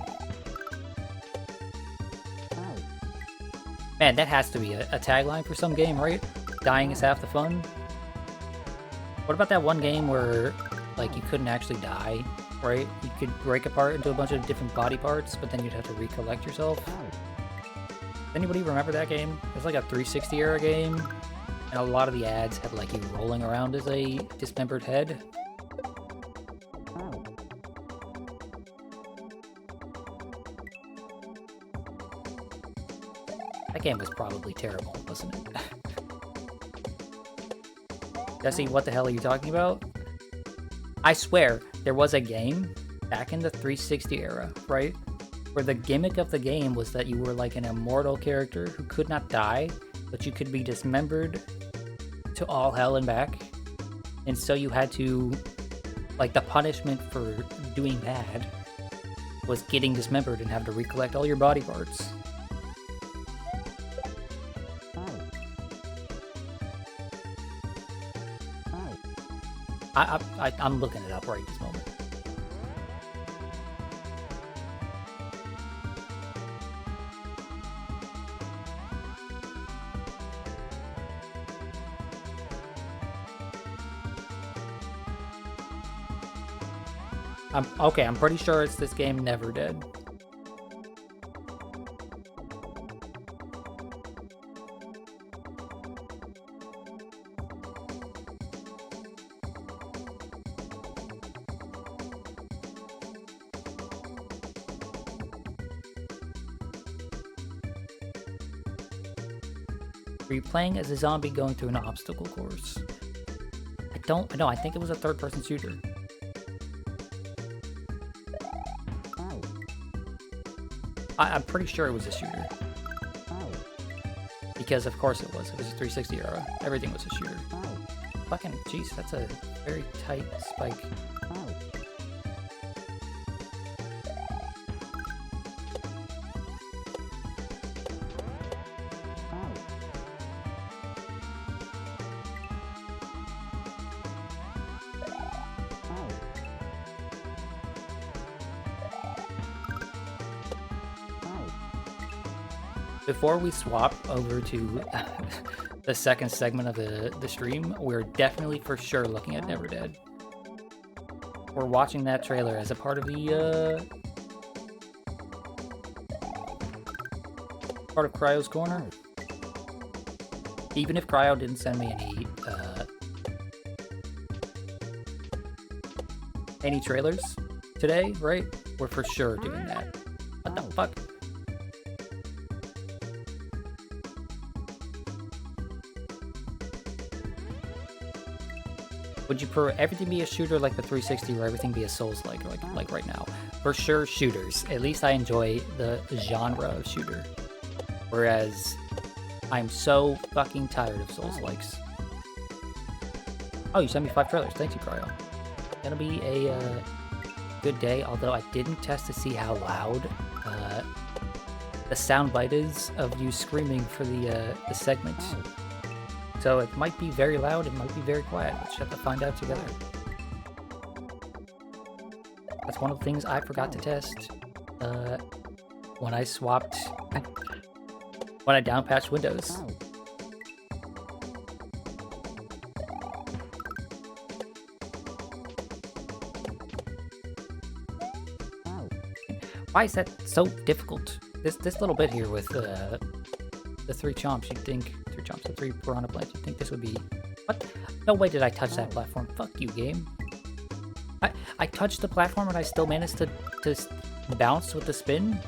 Man, that has to be a tagline for some game, right? Dying is half the fun. What about that one game where, like, you couldn't actually die, right? You could break apart into a bunch of different body parts, but then you'd have to recollect yourself. Does anybody remember that game? It was like a 360 era game, and a lot of the ads had, like, you rolling around as a dismembered head. That game was probably terrible, wasn't it? Jesse, what the hell are you talking about? I swear, there was a game back in the 360 era, right? Where the gimmick of the game was that you were like an immortal character who could not die, but you could be dismembered to all hell and back. And so you had to, like, the punishment for doing bad was getting dismembered and having to recollect all your body parts. I'm looking it up right this moment. I'm pretty sure it's this game Never Dead. Were you playing as a zombie going through an obstacle course? I don't know. I think it was a third-person shooter. I'm pretty sure it was a shooter. Because of course it was. It was a 360 era. Everything was a shooter. Fucking jeez, that's a very tight spike. Before we swap over to the second segment of the stream, we're definitely for sure looking at Never Dead. We're watching that trailer as a part of the part of Cryo's Corner. Even if Cryo didn't send me any trailers today, right? We're for sure doing that. What the fuck? Would you prefer everything be a shooter like the 360 or everything be a Souls-like like right now? For sure, shooters. At least I enjoy the genre of shooter. Whereas, I'm so fucking tired of Souls-likes. Oh, you sent me 5 trailers. Thank you, Cryo. Gonna be a good day, although I didn't test to see how loud the soundbite is of you screaming for the segment. So it might be very loud, it might be very quiet. Let's have to find out together. That's one of the things I forgot to test when I swapped, when I downpatched Windows. Why is that so difficult? This little bit here with the 3 chomps, you'd think... the 3 piranha plants. You think this would be... What? No way did I touch that platform. Fuck you, game. I touched the platform and I still managed to bounce with the spin?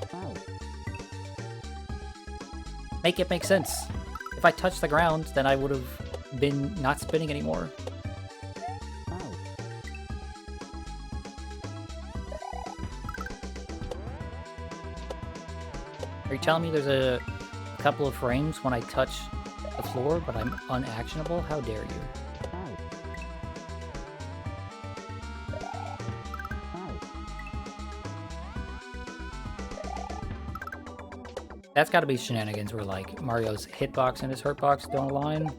Make it make sense. If I touched the ground, then I would have been not spinning anymore. Are you telling me there's a couple of frames when I touch the floor, but I'm unactionable? How dare you? That's gotta be shenanigans where, like, Mario's hitbox and his hurtbox don't align.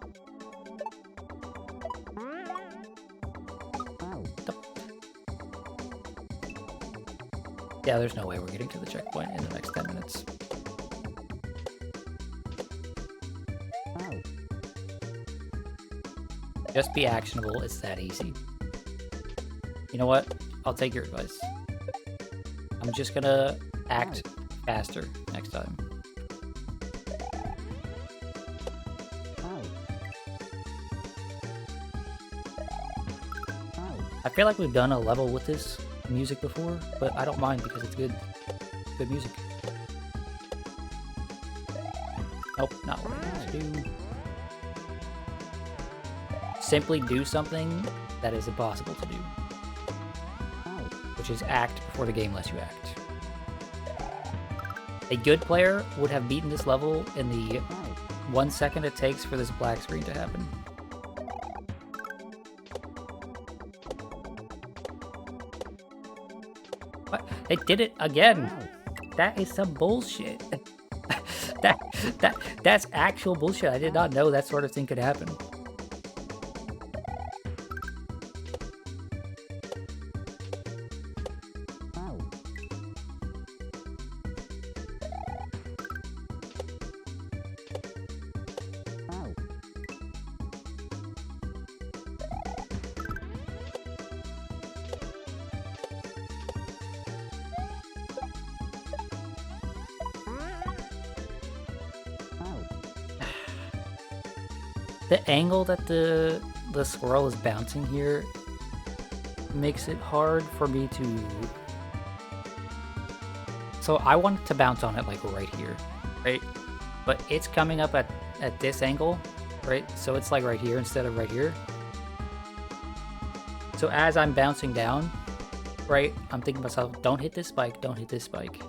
Yeah, there's no way we're getting to the checkpoint in the next 10 minutes. Just be actionable, it's that easy. You know what? I'll take your advice. I'm just gonna act faster next time. I feel like we've done a level with this music before, but I don't mind because it's good music. Nope, not what I need to do. Simply do something that is impossible to do, which is act before the game lets you act. A good player would have beaten this level in the 1 second it takes for this black screen to happen. What? It did it again! That is some bullshit. That's actual bullshit. I did not know that sort of thing could happen. The angle that the squirrel is bouncing here makes it hard for me to... So I want to bounce on it like right here, right? But it's coming up at this angle, right? So it's like right here instead of right here. So as I'm bouncing down, right, I'm thinking to myself, don't hit this spike, don't hit this spike.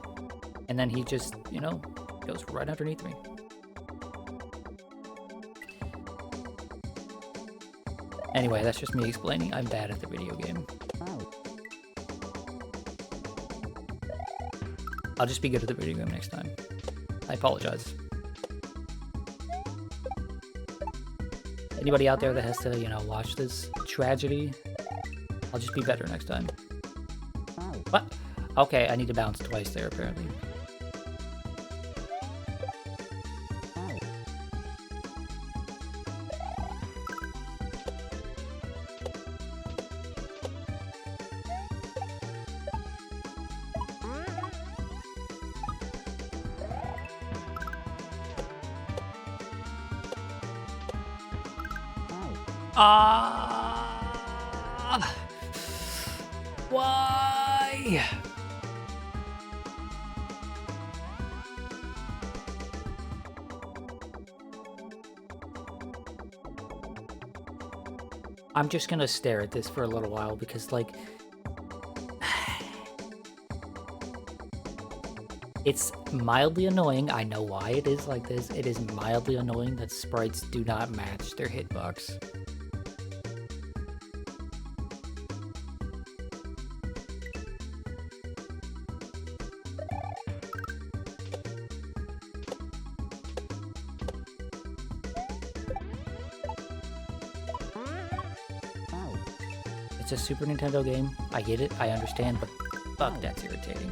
And then he just, you know, goes right underneath me. Anyway, that's just me explaining I'm bad at the video game. I'll just be good at the video game next time. I apologize. Anybody out there that has to, you know, watch this tragedy, I'll just be better next time. What? Okay, I need to bounce twice there, apparently. Why? I'm just gonna stare at this for a little while because, like, it's mildly annoying. I know why it is like this. It is mildly annoying that sprites do not match their hitbox. It's a Super Nintendo game. I get it. I understand, but fuck, that's irritating.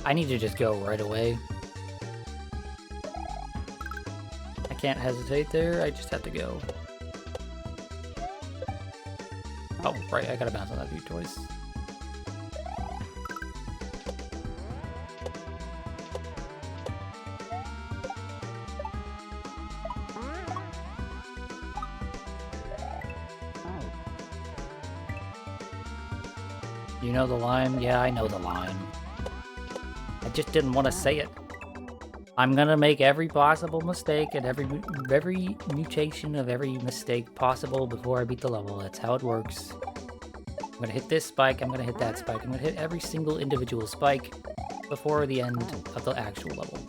I need to just go right away. I can't hesitate there, I just have to go. Oh, right, I gotta bounce on that view twice. You know the line? Yeah, I know the line. I just didn't want to say it. I'm gonna make every possible mistake and every mutation of every mistake possible before I beat the level. That's how it works. I'm gonna hit this spike, I'm gonna hit that spike, I'm gonna hit every single individual spike before the end of the actual level.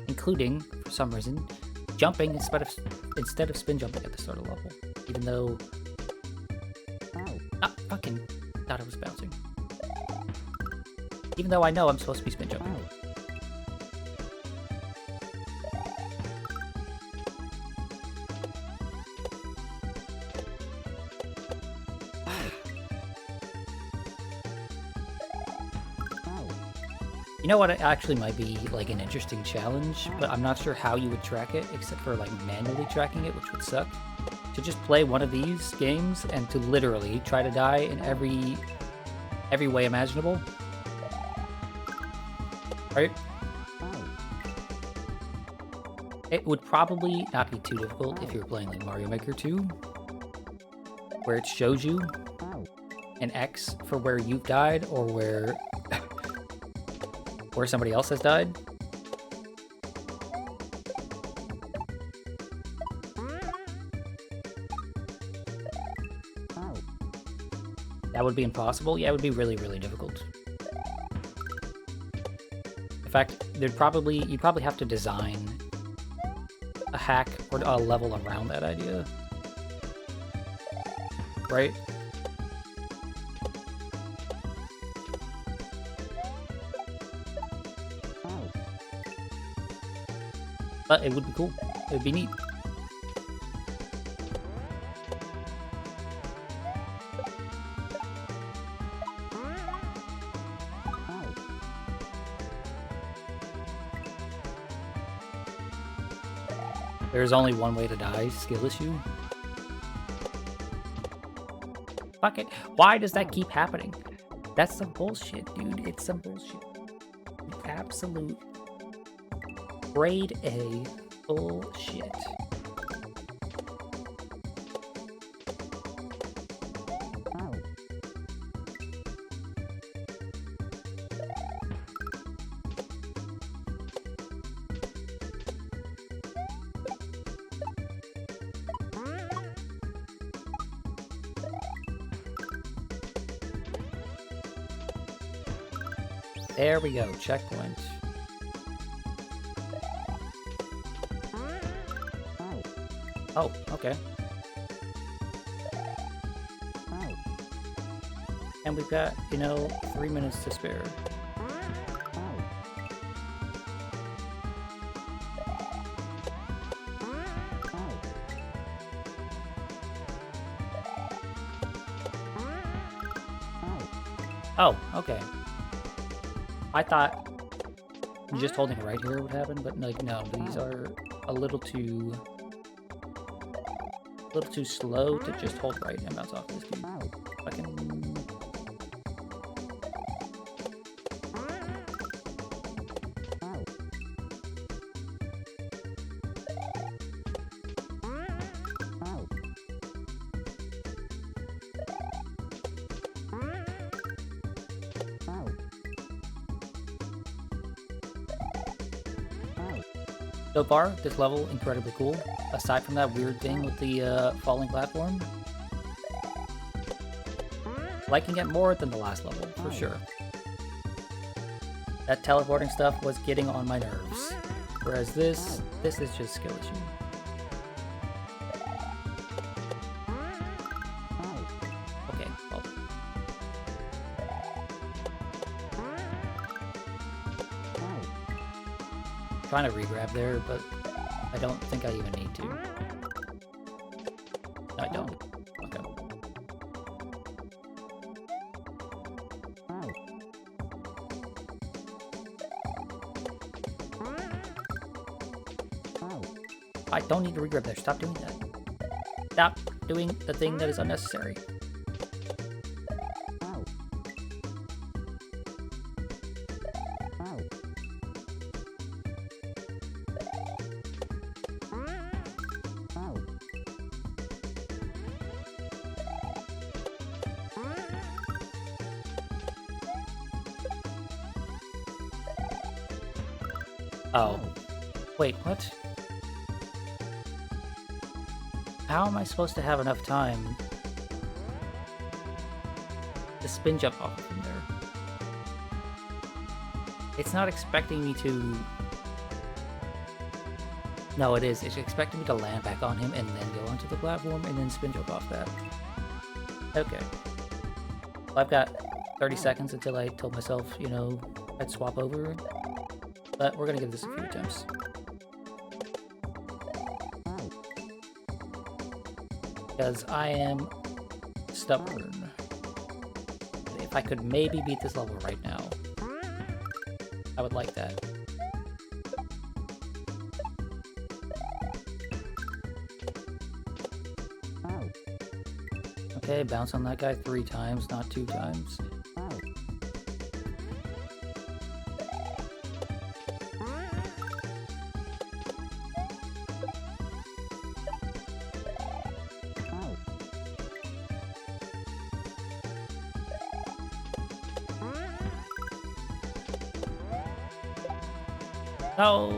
Including, for some reason, jumping instead of spin jumping at the start of the level. Even though... Ah, fucking thought I was bouncing. Even though I know I'm supposed to be spin jumping. You know what, it actually might be like an interesting challenge, but I'm not sure how you would track it, except for like manually tracking it, which would suck. To just play one of these games and to literally try to die in every way imaginable. Right? It would probably not be too difficult if you were playing like Mario Maker 2, where it shows you an X for where you've died or where somebody else has died. That would be impossible. Yeah, it would be really, really difficult. In fact, you'd probably have to design a hack or a level around that idea. Right? But it would be cool. It would be neat. There's only one way to die, skill issue. Fuck it. Why does that keep happening? That's some bullshit, dude. It's some bullshit. Absolute grade A bullshit. There we go, checkpoint. Oh, okay. And we've got, 3 minutes to spare. Oh, okay. I thought just holding it right here would happen, but like no, these are a little too slow to just hold right and bounce off this dude. Fucking. So far, this level, incredibly cool. Aside from that weird thing with the falling platform. Liking it more than the last level, for sure. That teleporting stuff was getting on my nerves. Whereas this is just skill issue. Okay, well. Trying to re-grab there, but I don't think I even need to. No, I don't. Okay. I don't need to regrip there. Stop doing that. Stop doing the thing that is unnecessary. Oh. Wait, what? How am I supposed to have enough time to spin jump off from there? It's not expecting me to... No, it is. It's expecting me to land back on him and then go onto the platform and then spin jump off that. Okay. Well, I've got 30 seconds until I told myself, you know, I'd swap over. But we're gonna give this a few attempts. Because I am stubborn. If I could maybe beat this level right now, I would like that. Okay, bounce on that guy 3 times, not 2 times. No!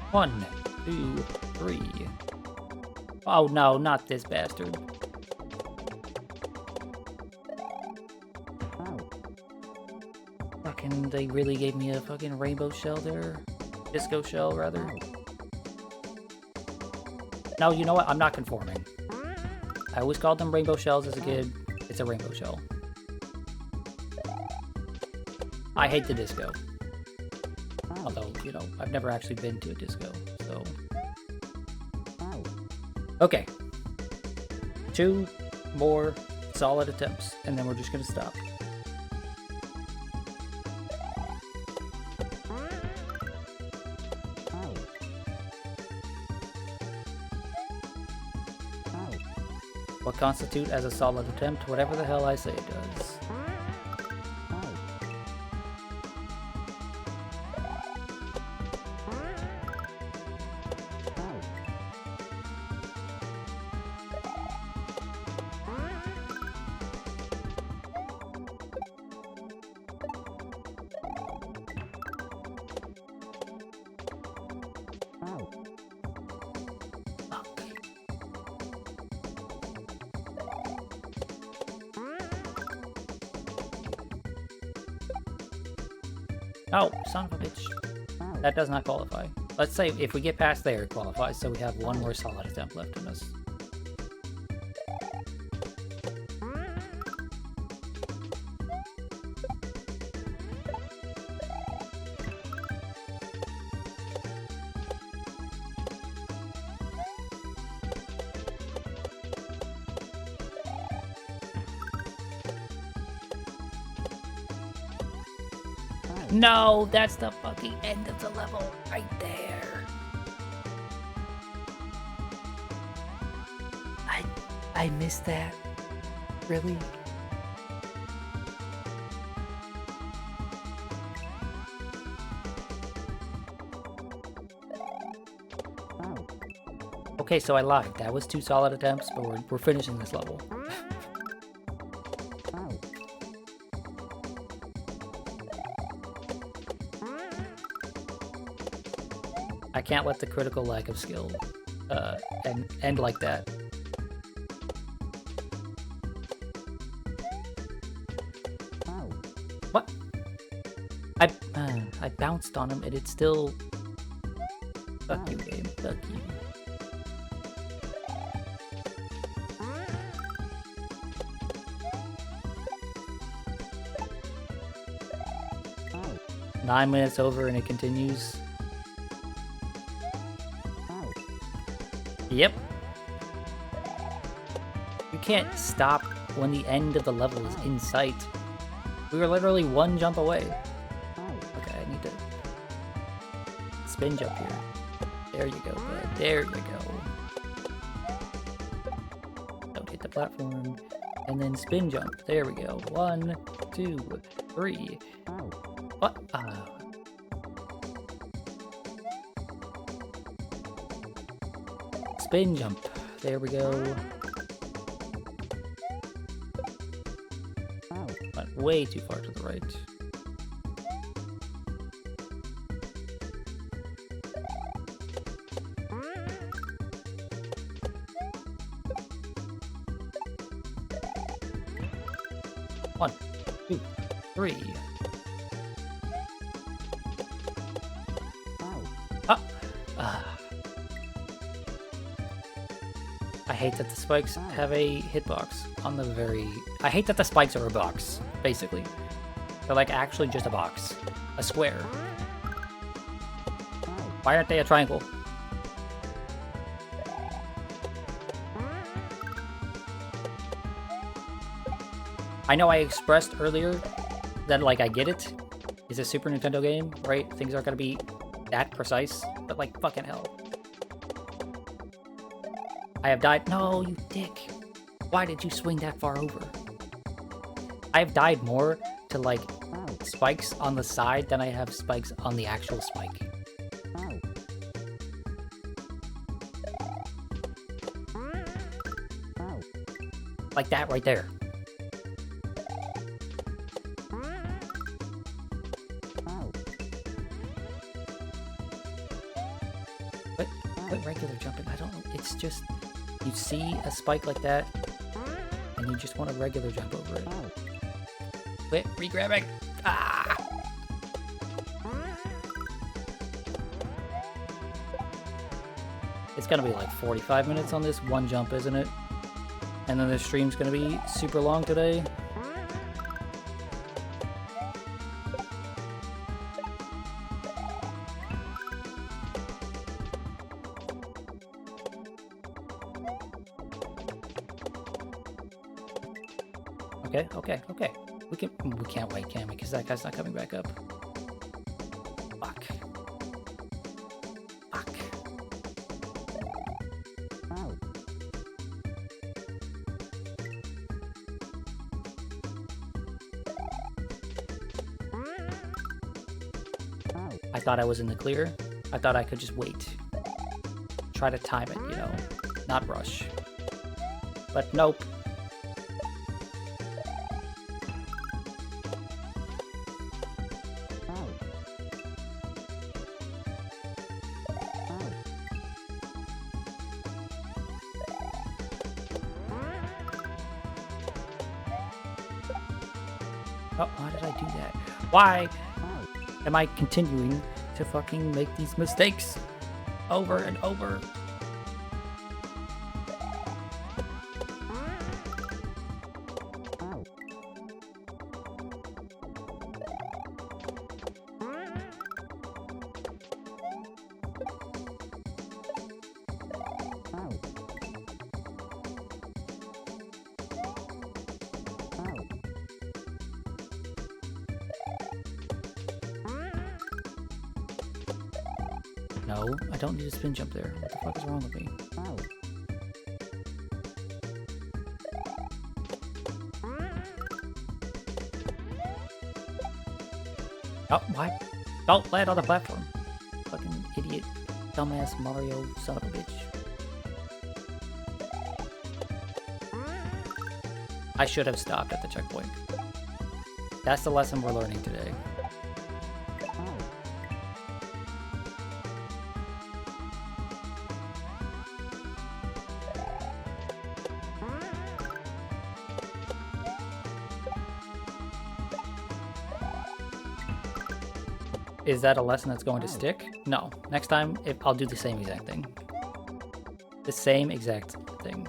One, 2, 3. Oh no, not this bastard. Fucking, they really gave me a fucking rainbow shell there. Disco shell, rather. No, you know what? I'm not conforming. I always called them rainbow shells as a kid. It's a rainbow shell. I hate the disco. Although, you know, I've never actually been to a disco, so... Okay. 2 more solid attempts, and then we're just gonna stop. What constitute as a solid attempt? Whatever the hell I say it does. Oh, son of a bitch. That does not qualify. Let's say if we get past there, it qualifies, so we have 1 more solid attempt left in us. No, that's the fucking end of the level right there. I missed that. Really? Okay, so I lied. That was 2 solid attempts, but we're finishing this level. I can't let the critical lack of skill end like that. What? I bounced on him and it's still... Fuck you, game. Fuck you. Oh. 9 minutes over and it continues. Yep. can't stop when the end of the level is in sight. We were literally one jump away. Okay, I need to spin jump here. There you go, bud. There you go. Don't hit the platform. And then spin jump. There we go. 1, 2, 3. What? Spin jump. There we go. Went way too far to the right. One, 2, 3. I hate that the spikes have a hitbox on the very... I hate that the spikes are a box, basically. They're like actually just a box. A square. Why aren't they a triangle? I know I expressed earlier that, like, I get it. It's a Super Nintendo game, right? Things aren't gonna be that precise, but, like, fucking hell. I have died. No, you dick. Why did you swing that far over? I have died more to, like, spikes on the side than I have spikes on the actual spike. Like that right there. But regular jumping, I don't know. It's just... You see a spike like that, and you just want to regular jump over it. Quit re-grabbing! Ah! It's gonna be like 45 minutes on this one jump, isn't it? And then the stream's gonna be super long today. Okay. We can't wait, can we? Because that guy's not coming back up. Fuck. I thought I was in the clear. I thought I could just wait. Try to time it, you know. Not rush. But nope. Oh, why did I do that? Why am I continuing to fucking make these mistakes over and over? No, I don't need a spin jump there. What the fuck is wrong with me? Oh, why? Don't land on the platform. Fucking idiot, dumbass Mario son of a bitch. I should have stopped at the checkpoint. That's the lesson we're learning today. Is that a lesson that's going to stick? No. Next time, I'll do the same exact thing. The same exact thing.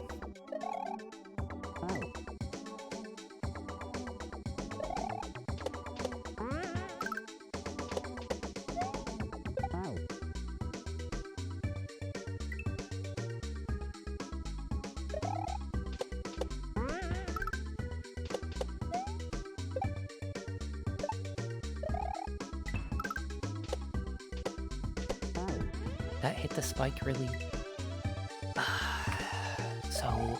That hit the spike really... so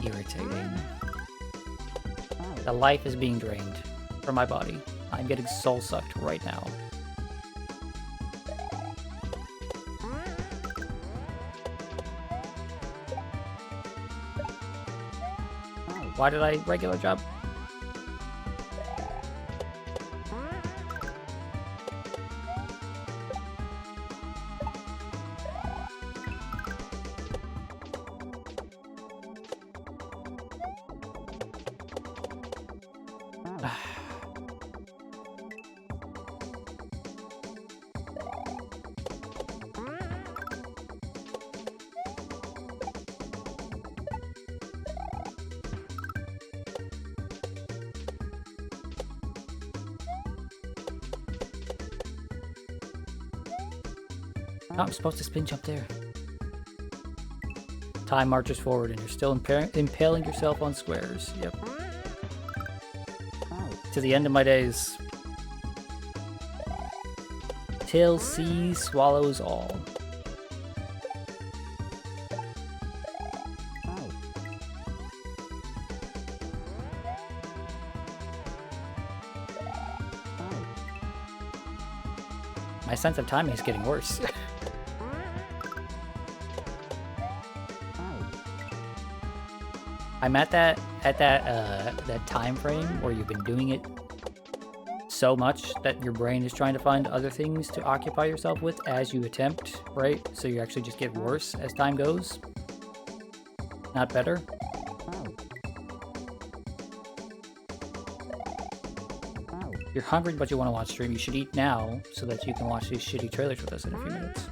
irritating. The life is being drained from my body. I'm getting soul sucked right now. Why did I regular jump? Oh, I'm supposed to spin jump there. Time marches forward and you're still impaling yourself on squares. Yep. To the end of my days. Till sea swallows all. My sense of timing is getting worse. I'm at that time frame where you've been doing it so much that your brain is trying to find other things to occupy yourself with as you attempt, right? So you actually just get worse as time goes. Not better. You're hungry, but you want to watch stream. You should eat now so that you can watch these shitty trailers with us in a few minutes.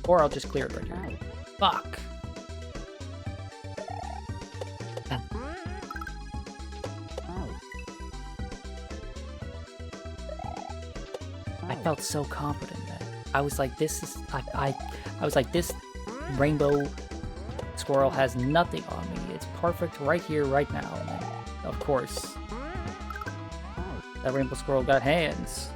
Or I'll just clear it right here. Fuck! I felt so confident that I was like, this is... I was like, this rainbow squirrel has nothing on me. It's perfect right here, right now. And then, of course, that rainbow squirrel got hands.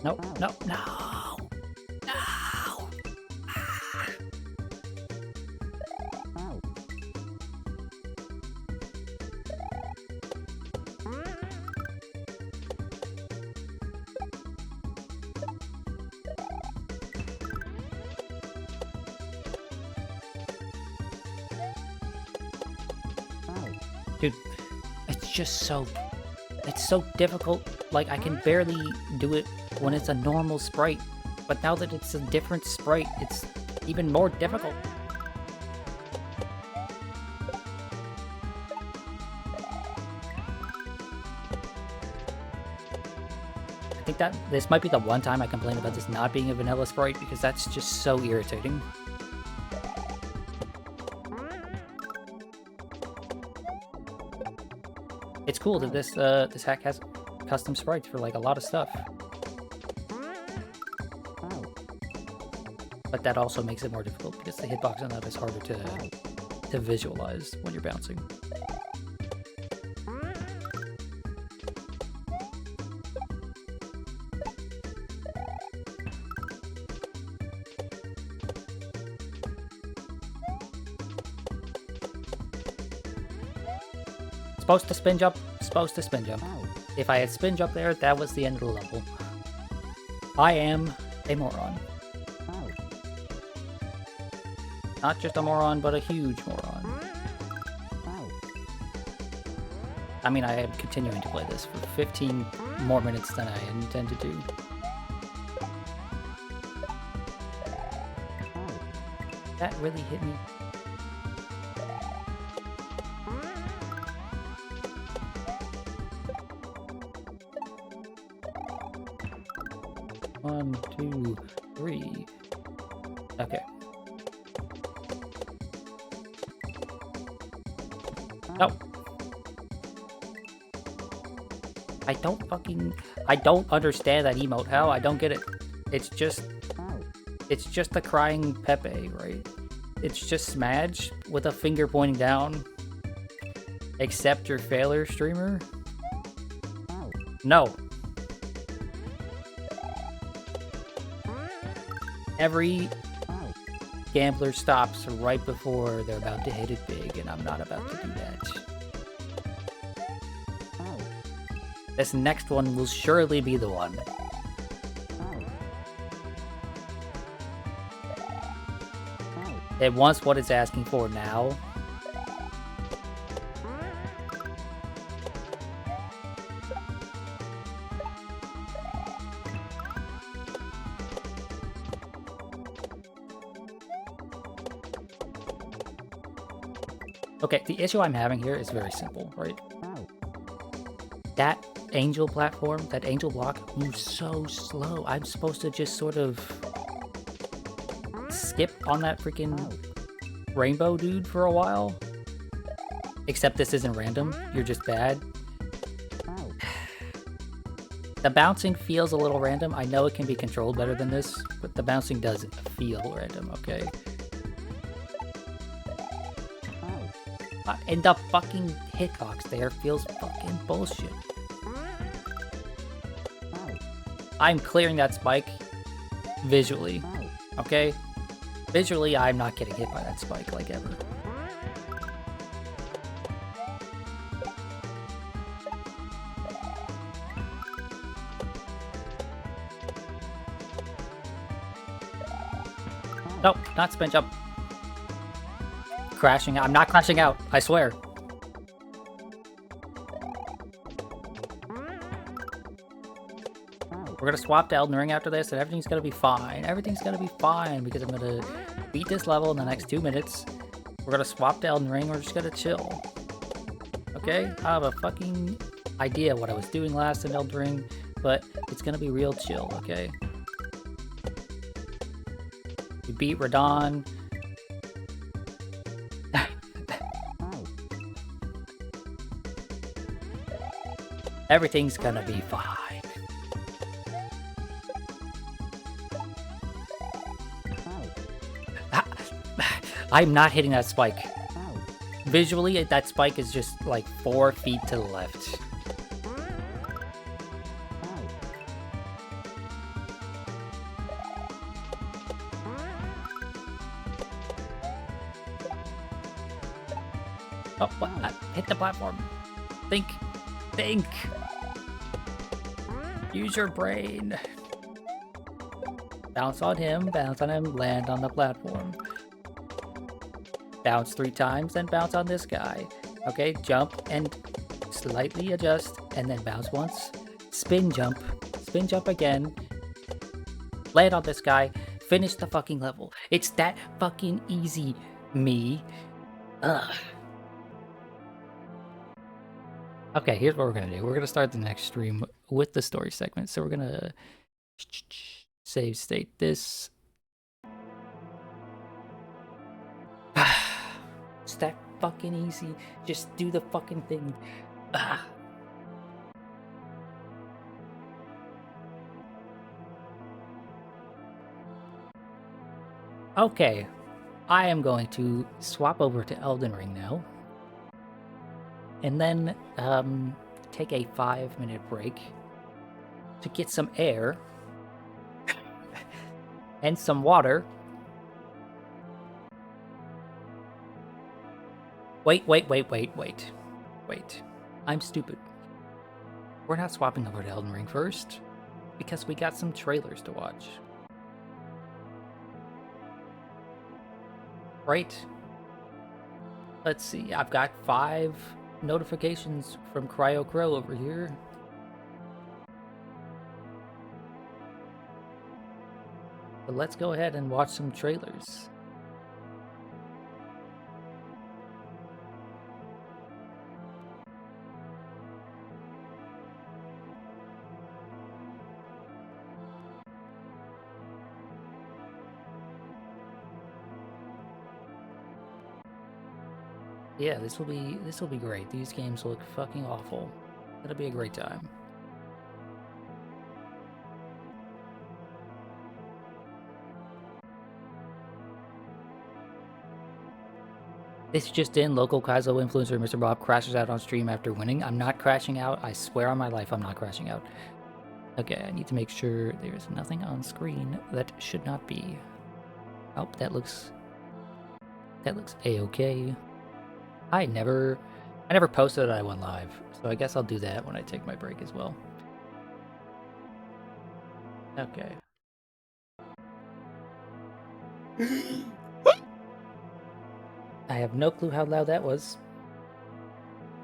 No, no, no! No! Dude, it's just so... It's so difficult. Like, I can barely do it when it's a normal sprite, but now that it's a different sprite, it's even more difficult. I think that this might be the one time I complain about this not being a vanilla sprite, because that's just so irritating. It's cool that this hack has custom sprites for like a lot of stuff. But that also makes it more difficult because the hitbox on that is harder to visualize when you're bouncing. Supposed to spin jump, supposed to spin jump. If I had spin jump there, that was the end of the level. I am a moron. Not just a moron, but a huge moron. I mean, I am continuing to play this for 15 more minutes than I intend to do. That really hit me. 1, 2, 3. Okay. No. I don't understand that emote. How? I don't get it. It's just the crying Pepe, right? It's just Smash with a finger pointing down. Accept your failure, streamer? No. Every gambler stops right before they're about to hit it big, and I'm not about to do that. This next one will surely be the one. It wants what it's asking for now. Okay, the issue I'm having here is very simple, right? That angel platform, that angel block moves so slow. I'm supposed to just sort of skip on that freaking rainbow dude for a while. Except this isn't random, you're just bad. The bouncing feels a little random. I know it can be controlled better than this, but the bouncing does feel random, okay? And the fucking hitbox there feels fucking bullshit. I'm clearing that spike visually, okay? Visually, I'm not getting hit by that spike like ever. Nope, not spin jump. Crashing. I'm not crashing out, I swear. We're gonna swap to Elden Ring after this, and everything's gonna be fine. Everything's gonna be fine, because I'm gonna beat this level in the next 2 minutes. We're gonna swap to Elden Ring, we're just gonna chill. Okay? I have a fucking idea what I was doing last in Elden Ring, but it's gonna be real chill, okay? We beat Radon. Everything's gonna be fine. I'm not hitting that spike. Visually, that spike is just like 4 feet to the left. Oh, what? Hit the platform. Think. Think. Use your brain. Bounce on him, land on the platform. Bounce 3 times, then bounce on this guy. Okay, jump and slightly adjust, and then bounce once. Spin jump again. Land on this guy. Finish the fucking level. It's that fucking easy, me. Ugh. Okay, here's what we're gonna do. We're gonna start the next stream with the story segment. So we're gonna save state this. It's that fucking easy. Just do the fucking thing. Okay, I am going to swap over to Elden Ring now. And then take a 5-minute break to get some air and some water. Wait. I'm stupid. We're not swapping over to Elden Ring first, because we got some trailers to watch. Right? Let's see, I've got 5 notifications from Cryo Crow over here. But let's go ahead and watch some trailers. Yeah, this will be great. These games look fucking awful. It'll be a great time. This just in, local Kaizo influencer Mr. Bob crashes out on stream after winning. I'm not crashing out. I swear on my life I'm not crashing out. Okay, I need to make sure there's nothing on screen that should not be. Oh, that looks a-okay. I never posted that I went live, so I guess I'll do that when I take my break as well. Okay. I have no clue how loud that was.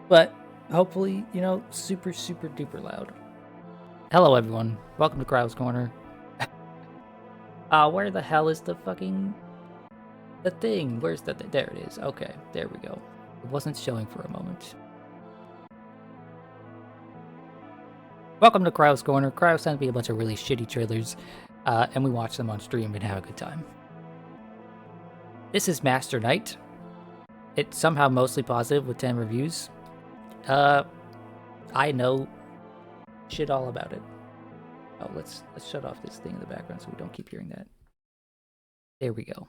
But hopefully, you know, super, super duper loud. Hello, everyone. Welcome to Crow's Corner. Where the hell is the fucking... the thing? Where's the... there it is. Okay, there we go. It wasn't showing for a moment. Welcome to Crow's Corner. Crow sent me a bunch of really shitty trailers, and we watch them on stream and have a good time. This is Master Knight. It's somehow mostly positive with 10 reviews. I know shit all about it. Oh, let's shut off this thing in the background so we don't keep hearing that. There we go.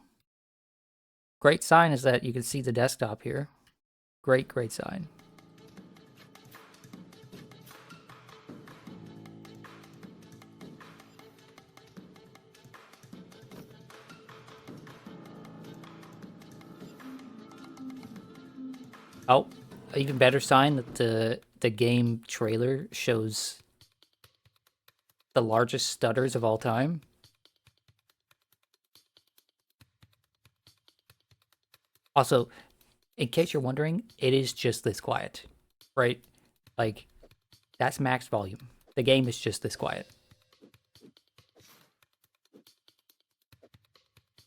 Great sign is that you can see the desktop here. Great sign. Oh, even better sign that the game trailer shows the largest stutters of all time. Also, in case you're wondering, it is just this quiet, right? Like, that's max volume. The game is just this quiet.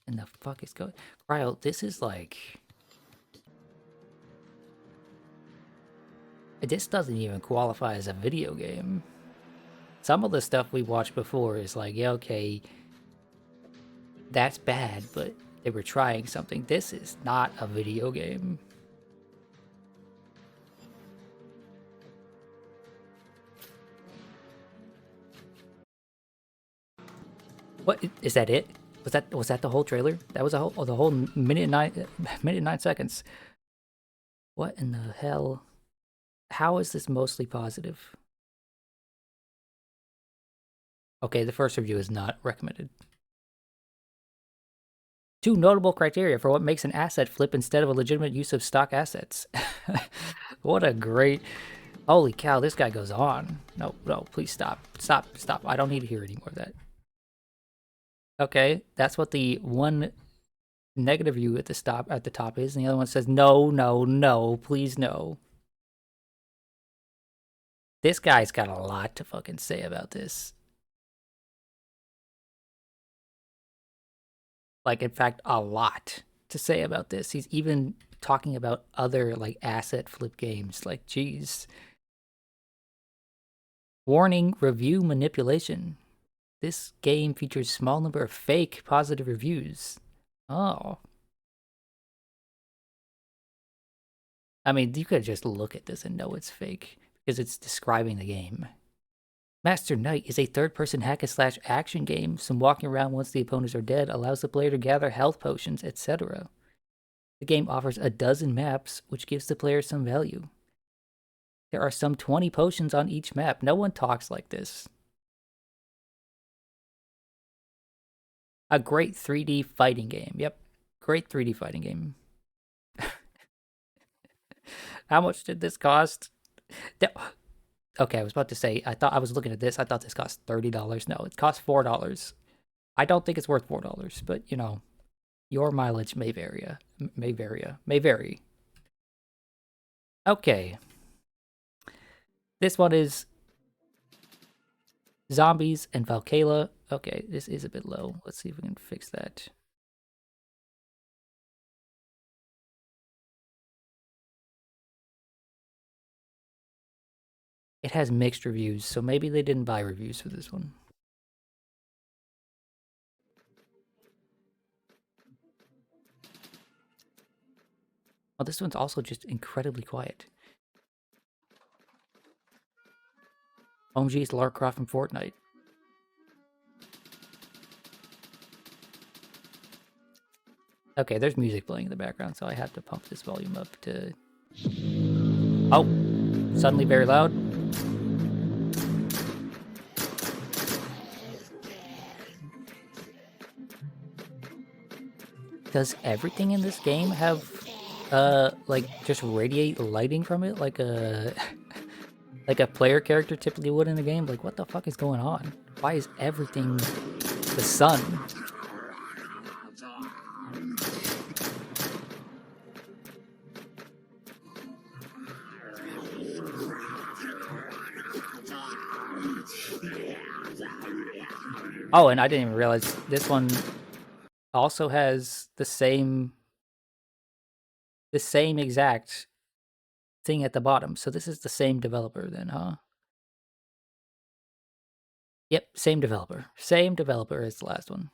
And the fuck is going... Cryo, this is like... this doesn't even qualify as a video game. Some of the stuff we watched before is like, yeah, okay, that's bad, but they were trying something. This is not a video game. What is that? It was that the whole trailer? That was the whole minute and 9 seconds. What in the hell? How is this mostly positive? Okay, the first review is not recommended. 2 notable criteria for what makes an asset flip instead of a legitimate use of stock assets. What a great... holy cow, this guy goes on. No, please stop. Stop. I don't need to hear any more of that. Okay, that's what the one negative review at the top is, and the other one says, no, please no. This guy's got a lot to fucking say about this. Like, in fact, a lot to say about this. He's even talking about other, like, asset flip games. Like, geez. Warning, review manipulation. This game features small number of fake positive reviews. Oh. I mean, you could just look at this and know it's fake, because it's describing the game. Master Knight is a third-person hack-and-slash action game. Some walking around once the opponents are dead allows the player to gather health potions, etc. The game offers a dozen maps, which gives the player some value. There are some 20 potions on each map. No one talks like this. A great 3D fighting game. Yep, great 3D fighting game. How much did this cost? Okay, I was about to say, I was looking at this, I thought this cost $30. No, it cost $4. I don't think it's worth $4, but, you know, your mileage may vary. May vary. Okay. This one is Zombies and Valhalla. Okay, this is a bit low. Let's see if we can fix that. It has mixed reviews, so maybe they didn't buy reviews for this one. Oh, this one's also just incredibly quiet. OMG's Lara Croft from Fortnite. Okay, there's music playing in the background, so I have to pump this volume up to... Oh! Suddenly very loud. Does everything in this game have, like, just radiate lighting from it? Like a... like a player character typically would in a game? Like, what the fuck is going on? Why is everything the sun? Oh, and I didn't even realize this one also has the same exact thing at the bottom. So this is the same developer then, huh? Yep, same developer. Same developer as the last one.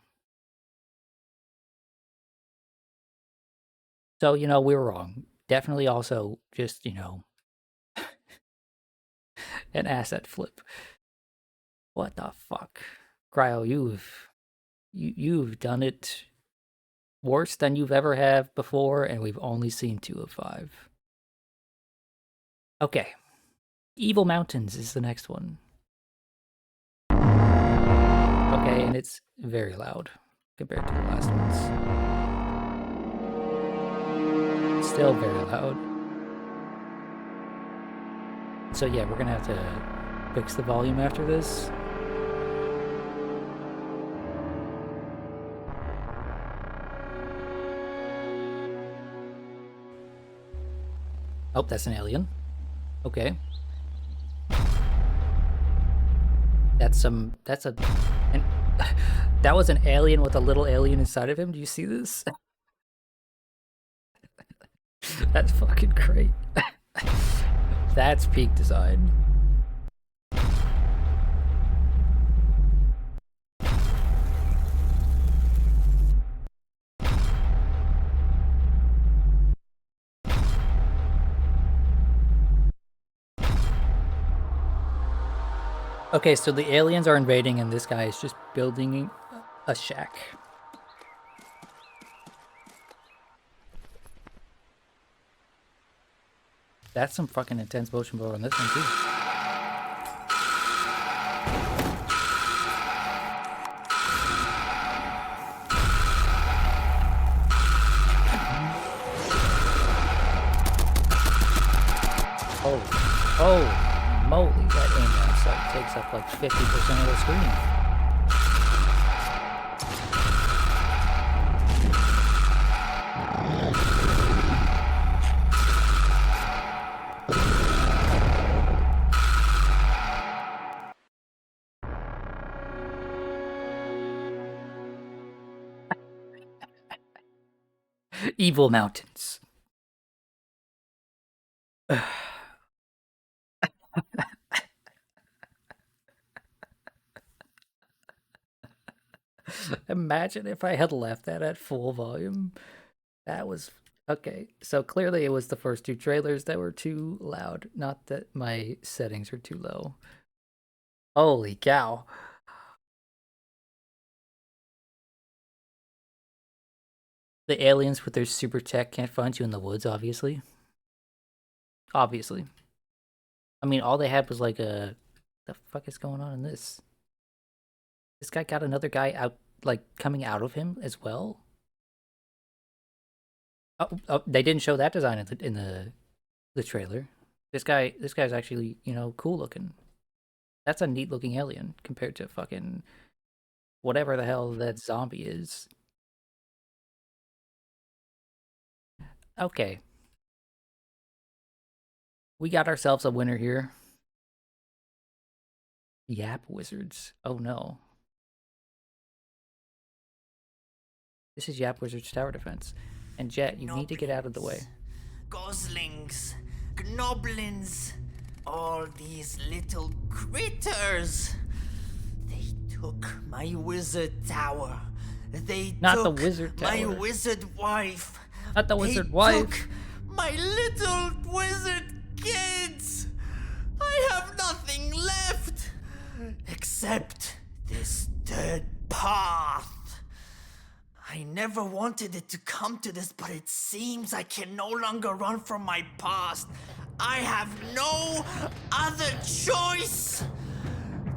So, you know, we were wrong. Definitely also just, you know, an asset flip. What the fuck? Cryo, you've done it worse than you've ever have before, and we've only seen 2 of 5. Okay. Evil Mountains is the next one. Okay, and it's very loud compared to the last ones. Still very loud. So yeah, we're gonna have to fix the volume after this. Oh, that's an alien. Okay. That's that was an alien with a little alien inside of him. Do you see this? That's fucking great. That's peak design. Okay, so the aliens are invading and this guy is just building a shack. That's some fucking intense motion blur on this one too. Oh, moly, that aim down sight takes up like 50% of the screen. Evil Mountains. Imagine if I had left that at full volume. That was... Okay, so clearly it was the first 2 trailers that were too loud, not that my settings are too low. Holy cow. The aliens with their super tech can't find you in the woods, obviously. Obviously. I mean, all they had was like a... The fuck is going on in this? This guy got another guy out, like, coming out of him as well? Oh, they didn't show that design in the trailer. This guy's actually, you know, cool looking. That's a neat looking alien compared to fucking whatever the hell that zombie is. Okay. We got ourselves a winner here. Yap Wizards. Oh no. This is Yap Wizards Tower Defense. And Jet, you need to get out of the way. Goslings, gnoblins, all these little critters. They took my wizard tower. They Not took the wizard tower. my wizard wife. Not the wizard wife. Took My little wizard kids! I have nothing left except this dead path. I never wanted it to come to this, but it seems I can no longer run from my past. I have no other choice.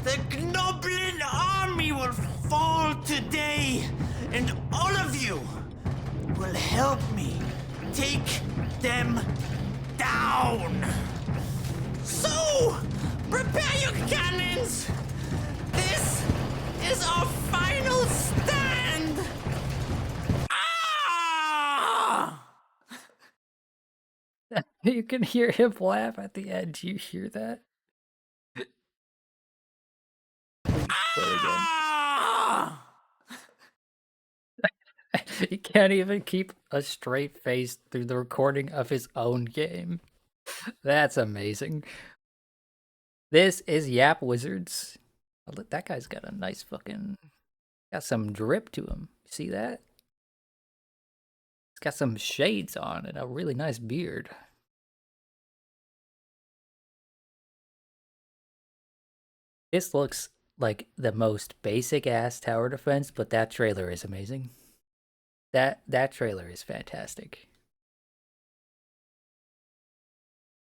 The Gnoblin army will fall today, and all of you will help me take them down. So, prepare your cannons. This is our final stand. Ah! You can hear him laugh at the end. Do you hear that? Ah! He can't even keep a straight face through the recording of his own game. That's amazing. This is Yap Wizards. Oh, look, that guy's got a nice fucking... got some drip to him. See that? He's got some shades on and a really nice beard. This looks like the most basic ass tower defense, but that trailer is amazing. That trailer is fantastic.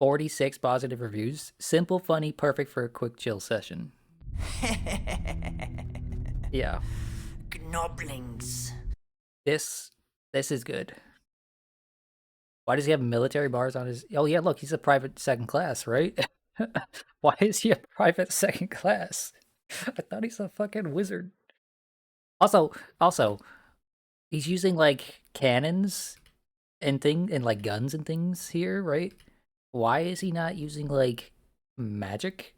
46 positive reviews. Simple, funny, perfect for a quick chill session. Yeah. Gnoblings. This is good. Why does he have military bars on his... Oh yeah, look, he's a private second class, right? Why is he a private second class? I thought he's a fucking wizard. Also, he's using like cannons and like guns and things here, right? Why is he not using like magic?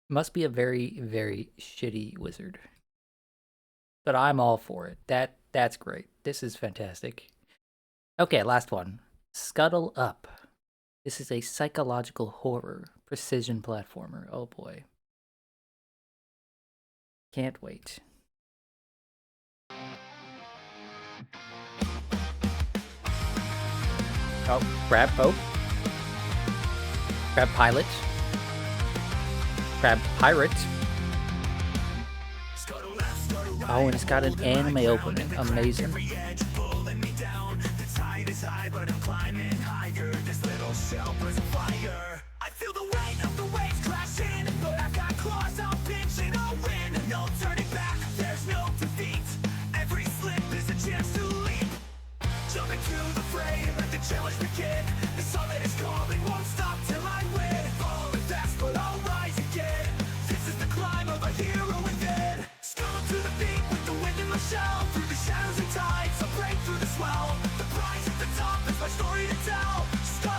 Must be a very, very shitty wizard. But I'm all for it. That's great. This is fantastic. Okay, last one. Scuttle Up. This is a psychological horror precision platformer. Oh boy. Can't wait. Oh, grab boat. Grab pilot. Grab pirate. Oh, and it's got an anime opening. Amazing. I feel the weight of the waves crashing, but I've got claws, I'll pinch and I'll win. No turning back, there's no defeat. Every slip is a chance to leap. Jumping through the fray, let the challenge begin. The summit is calling, won't stop till I win. Falling fast, but I'll rise again. This is the climb of a hero within. Scuttle to the beat with the wind in my shell. Through the shadows and tides, I'll break through the swell. The prize at the top is my story to tell.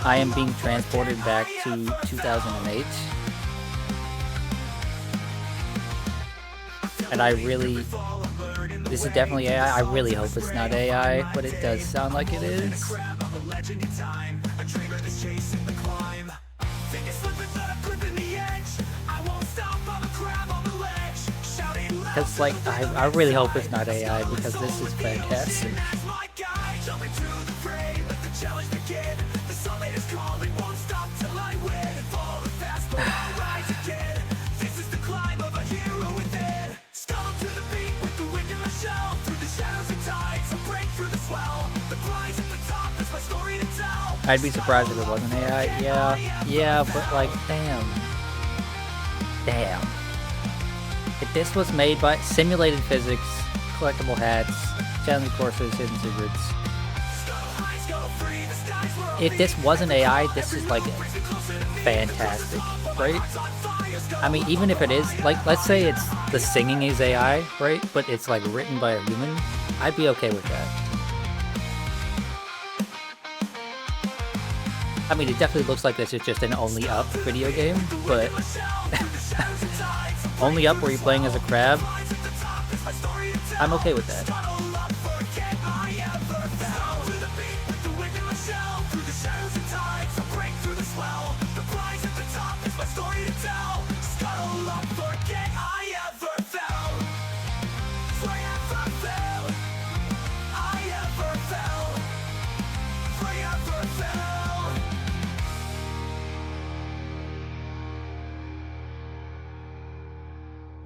I am being transported back to 2008. And I really... This is definitely AI. I really hope it's not AI, but it does sound like it is. Because, like, I really hope it's not AI, because this is fantastic. I'd be surprised if it wasn't AI. Yeah, but like, damn. If this was made by simulated physics, collectible hats, challenge courses, hidden secrets. If this wasn't AI, this is like fantastic, right? I mean, even if it is, like, let's say it's the singing is AI, right? But it's like written by a human, I'd be okay with that. I mean, it definitely looks like this is just an Only Up video game, but Only Up where you're playing as a crab, I'm okay with that.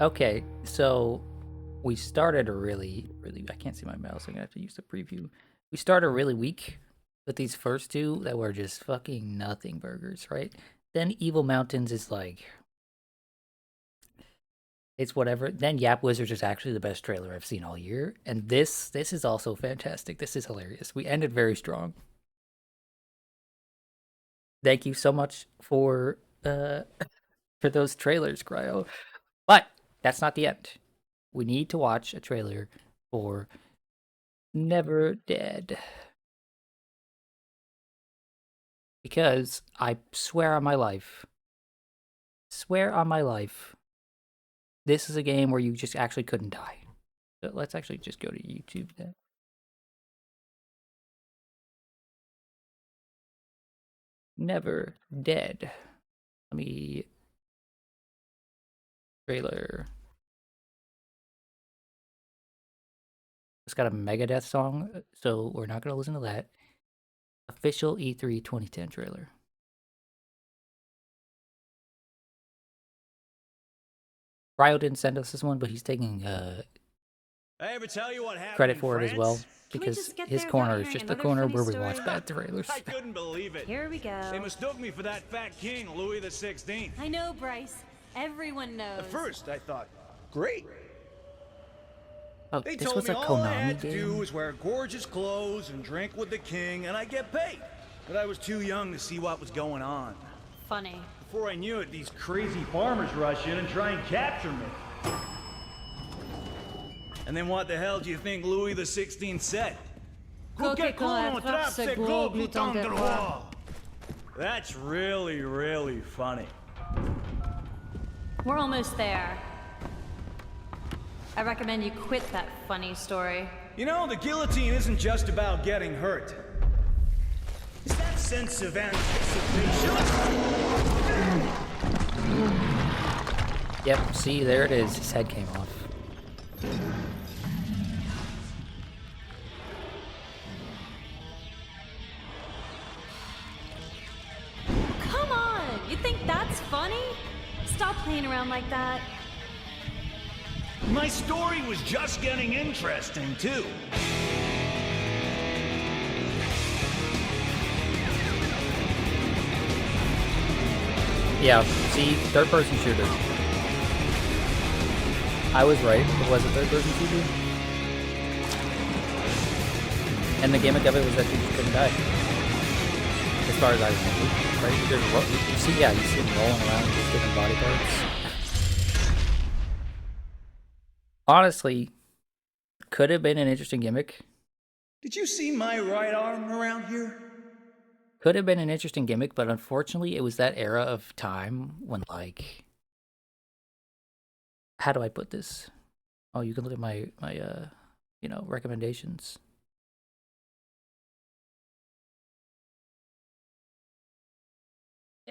Okay, so we started really. I can't see my mouse. I'm gonna have to use the preview. We started really weak with these first two that were just fucking nothing burgers, right? Then Evil Mountains is like it's whatever. Then Yap Wizards is actually the best trailer I've seen all year, and this is also fantastic. This is hilarious. We ended very strong. Thank you so much for those trailers, Cryo. But that's not the end. We need to watch a trailer for Never Dead. Because I swear on my life, this is a game where you just actually couldn't die. So let's actually just go to YouTube then. Never Dead. Let me trailer. It's got a Megadeth song, so we're not gonna listen to that. Official E3 2010 trailer. Ryo didn't send us this one, but he's taking I ever tell you what happened credit in for it as well France? Can we because just get his there corner without is hearing just the another corner funny where we story? watch bad trailers. I couldn't believe it. Here we go. They mistook me for that fat king, Louis the 16th. I know, Bryce. Everyone knows. At first, I thought, great. Oh, They this told was me a all I Konami had to do game. was wear gorgeous clothes and drink with the king, and I'd get paid. But I was too young to see what was going on. Funny. Before I knew it, these crazy farmers rush in and try and capture me. And then what the hell do you think Louis the 16th said? That's really funny. We're almost there. I recommend you quit that funny story. You know, the guillotine isn't just about getting hurt. It's that sense of anticipation. Yep, see, there it is. His head came off. Come on! You think that's funny? Stop playing around like that. My story was just getting interesting, too. Yeah, see, third-person shooter. I was right. It was a third-person shooter. And the gimmick of it was that you just couldn't die. As far as I remember. Right? You see, yeah, you see him rolling around with different body parts. Honestly, could have been an interesting gimmick. Did you see my right arm around here? Could have been an interesting gimmick, but unfortunately, it was that era of time when, like, how do I put this? Oh, you can look at my recommendations.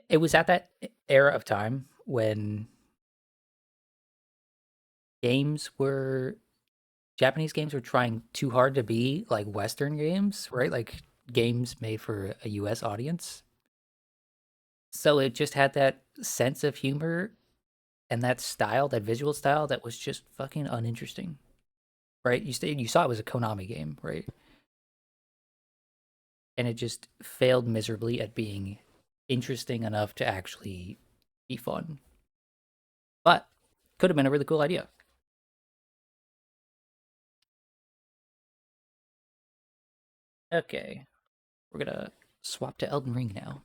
It was at that era of time when Japanese games were trying too hard to be like Western games, right? Like games made for a US audience. So it just had that sense of humor and that style, that visual style that was just fucking uninteresting. Right? You saw it was a Konami game, right? And it just failed miserably at being interesting enough to actually be fun. But could have been a really cool idea. Okay. We're gonna swap to Elden Ring now.